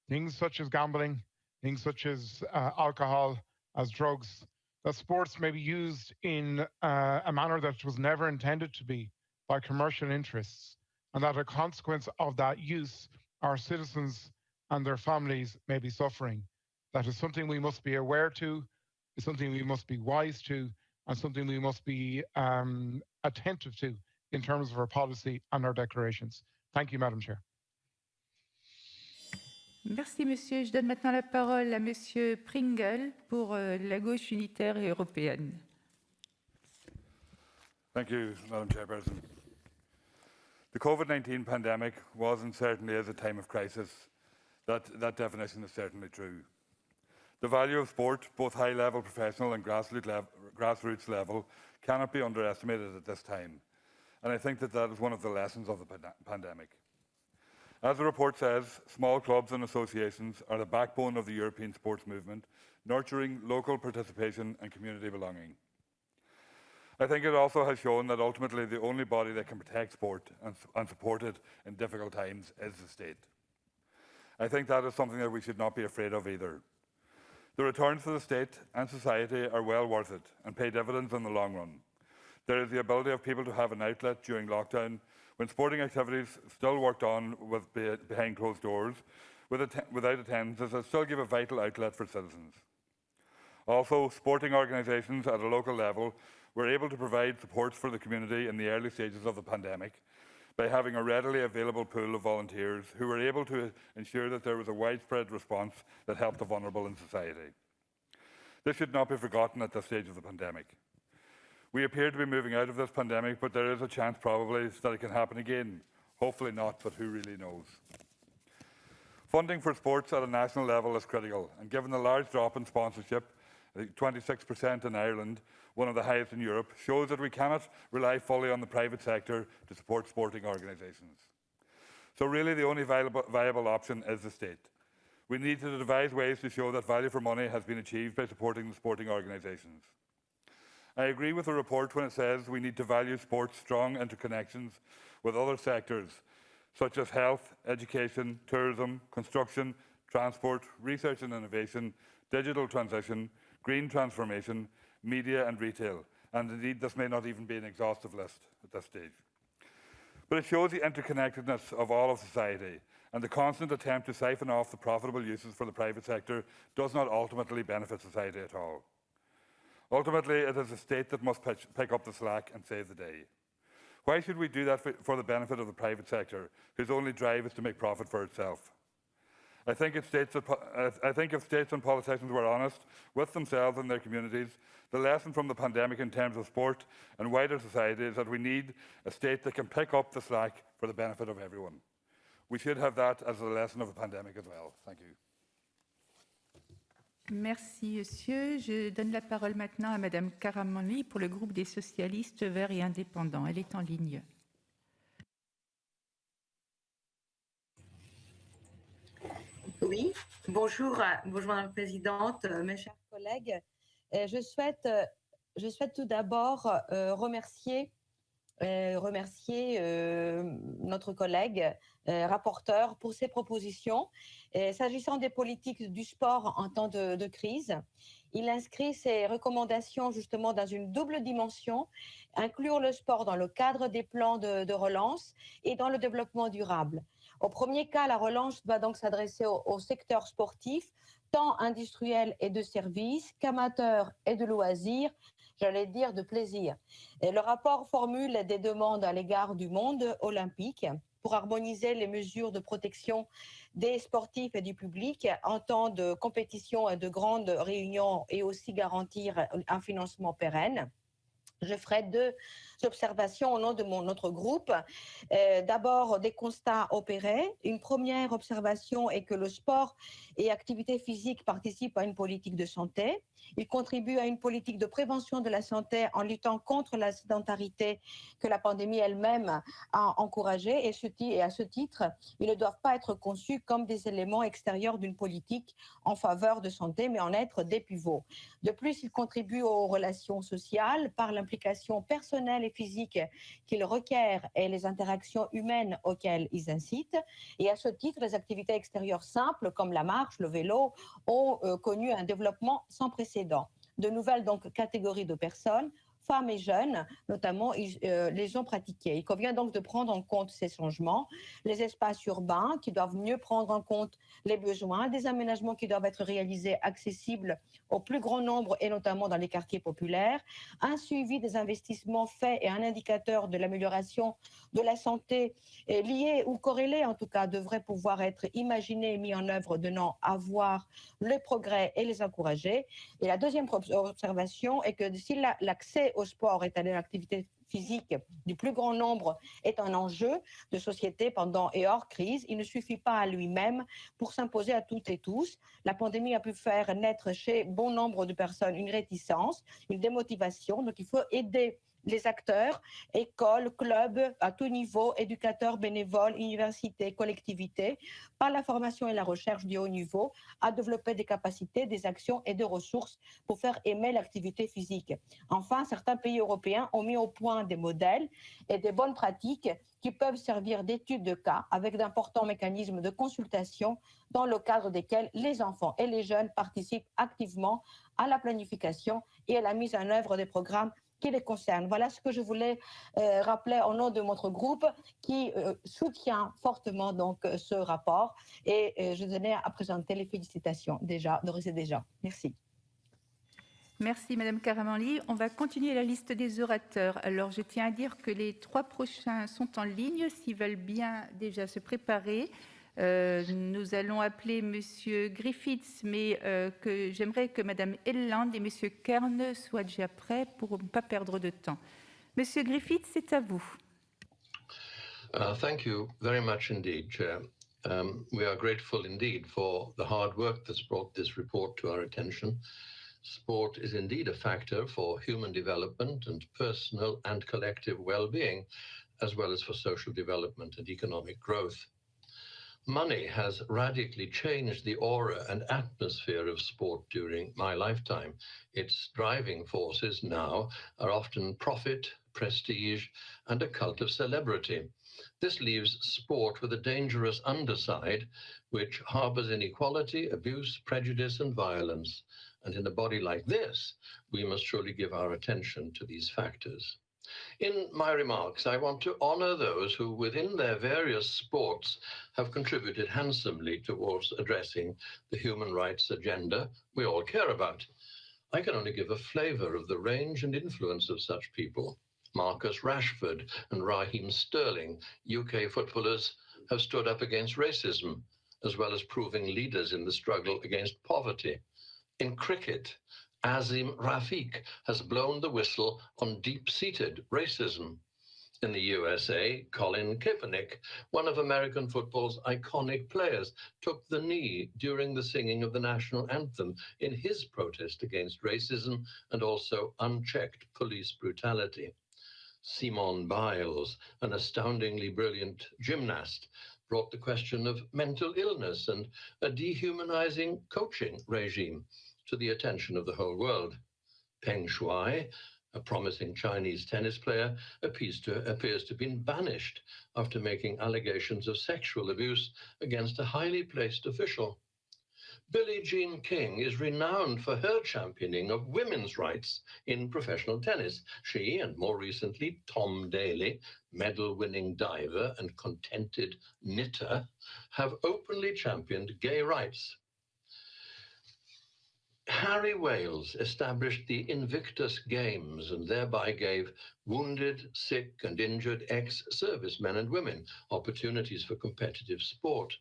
Things such as gambling, things such as alcohol, as drugs, that sports may be used in a manner that was never intended to be by commercial interests, and that a consequence of that use, our citizens and their families may be suffering. That is something we must be aware to, is something we must be wise to, and something we must be attentive to in terms of our policy and our declarations. Thank you, Madam Chair. Merci, monsieur. Je donne maintenant la parole à monsieur Pringle pour la gauche unitaire et européenne. Thank you, Madam Chairperson. The COVID-19 pandemic was and certainly is a time of crisis. That definition is certainly true. The value of sport, both high-level professional and grassroots level, cannot be underestimated at this time. And I think that is one of the lessons of the pandemic. As the report says, small clubs and associations are the backbone of the European sports movement, nurturing local participation and community belonging. I think it also has shown that ultimately the only body that can protect sport and support it in difficult times is the state. I think that is something that we should not be afraid of either. The returns to the state and society are well worth it and pay dividends in the long run. There is the ability of people to have an outlet during lockdown when sporting activities still worked on behind closed doors without attendances that still give a vital outlet for citizens. Also, sporting organisations at a local level were able to provide supports for the community in the early stages of the pandemic by having a readily available pool of volunteers who were able to ensure that there was a widespread response that helped the vulnerable in society. This should not be forgotten at this stage of the pandemic. We appear to be moving out of this pandemic, but there is a chance probably that it can happen again. Hopefully not, but who really knows? Funding for sports at a national level is critical, and given the large drop in sponsorship, 26% in Ireland, one of the highest in Europe, shows that we cannot rely fully on the private sector to support sporting organisations. So really the only viable option is the state. We need to devise ways to show that value for money has been achieved by supporting the sporting organisations. I agree with the report when it says we need to value sport's strong interconnections with other sectors such as health, education, tourism, construction, transport, research and innovation, digital transition, green transformation, media and retail. And indeed, this may not even be an exhaustive list at this stage. But it shows the interconnectedness of all of society, and the constant attempt to siphon off the profitable uses for the private sector does not ultimately benefit society at all. Ultimately, it is the state that must pick up the slack and save the day. Why should we do that for the benefit of the private sector, whose only drive is to make profit for itself? I think if states and politicians were honest with themselves and their communities, the lesson from the pandemic in terms of sport and wider society is that we need a state that can pick up the slack for the benefit of everyone. We should have that as a lesson of the pandemic as well. Thank you. Merci, monsieur. Je donne la parole maintenant à Madame Karamanli pour le groupe des socialistes verts et indépendants. Elle est en ligne. Oui, bonjour, bonjour Madame la Présidente, mes chers collègues. Je souhaite tout d'abord remercier notre collègue rapporteur pour ses propositions. S'agissant des politiques du sport en temps de crise, il inscrit ses recommandations justement dans une double dimension, inclure le sport dans le cadre des plans de relance et dans le développement durable. Au premier cas, la relance doit donc s'adresser au secteur sportif, tant industriel et de services qu'amateur et de loisirs, j'allais dire de plaisir. Et le rapport formule des demandes à l'égard du monde olympique pour harmoniser les mesures de protection des sportifs et du public en temps de compétition et de grandes réunions et aussi garantir un financement pérenne. Je ferai deux observations au nom de notre groupe. D'abord, des constats opérés. Une première observation est que le sport et activité physique participent à une politique de santé. Il contribue à une politique de prévention de la santé en luttant contre la sédentarité que la pandémie elle-même a encouragée. Et à ce titre, ils ne doivent pas être conçus comme des éléments extérieurs d'une politique en faveur de santé, mais en être des pivots. De plus, ils contribuent aux relations sociales par l'implication personnelle et physique qu'ils requièrent et les interactions humaines auxquelles ils incitent. Et à ce titre, les activités extérieures simples comme la marche, le vélo ont connu un développement sans précédent. De nouvelles donc catégories de personnes, femmes et jeunes, notamment, les ont pratiqués. Il convient donc de prendre en compte ces changements, les espaces urbains qui doivent mieux prendre en compte les besoins, des aménagements qui doivent être réalisés accessibles au plus grand nombre et notamment dans les quartiers populaires, un suivi des investissements faits et un indicateur de l'amélioration de la santé lié ou corrélé en tout cas devrait pouvoir être imaginé et mis en œuvre donnant à voir le progrès et les encourager. Et la deuxième observation est que si l'accès au sport et à l'activité physique du plus grand nombre est un enjeu de société pendant et hors crise, il ne suffit pas à lui-même pour s'imposer à toutes et tous. La pandémie a pu faire naître chez bon nombre de personnes une réticence, une démotivation, donc il faut aider les acteurs, écoles, clubs, à tout niveau, éducateurs, bénévoles, universités, collectivités, par la formation et la recherche du haut niveau, à développer des capacités, des actions et des ressources pour faire aimer l'activité physique. Enfin, certains pays européens ont mis au point des modèles et des bonnes pratiques qui peuvent servir d'études de cas avec d'importants mécanismes de consultation dans le cadre desquels les enfants et les jeunes participent activement à la planification et à la mise en œuvre des programmes qui les concernent. Voilà ce que je voulais rappeler au nom de notre groupe qui soutient fortement donc ce rapport et je tenais à présenter les félicitations d'ores et déjà. Merci. Merci Madame Karamanli. On va continuer la liste des orateurs. Alors je tiens à dire que les trois prochains sont en ligne s'ils veulent bien déjà se préparer. Nous allons appeler Monsieur Griffiths, mais j'aimerais que Madame Elland et Monsieur Kern soient déjà prêts pour ne pas perdre de temps. Monsieur Griffiths, c'est à vous. Thank you very much indeed, Chair. We are grateful indeed for the hard work that's brought this report to our attention. Sport is indeed a factor for human development and personal and collective well-being, as well as for social development and economic growth. Money has radically changed the aura and atmosphere of sport during my lifetime. Its driving forces now are often profit, prestige, and a cult of celebrity. This leaves sport with a dangerous underside, which harbors inequality, abuse, prejudice, and violence. And in a body like this, we must surely give our attention to these factors. In my remarks, I want to honor those who, within their various sports, have contributed handsomely towards addressing the human rights agenda we all care about. I can only give a flavor of the range and influence of such people. Marcus Rashford and Raheem Sterling, UK footballers, have stood up against racism, as well as proving leaders in the struggle against poverty. In cricket, Azim Rafiq has blown the whistle on deep-seated racism. In the USA, Colin Kaepernick, one of American football's iconic players, took the knee during the singing of the national anthem in his protest against racism and also unchecked police brutality. Simone Biles, an astoundingly brilliant gymnast, brought the question of mental illness and a dehumanizing coaching regime to the attention of the whole world. Peng Shuai, a promising Chinese tennis player, appears to have been banished after making allegations of sexual abuse against a highly placed official. Billie Jean King is renowned for her championing of women's rights in professional tennis. She, and more recently Tom Daley, medal-winning diver and contented knitter, have openly championed gay rights. Harry Wales established the Invictus Games and thereby gave wounded, sick, and injured ex-servicemen and women opportunities for competitive sport.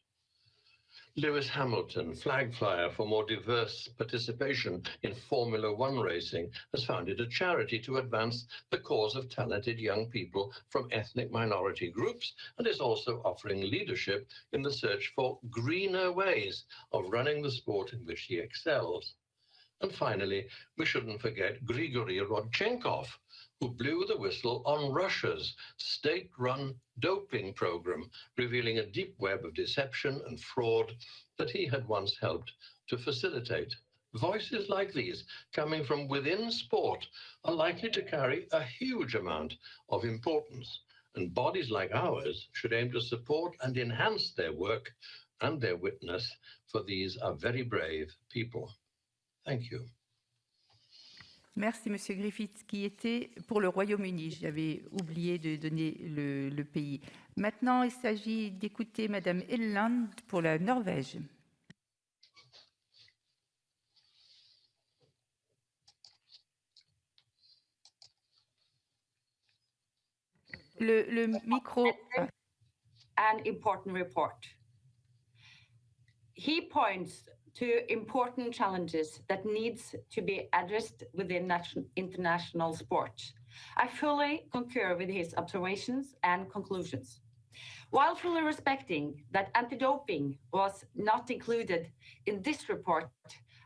Lewis Hamilton, flag flyer for more diverse participation in Formula One racing, has founded a charity to advance the cause of talented young people from ethnic minority groups and is also offering leadership in the search for greener ways of running the sport in which he excels. And finally, we shouldn't forget Grigory Rodchenkov, who blew the whistle on Russia's state-run doping program, revealing a deep web of deception and fraud that he had once helped to facilitate. Voices like these, coming from within sport, are likely to carry a huge amount of importance, and bodies like ours should aim to support and enhance their work and their witness, for these are very brave people. Thank you. Merci, Monsieur Griffiths, qui était pour le Royaume-Uni. J'avais oublié de donner le pays. Maintenant, il s'agit d'écouter Madame Elland pour la Norvège. Le micro. An important report. He points to important challenges that needs to be addressed within international sport. I fully concur with his observations and conclusions. While fully respecting that anti-doping was not included in this report,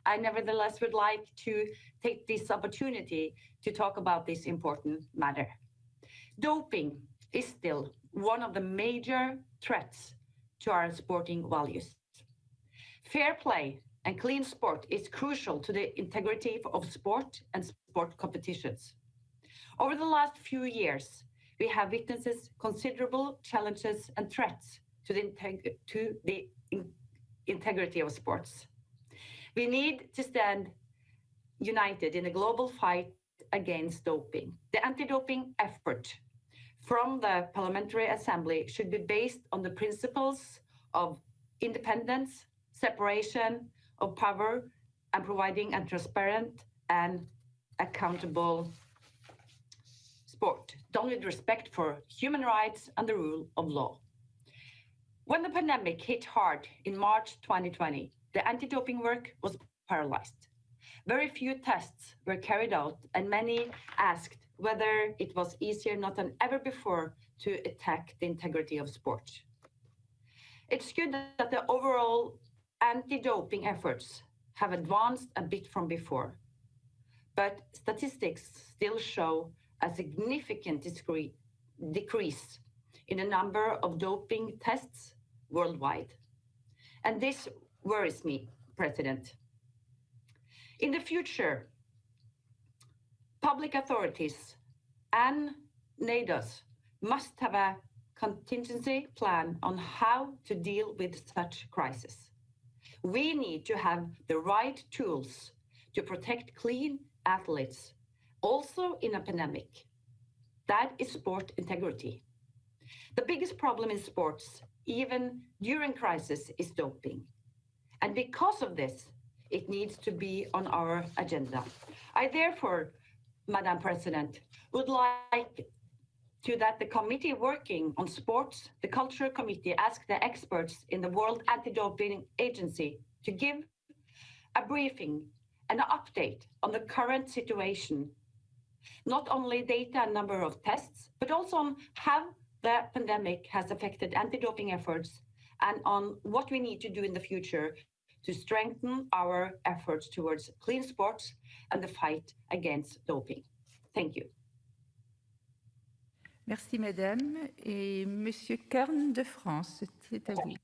I nevertheless would like to take this opportunity to talk about this important matter. Doping is still one of the major threats to our sporting values. Fair play and clean sport is crucial to the integrity of sport and sport competitions. Over the last few years, we have witnessed considerable challenges and threats to the integrity of sports. We need to stand united in a global fight against doping. The anti-doping effort from the Parliamentary Assembly should be based on the principles of independence, separation of power, and providing a transparent and accountable sport, done with respect for human rights and the rule of law. When the pandemic hit hard in March 2020, the anti-doping work was paralyzed. Very few tests were carried out, and many asked whether it was easier not than ever before to attack the integrity of sport. It's good that the overall anti-doping efforts have advanced a bit from before, but statistics still show a significant decrease in the number of doping tests worldwide. And this worries me, President. In the future, public authorities and NATOs must have a contingency plan on how to deal with such crisis. We need to have the right tools to protect clean athletes, also in a pandemic. That is sport integrity. The biggest problem in sports, even during crisis, is doping. And because of this, it needs to be on our agenda. I therefore, Madam President, would like that the committee working on sports, the Culture Committee, ask the experts in the World Anti-Doping Agency to give a briefing and an update on the current situation, not only data and number of tests, but also on how the pandemic has affected anti-doping efforts and on what we need to do in the future to strengthen our efforts towards clean sports and the fight against doping. Thank you. Merci, Madame. Et Monsieur Kern de France, c'est à vous.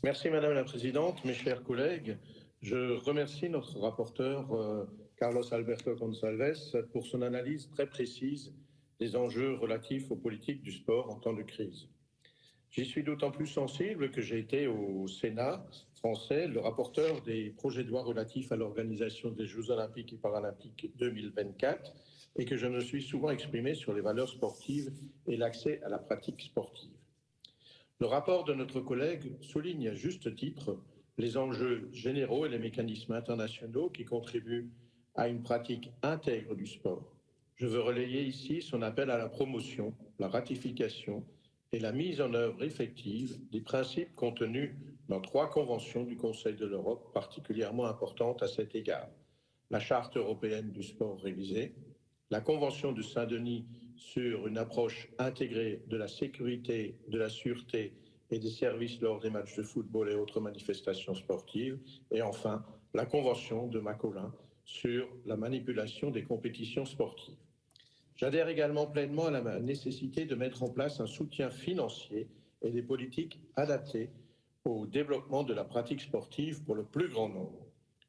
Merci, Madame la Présidente. Mes chers collègues, je remercie notre rapporteur Carlos Alberto Gonçalves pour son analyse très précise des enjeux relatifs aux politiques du sport en temps de crise. J'y suis d'autant plus sensible que j'ai été au Sénat français le rapporteur des projets de loi relatifs à l'organisation des Jeux olympiques et paralympiques 2024 et que je me suis souvent exprimé sur les valeurs sportives et l'accès à la pratique sportive. Le rapport de notre collègue souligne à juste titre les enjeux généraux et les mécanismes internationaux qui contribuent à une pratique intègre du sport. Je veux relayer ici son appel à la promotion, la ratification et la mise en œuvre effective des principes contenus dans 3 conventions du Conseil de l'Europe particulièrement importantes à cet égard. La Charte européenne du sport révisée, la Convention de Saint-Denis sur une approche intégrée de la sécurité, de la sûreté et des services lors des matchs de football et autres manifestations sportives, et enfin la Convention de Macolin sur la manipulation des compétitions sportives. J'adhère également pleinement à la nécessité de mettre en place un soutien financier et des politiques adaptées au développement de la pratique sportive pour le plus grand nombre.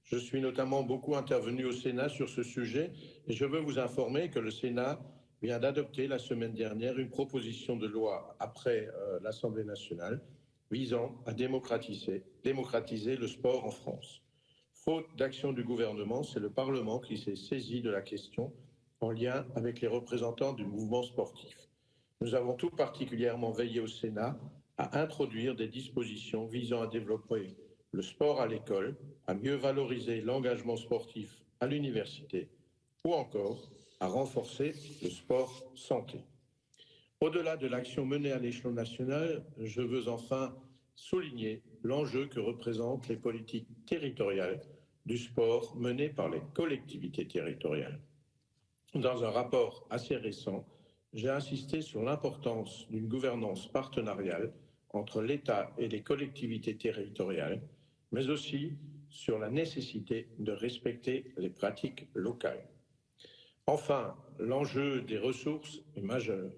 Je suis notamment beaucoup intervenu au Sénat sur ce sujet et je veux vous informer que le Sénat vient d'adopter la semaine dernière une proposition de loi après l'Assemblée nationale visant à démocratiser le sport en France. Faute d'action du gouvernement, c'est le Parlement qui s'est saisi de la question en lien avec les représentants du mouvement sportif. Nous avons tout particulièrement veillé au Sénat à introduire des dispositions visant à développer le sport à l'école, à mieux valoriser l'engagement sportif à l'université ou encore à renforcer le sport santé. Au-delà de l'action menée à l'échelon national, je veux enfin souligner l'enjeu que représentent les politiques territoriales du sport menées par les collectivités territoriales. Dans un rapport assez récent, j'ai insisté sur l'importance d'une gouvernance partenariale entre l'État et les collectivités territoriales, mais aussi sur la nécessité de respecter les pratiques locales. Enfin, l'enjeu des ressources est majeur.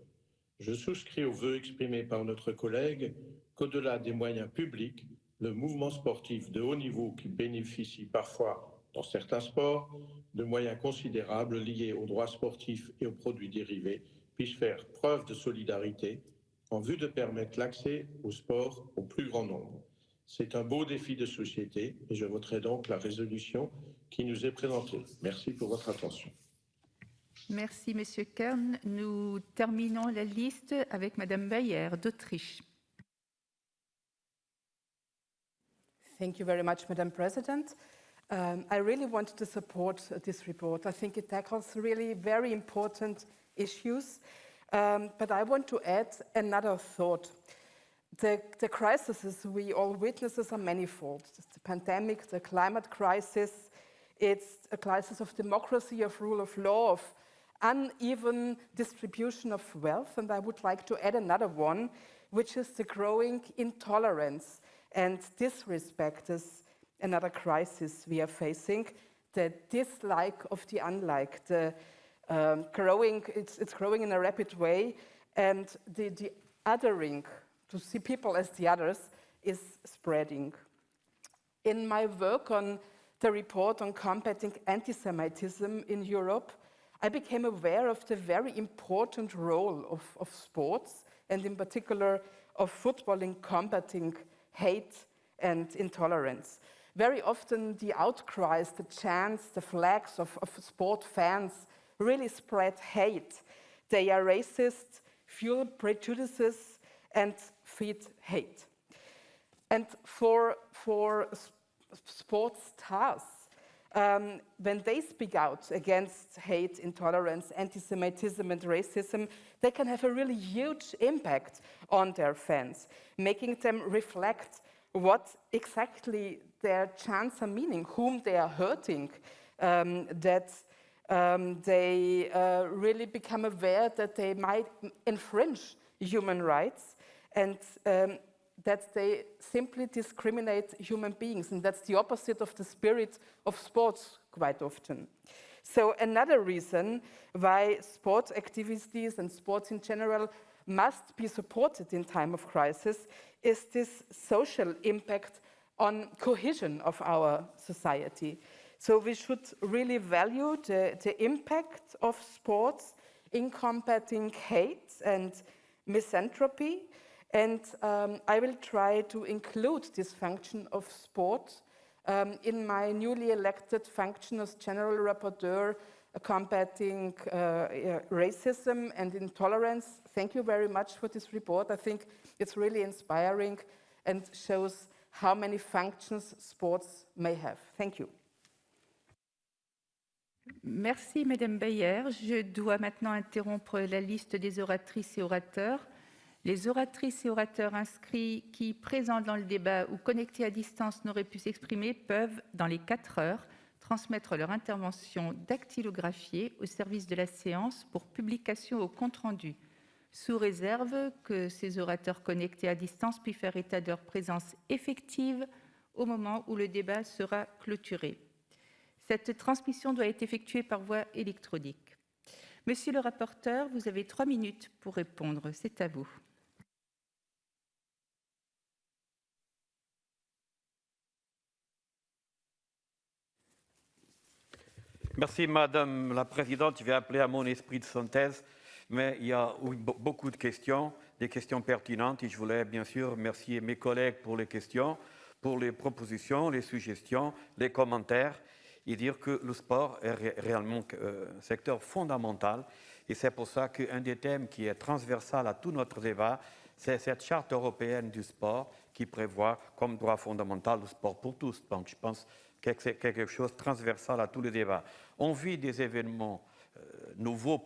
Je souscris au vœu exprimé par notre collègue qu'au-delà des moyens publics, le mouvement sportif de haut niveau qui bénéficie parfois, dans certains sports, de moyens considérables liés aux droits sportifs et aux produits dérivés puisse faire preuve de solidarité en vue de permettre l'accès au sport au plus grand nombre. C'est un beau défi de société et je voterai donc la résolution qui nous est présentée. Merci pour votre attention. Merci, Monsieur Kern. Nous terminons la liste avec Madame Bayer d'Autriche. Thank you very much, Madam President. I really want to support this report. I think it tackles really very important issues, but I want to add another thought. The crises we all witness are manifold. It's the pandemic, the climate crisis, it's a crisis of democracy, of rule of law, of uneven distribution of wealth, and I would like to add another one, which is the growing intolerance and disrespect is another crisis we are facing, the dislike of the unlike, the it's growing in a rapid way, and the othering, to see people as the others, is spreading. In my work on the report on combating anti-Semitism in Europe, I became aware of the very important role of sports, and in particular of football in combating hate and intolerance. Very often the outcries, the chants, the flags of sport fans really spread hate. They are racist, fuel prejudices, and feed hate. And for sports stars, when they speak out against hate, intolerance, anti-Semitism, and racism, they can have a really huge impact on their fans, making them reflect what exactly their chants are meaning, whom they are hurting, that they really become aware that they might infringe human rights, and that they simply discriminate human beings, and that's the opposite of the spirit of sports quite often. So another reason why sport activities and sports in general must be supported in time of crisis is this social impact on cohesion of our society. So we should really value the impact of sports in combating hate and misanthropy. And I will try to include this function of sport in my newly elected function as General Rapporteur combating racism and intolerance. Thank you very much for this report. I think it's really inspiring and shows how many functions sports may have. Thank you. Merci, Madame Beyer. Je dois maintenant interrompre la liste des oratrices et orateurs. Les oratrices et orateurs inscrits qui, présents dans le débat ou connectés à distance, n'auraient pu s'exprimer peuvent, dans les 4 heures, transmettre leur intervention dactylographiée au service de la séance pour publication au compte-rendu, sous réserve que ces orateurs connectés à distance puissent faire état de leur présence effective au moment où le débat sera clôturé. Cette transmission doit être effectuée par voie électronique. Monsieur le rapporteur, vous avez 3 minutes pour répondre. C'est à vous. Merci Madame la Présidente. Je vais appeler à mon esprit de synthèse, mais il y a beaucoup de questions, des questions pertinentes, et je voulais bien sûr remercier mes collègues pour les questions, pour les propositions, les suggestions, les commentaires, et dire que le sport est réellement un secteur fondamental, et c'est pour ça qu'un des thèmes qui est transversal à tout notre débat, c'est cette charte européenne du sport qui prévoit comme droit fondamental le sport pour tous. Donc je pense que c'est quelque chose de transversal à tous les débats. On vit des événements nouveaux,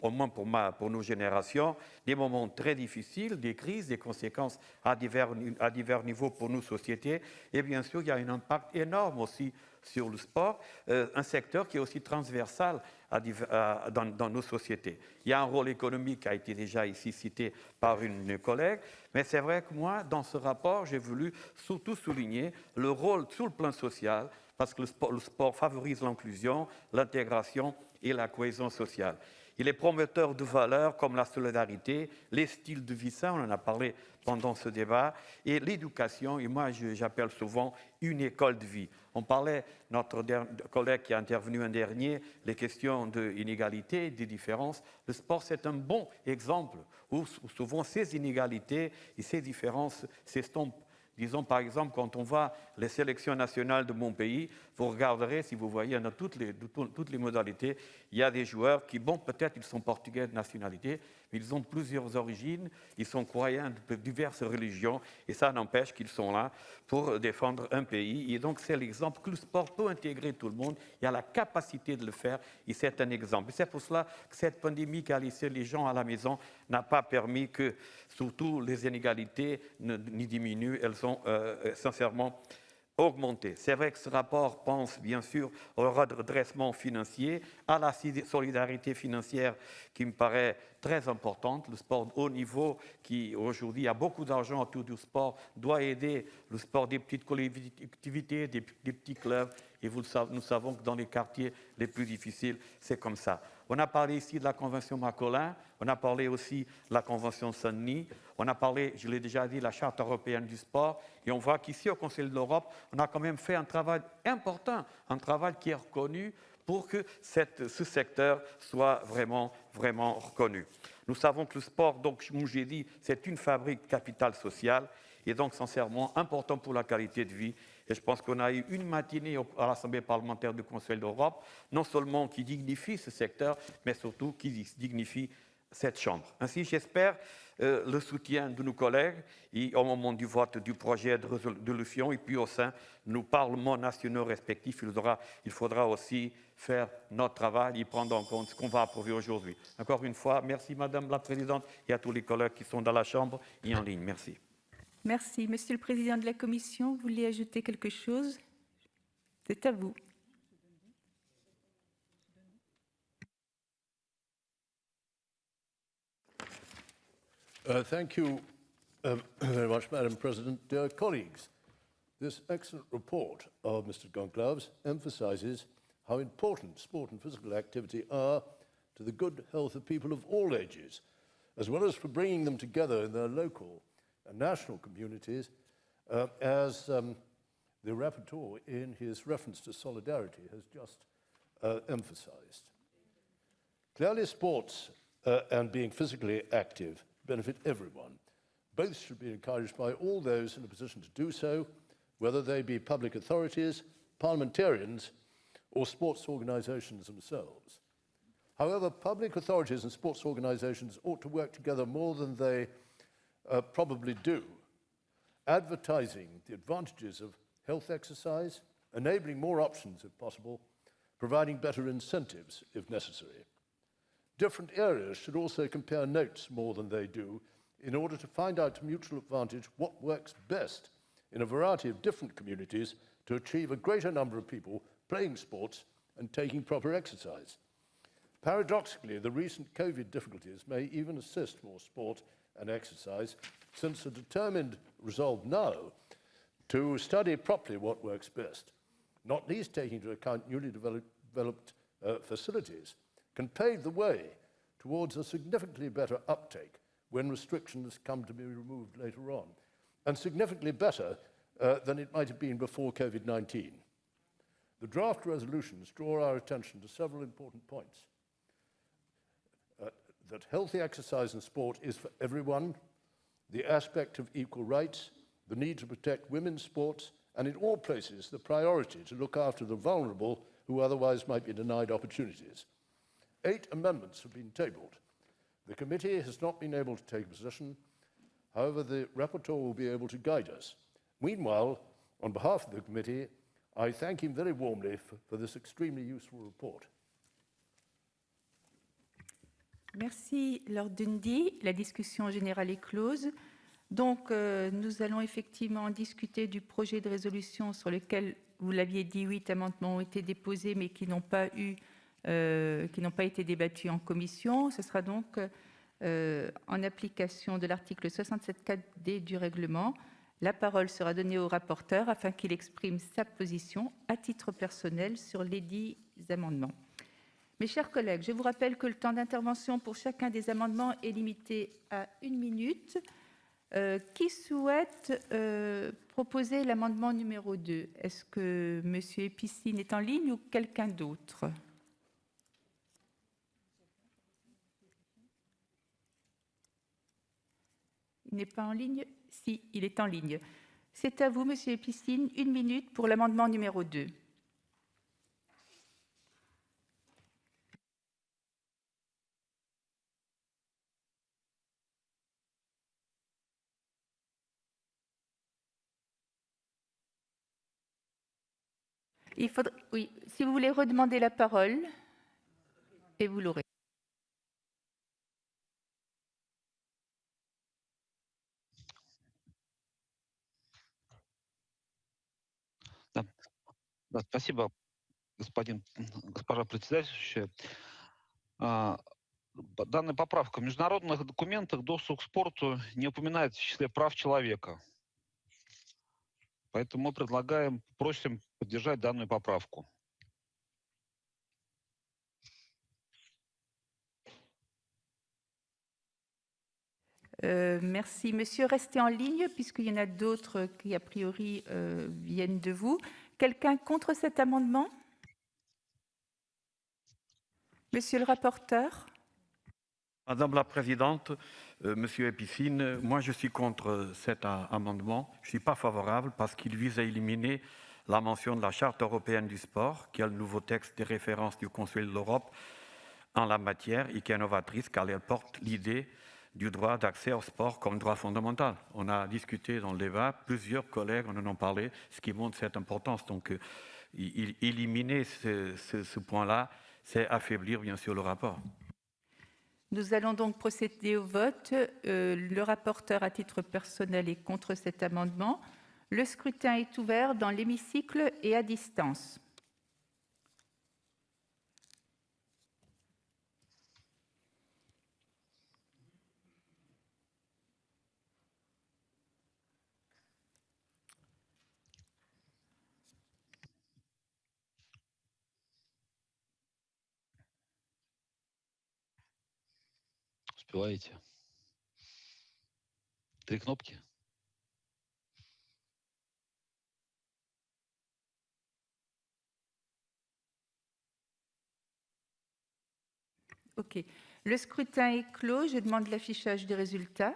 au moins pour nos générations, des moments très difficiles, des crises, des conséquences à divers niveaux pour nos sociétés. Et bien sûr, il y a un impact énorme aussi sur le sport, un secteur qui est aussi transversal dans nos sociétés. Il y a un rôle économique qui a été déjà ici cité par une collègue, mais c'est vrai que moi, dans ce rapport, j'ai voulu surtout souligner le rôle sur le plan social, parce que le sport favorise l'inclusion, l'intégration et la cohésion sociale. Il est promoteur de valeurs comme la solidarité, les styles de vie sains, on en a parlé pendant ce débat, et l'éducation, et moi j'appelle souvent une école de vie. On parlait, notre collègue qui est intervenu un dernier, les questions d'inégalité, des différences. Le sport, c'est un bon exemple où souvent ces inégalités et ces différences s'estompent. Disons par exemple, quand on voit les sélections nationales de mon pays, vous regarderez, si vous voyez, dans toutes les modalités, il y a des joueurs qui, bon, peut-être ils sont portugais de nationalité, mais ils ont plusieurs origines, ils sont croyants de diverses religions, et ça n'empêche qu'ils sont là pour défendre un pays. Et donc c'est l'exemple que le sport peut intégrer tout le monde, il y a la capacité de le faire, et c'est un exemple. Et c'est pour cela que cette pandémie qui a laissé les gens à la maison n'a pas permis que, surtout, les inégalités n'y diminuent, elles ont sincèrement augmenté. C'est vrai que ce rapport pense bien sûr au redressement financier, à la solidarité financière qui me paraît très importante. Le sport de haut niveau, qui aujourd'hui a beaucoup d'argent autour du sport, doit aider le sport des petites collectivités, des petits clubs. Et nous savons que dans les quartiers les plus difficiles, c'est comme ça. On a parlé ici de la Convention Macolin, on a parlé aussi de la Convention Saint-Denis, on a parlé, je l'ai déjà dit, de la Charte européenne du sport, et on voit qu'ici, au Conseil de l'Europe, on a quand même fait un travail important, un travail qui est reconnu pour que ce secteur soit vraiment reconnu. Nous savons que le sport, donc, comme j'ai dit, c'est une fabrique de capital social et donc sincèrement important pour la qualité de vie. Et je pense qu'on a eu une matinée à l'Assemblée parlementaire du Conseil d'Europe, non seulement qui dignifie ce secteur, mais surtout qui dignifie cette Chambre. Ainsi, j'espère le soutien de nos collègues et au moment du vote du projet de résolution et puis au sein de nos parlements nationaux respectifs, il faudra aussi faire notre travail et prendre en compte ce qu'on va approuver aujourd'hui. Encore une fois, merci Madame la Présidente et à tous les collègues qui sont dans la Chambre et en ligne. Merci. Merci. Monsieur le Président de la Commission, vous voulez ajouter quelque chose? C'est à vous. Thank you very much, Madam President. Dear colleagues, this excellent report of Mr. Goncalves emphasises how important sport and physical activity are to the good health of people of all ages, as well as for bringing them together in their local and national communities, as the rapporteur in his reference to solidarity has just emphasised. Clearly, sports and being physically active benefit everyone. Both should be encouraged by all those in a position to do so, whether they be public authorities, parliamentarians, or sports organisations themselves. However, public authorities and sports organisations ought to work together more than they probably do, advertising the advantages of health exercise, enabling more options if possible, providing better incentives if necessary. Different areas should also compare notes more than they do in order to find out to mutual advantage what works best in a variety of different communities to achieve a greater number of people playing sports and taking proper exercise. Paradoxically, the recent COVID difficulties may even assist more sport and exercise, since a determined resolve now to study properly what works best, not least taking into account newly developed facilities, can pave the way towards a significantly better uptake when restrictions come to be removed later on, and significantly better than it might have been before COVID-19. The draft resolutions draw our attention to several important points. That healthy exercise and sport is for everyone, the aspect of equal rights, the need to protect women's sports, and in all places the priority to look after the vulnerable who otherwise might be denied opportunities. 8 amendments have been tabled. The committee has not been able to take a position. However, the rapporteur will be able to guide us. Meanwhile, on behalf of the committee, I thank him very warmly for this extremely useful report. Merci, Lord Dundee. La discussion générale est close. Donc, nous allons effectivement discuter du projet de résolution sur lequel, vous l'aviez dit, 8 amendements ont été déposés, mais qui n'ont pas été débattus en commission. Ce sera donc en application de l'article 67.4d du règlement. La parole sera donnée au rapporteur afin qu'il exprime sa position à titre personnel sur les 10 amendements. Mes chers collègues, je vous rappelle que le temps d'intervention pour chacun des amendements est limité à 1 minute. Qui souhaite proposer l'amendement numéro 2? Est-ce que M. Epicine est en ligne ou quelqu'un d'autre? Il n'est pas en ligne? Si, il est en ligne. C'est à vous, M. Epicine, 1 minute pour l'amendement numéro 2. Il faudra, oui, si vous voulez redemander la parole, et vous l'aurez. Да, спасибо, госпожа председательствующая. Данная поправка. В международных документах доступ к спорту не упоминается в числе прав человека. Поэтому мы просим поддержать данную поправку. Merci. Monsieur, restez en ligne puisqu'il y en a d'autres qui, a priori, viennent de vous. Quelqu'un contre cet amendement? Monsieur le rapporteur. Madame la Présidente, Monsieur Epicine, moi je suis contre cet amendement. Je ne suis pas favorable parce qu'il vise à éliminer la mention de la Charte européenne du sport, qui est le nouveau texte de référence du Conseil de l'Europe en la matière et qui est novatrice car elle porte l'idée du droit d'accès au sport comme droit fondamental. On a discuté dans le débat, plusieurs collègues en ont parlé, ce qui montre cette importance. Donc, éliminer ce point-là, c'est affaiblir bien sûr le rapport. Nous allons donc procéder au vote. Le rapporteur, à titre personnel, est contre cet amendement. Le scrutin est ouvert dans l'hémicycle et à distance. Успеваете? 3 кнопки. OK. Le scrutin est clos. Je demande l'affichage des résultats.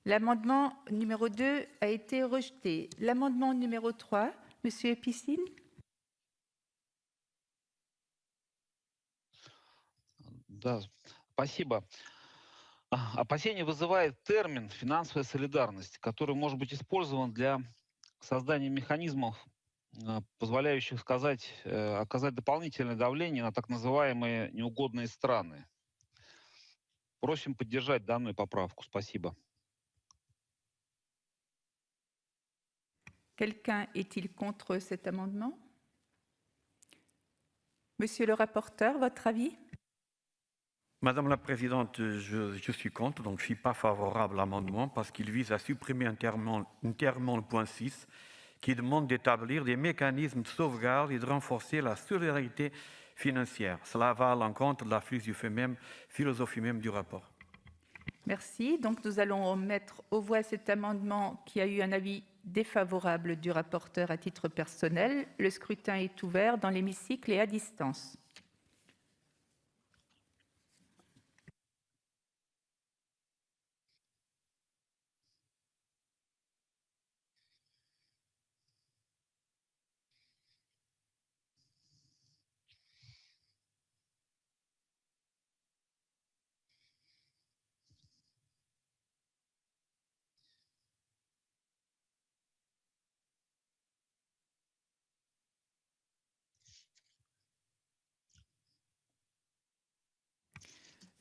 L'amendement numéro 2 a été rejeté. L'amendement numéro 3, Monsieur Epicine. Да, спасибо. Опасение вызывает термин «финансовая солидарность», который может быть использован для создания механизмов, позволяющих оказать дополнительное давление на так называемые неугодные страны. Просим поддержать данную поправку. Спасибо. Quelqu'un est-il contre cet amendement? Monsieur le rapporteur, votre avis? Madame la Présidente, je suis contre, donc je ne suis pas favorable à l'amendement parce qu'il vise à supprimer entièrement le point 6 qui demande d'établir des mécanismes de sauvegarde et de renforcer la solidarité financière. Cela va à l'encontre de la philosophie même du rapport. Merci. Donc nous allons mettre aux voix cet amendement qui a eu un avis défavorable du rapporteur à titre personnel. Le scrutin est ouvert dans l'hémicycle et à distance.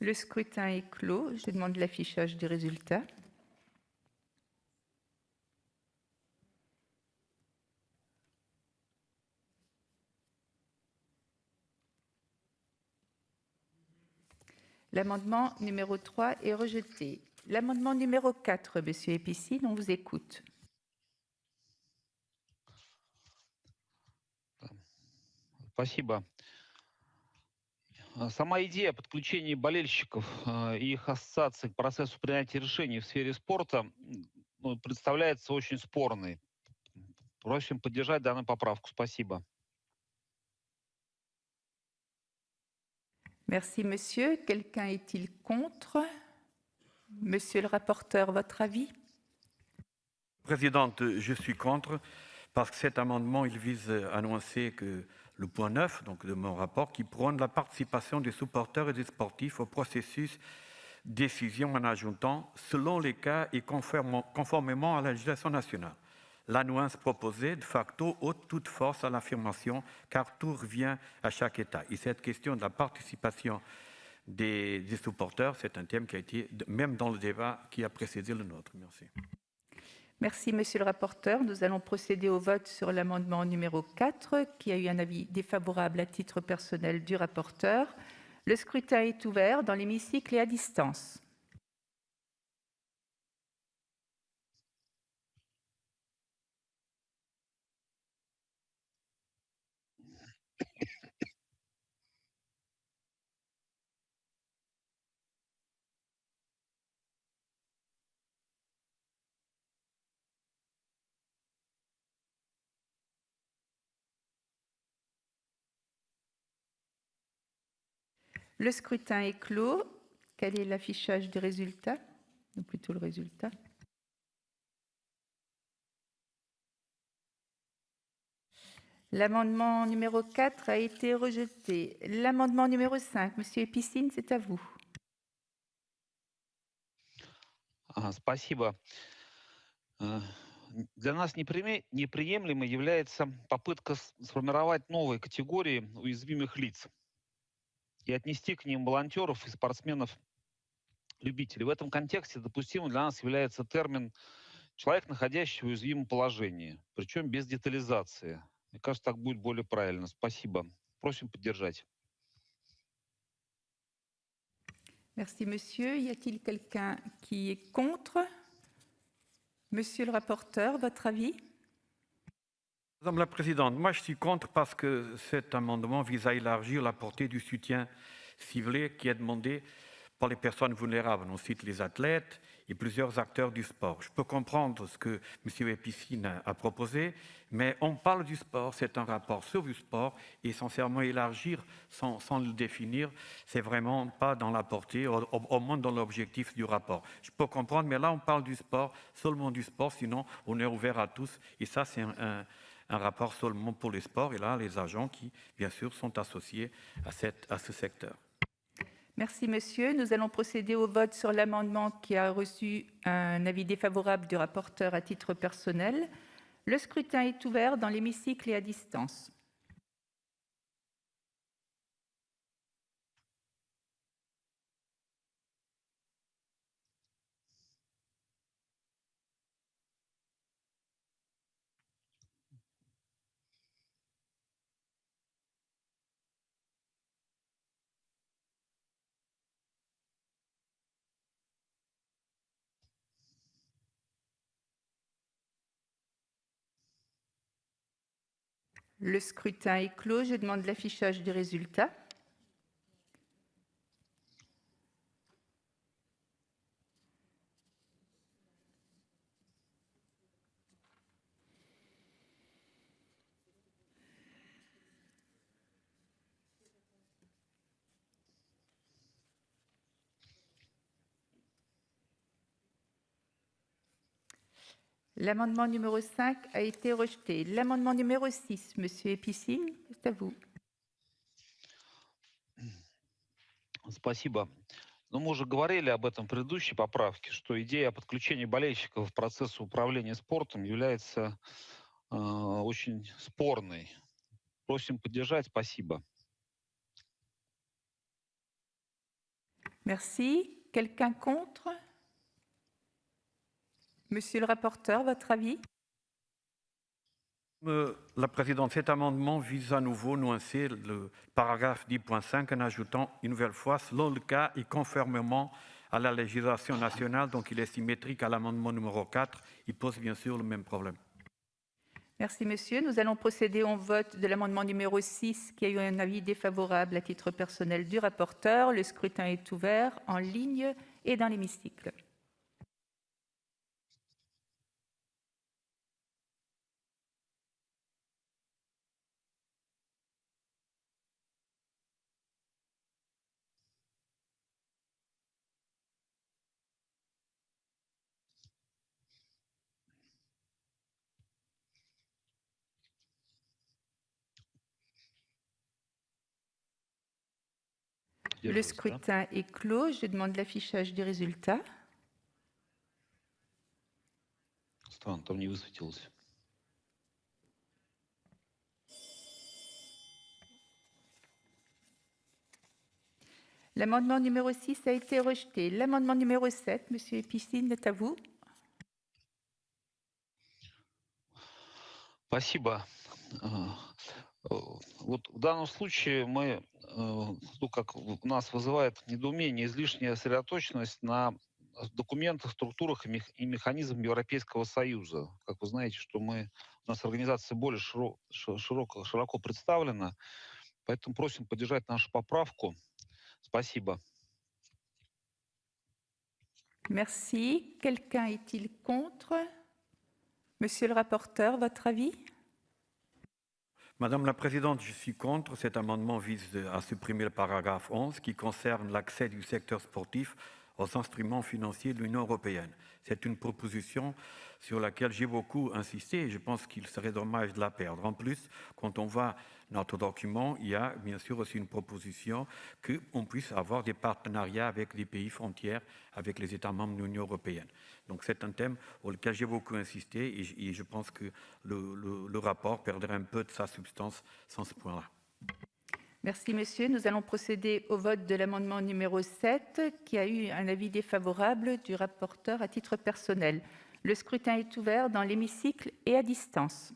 Le scrutin est clos. Je demande l'affichage des résultats. L'amendement numéro 3 est rejeté. L'amendement numéro 4, Monsieur Epicine, on vous écoute. Спасибо. Сама идея подключения болельщиков и их ассоциаций к процессу принятия решений в сфере спорта представляется очень спорной. Просим поддержать данную поправку. Спасибо. Merci, monsieur. Quelqu'un est-il contre? Monsieur le rapporteur, votre avis? Présidente, je suis contre parce que cet amendement, il vise à annoncer que le point 9 donc, de mon rapport qui prône la participation des supporters et des sportifs au processus de décision en ajoutant, selon les cas et conformément à la législation nationale. La nuance proposée, de facto, ôte toute force à l'affirmation, car tout revient à chaque État. Et cette question de la participation des supporters, c'est un thème qui a été, même dans le débat qui a précédé le nôtre. Merci. Merci, monsieur le rapporteur. Nous allons procéder au vote sur l'amendement numéro 4, qui a eu un avis défavorable à titre personnel du rapporteur. Le scrutin est ouvert dans l'hémicycle et à distance. Le scrutin est clos. Quel est l'affichage des résultats? Ou plutôt le résultat. L'amendement numéro 4 a été rejeté. L'amendement numéro 5, Monsieur Epicine, c'est à vous. Спасибо. Для нас неприемлемой является попытка сформировать новые категории уязвимых лиц и отнести к ним волонтеров и спортсменов-любителей. В этом контексте допустимым для нас является термин «человек, находящийся в уязвимом положении», причем без детализации. Мне кажется, так будет более правильно. Спасибо. Просим поддержать. Merci, monsieur. Y a-t-il quelqu'un qui est contre? Monsieur le rapporteur, votre avis? Madame la Présidente, moi je suis contre parce que cet amendement vise à élargir la portée du soutien ciblé qui est demandé par les personnes vulnérables. On cite les athlètes et plusieurs acteurs du sport. Je peux comprendre ce que M. Epicine a proposé, mais on parle du sport, c'est un rapport sur le sport, et sincèrement élargir sans le définir, c'est vraiment pas dans la portée, au moins dans l'objectif du rapport. Je peux comprendre, mais là on parle du sport, seulement du sport, sinon on est ouvert à tous, et ça c'est un rapport seulement pour les sports, et là les agents qui, bien sûr, sont associés à ce secteur. Merci, monsieur. Nous allons procéder au vote sur l'amendement qui a reçu un avis défavorable du rapporteur à titre personnel. Le scrutin est ouvert dans l'hémicycle et à distance. Le scrutin est clos. Je demande l'affichage des résultats. L'amendement numéro 5 a été rejeté. L'amendement numéro 6, monsieur Epicine, c'est à vous. Спасибо. Но мы уже говорили об этом в предыдущей поправке, что идея о подключении болельщиков к процессу управления спортом является очень спорной. Просим поддержать. Спасибо. Merci. Quelqu'un contre? Monsieur le rapporteur, votre avis? La Présidente, cet amendement vise à nouveau nuancer le paragraphe 10.5 en ajoutant une nouvelle fois, selon le cas et conformément à la législation nationale, donc il est symétrique à l'amendement numéro 4, il pose bien sûr le même problème. Merci, monsieur. Nous allons procéder au vote de l'amendement numéro 6 qui a eu un avis défavorable à titre personnel du rapporteur. Le scrutin est ouvert en ligne et dans l'hémicycle. Le scrutin est clos. Je demande l'affichage des résultats. Странно, там не высветилось. L'amendement numéro 6 a été rejeté. L'amendement numéro 7, monsieur Epicine, est à vous. Спасибо. Вот в данном случае мы, ну, как у нас вызывает недоумение излишняя сосредоточенность на документах, структурах и механизмах Европейского Союза. Как вы знаете, что у нас организация более широко представлена, поэтому просим поддержать нашу поправку. Спасибо. Merci. Quelqu'un est-il contre? Monsieur le rapporteur, votre avis? Madame la Présidente, je suis contre. Cet amendement vise à supprimer le paragraphe 11 qui concerne l'accès du secteur sportif aux instruments financiers de l'Union européenne. C'est une proposition sur laquelle j'ai beaucoup insisté et je pense qu'il serait dommage de la perdre. En plus, quand on voit notre document, il y a bien sûr aussi une proposition qu'on puisse avoir des partenariats avec les pays frontières, avec les États membres de l'Union européenne. Donc c'est un thème auquel j'ai beaucoup insisté et je pense que le rapport perdrait un peu de sa substance sans ce point-là. Merci, monsieur. Nous allons procéder au vote de l'amendement numéro 7, qui a eu un avis défavorable du rapporteur à titre personnel. Le scrutin est ouvert dans l'hémicycle et à distance.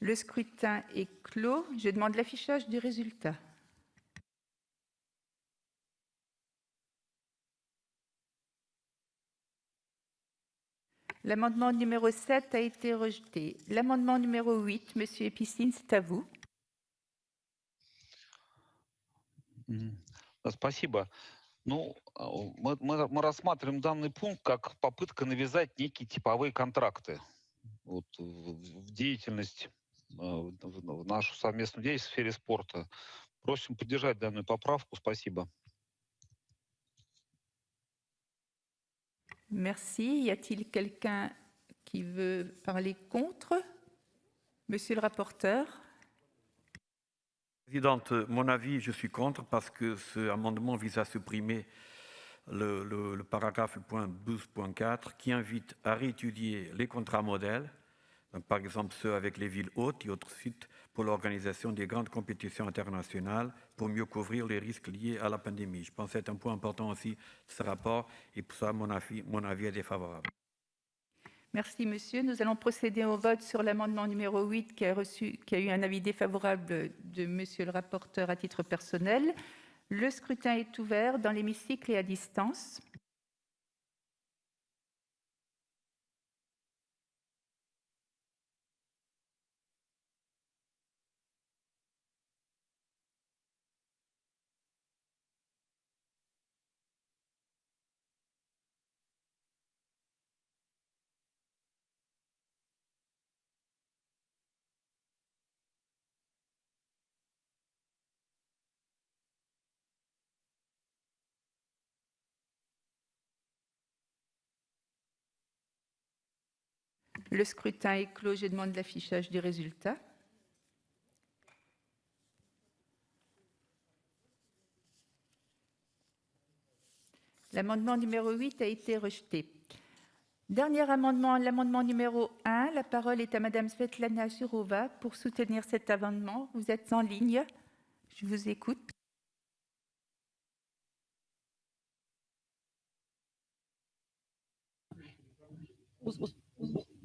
Le scrutin est clos. Je demande l'affichage du résultat. L'amendement numéro 7 a été rejeté. L'amendement numéro 8, monsieur Epicine, c'est à vous. Спасибо. Ну, мы рассматриваем данный пункт как попытка навязать некие типовые контракты вот, в деятельность, в нашу совместную деятельность в сфере спорта. Просим поддержать данную поправку. Спасибо. Merci. Y a-t-il quelqu'un qui veut parler contre? Monsieur le rapporteur. Présidente, mon avis, je suis contre parce que ce amendement vise à supprimer le paragraphe point 12.4 qui invite à réétudier les contrats modèles, donc par exemple ceux avec les villes hautes et autres sites pour l'organisation des grandes compétitions internationales pour mieux couvrir les risques liés à la pandémie. Je pense que c'est un point important aussi de ce rapport et pour ça mon avis est défavorable. Merci, monsieur. Nous allons procéder au vote sur l'amendement numéro 8 qui a eu un avis défavorable de monsieur le rapporteur à titre personnel. Le scrutin est ouvert dans l'hémicycle et à distance. Le scrutin est clos. Je demande l'affichage du résultat. L'amendement numéro 8 a été rejeté. Dernier amendement, l'amendement numéro 1. La parole est à Madame Svetlana Jourova pour soutenir cet amendement. Vous êtes en ligne. Je vous écoute.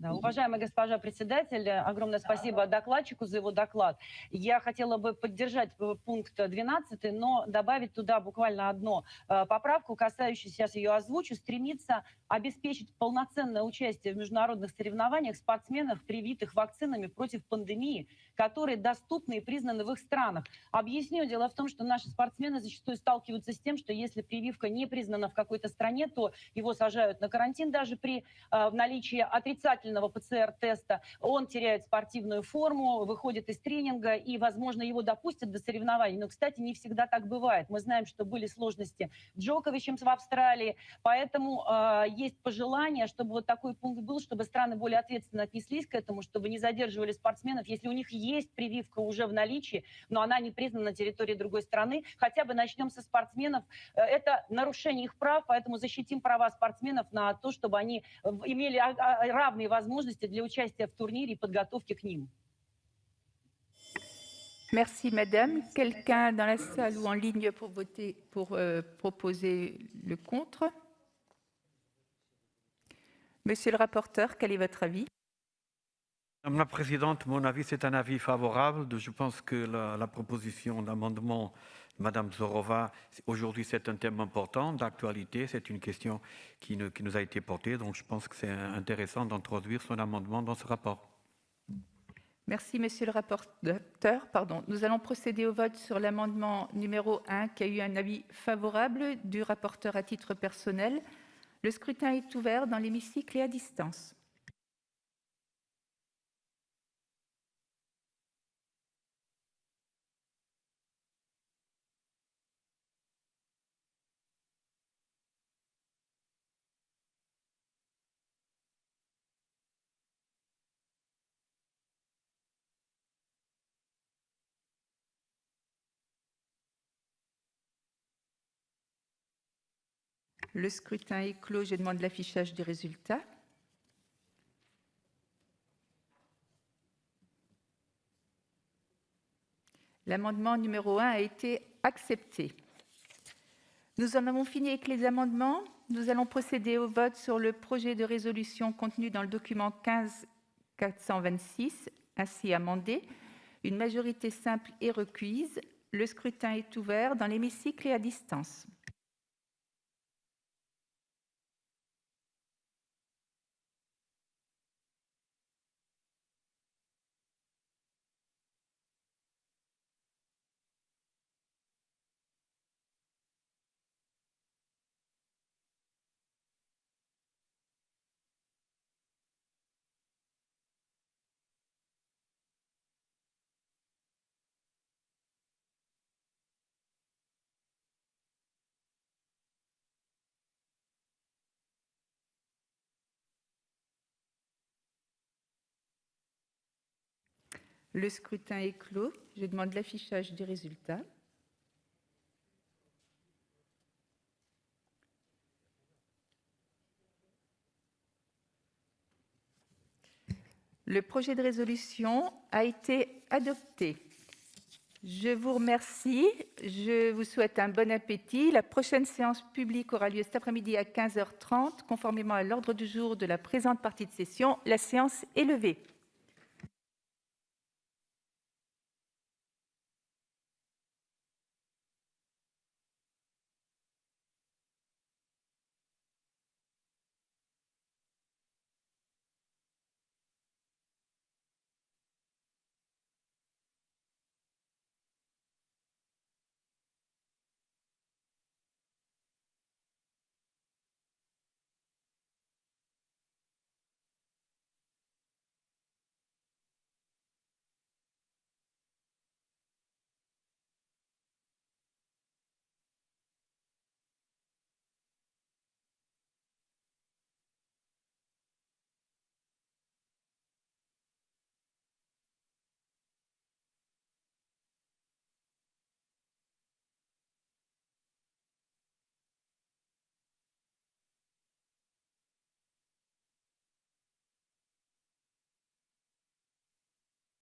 Уважаемая госпожа председатель, огромное спасибо докладчику за его доклад. Я хотела бы поддержать пункт 12, но добавить туда буквально одну поправку, касающуюся, сейчас ее озвучу, стремится обеспечить полноценное участие в международных соревнованиях спортсменов, привитых вакцинами против пандемии, которые доступны и признаны в их странах. Объясню. Дело в том, что наши спортсмены зачастую сталкиваются с тем, что если прививка не признана в какой-то стране, то его сажают на карантин даже при наличии отрицательного ПЦР-теста. Он теряет спортивную форму, выходит из тренинга и, возможно, его допустят до соревнований. Но, кстати, не всегда так бывает. Мы знаем, что были сложности с Джоковичем в Австралии, поэтому есть пожелание, чтобы вот такой пункт был, чтобы страны более ответственно отнеслись к этому, чтобы не задерживали спортсменов, если у них есть прививка уже в наличии, но она не признана на территории другой страны. Хотя бы начнем со спортсменов. Это нарушение их прав, поэтому защитим права спортсменов на то, чтобы они имели равные возможности для участия в турнире и подготовки к ним. Merci, madame. Quelqu'un dans la salle ou en ligne pour voter, pour proposer le contre? Monsieur le rapporteur, quel est votre avis? Madame la Présidente, mon avis, c'est un avis favorable. Je pense que la proposition d'amendement de Mme Zorova, aujourd'hui, c'est un thème important, d'actualité. C'est une question qui nous a été portée. Donc, je pense que c'est intéressant d'introduire son amendement dans ce rapport. Merci, Monsieur le rapporteur. Nous allons procéder au vote sur l'amendement numéro 1 qui a eu un avis favorable du rapporteur à titre personnel. Le scrutin est ouvert dans l'hémicycle et à distance. Le scrutin est clos. Je demande l'affichage des résultats. L'amendement numéro 1 a été accepté. Nous en avons fini avec les amendements. Nous allons procéder au vote sur le projet de résolution contenu dans le document 15-426, ainsi amendé. Une majorité simple est requise. Le scrutin est ouvert dans l'hémicycle et à distance. Le scrutin est clos. Je demande l'affichage des résultats. Le projet de résolution a été adopté. Je vous remercie. Je vous souhaite un bon appétit. La prochaine séance publique aura lieu cet après-midi à 15h30, conformément à l'ordre du jour de la présente partie de session. La séance est levée.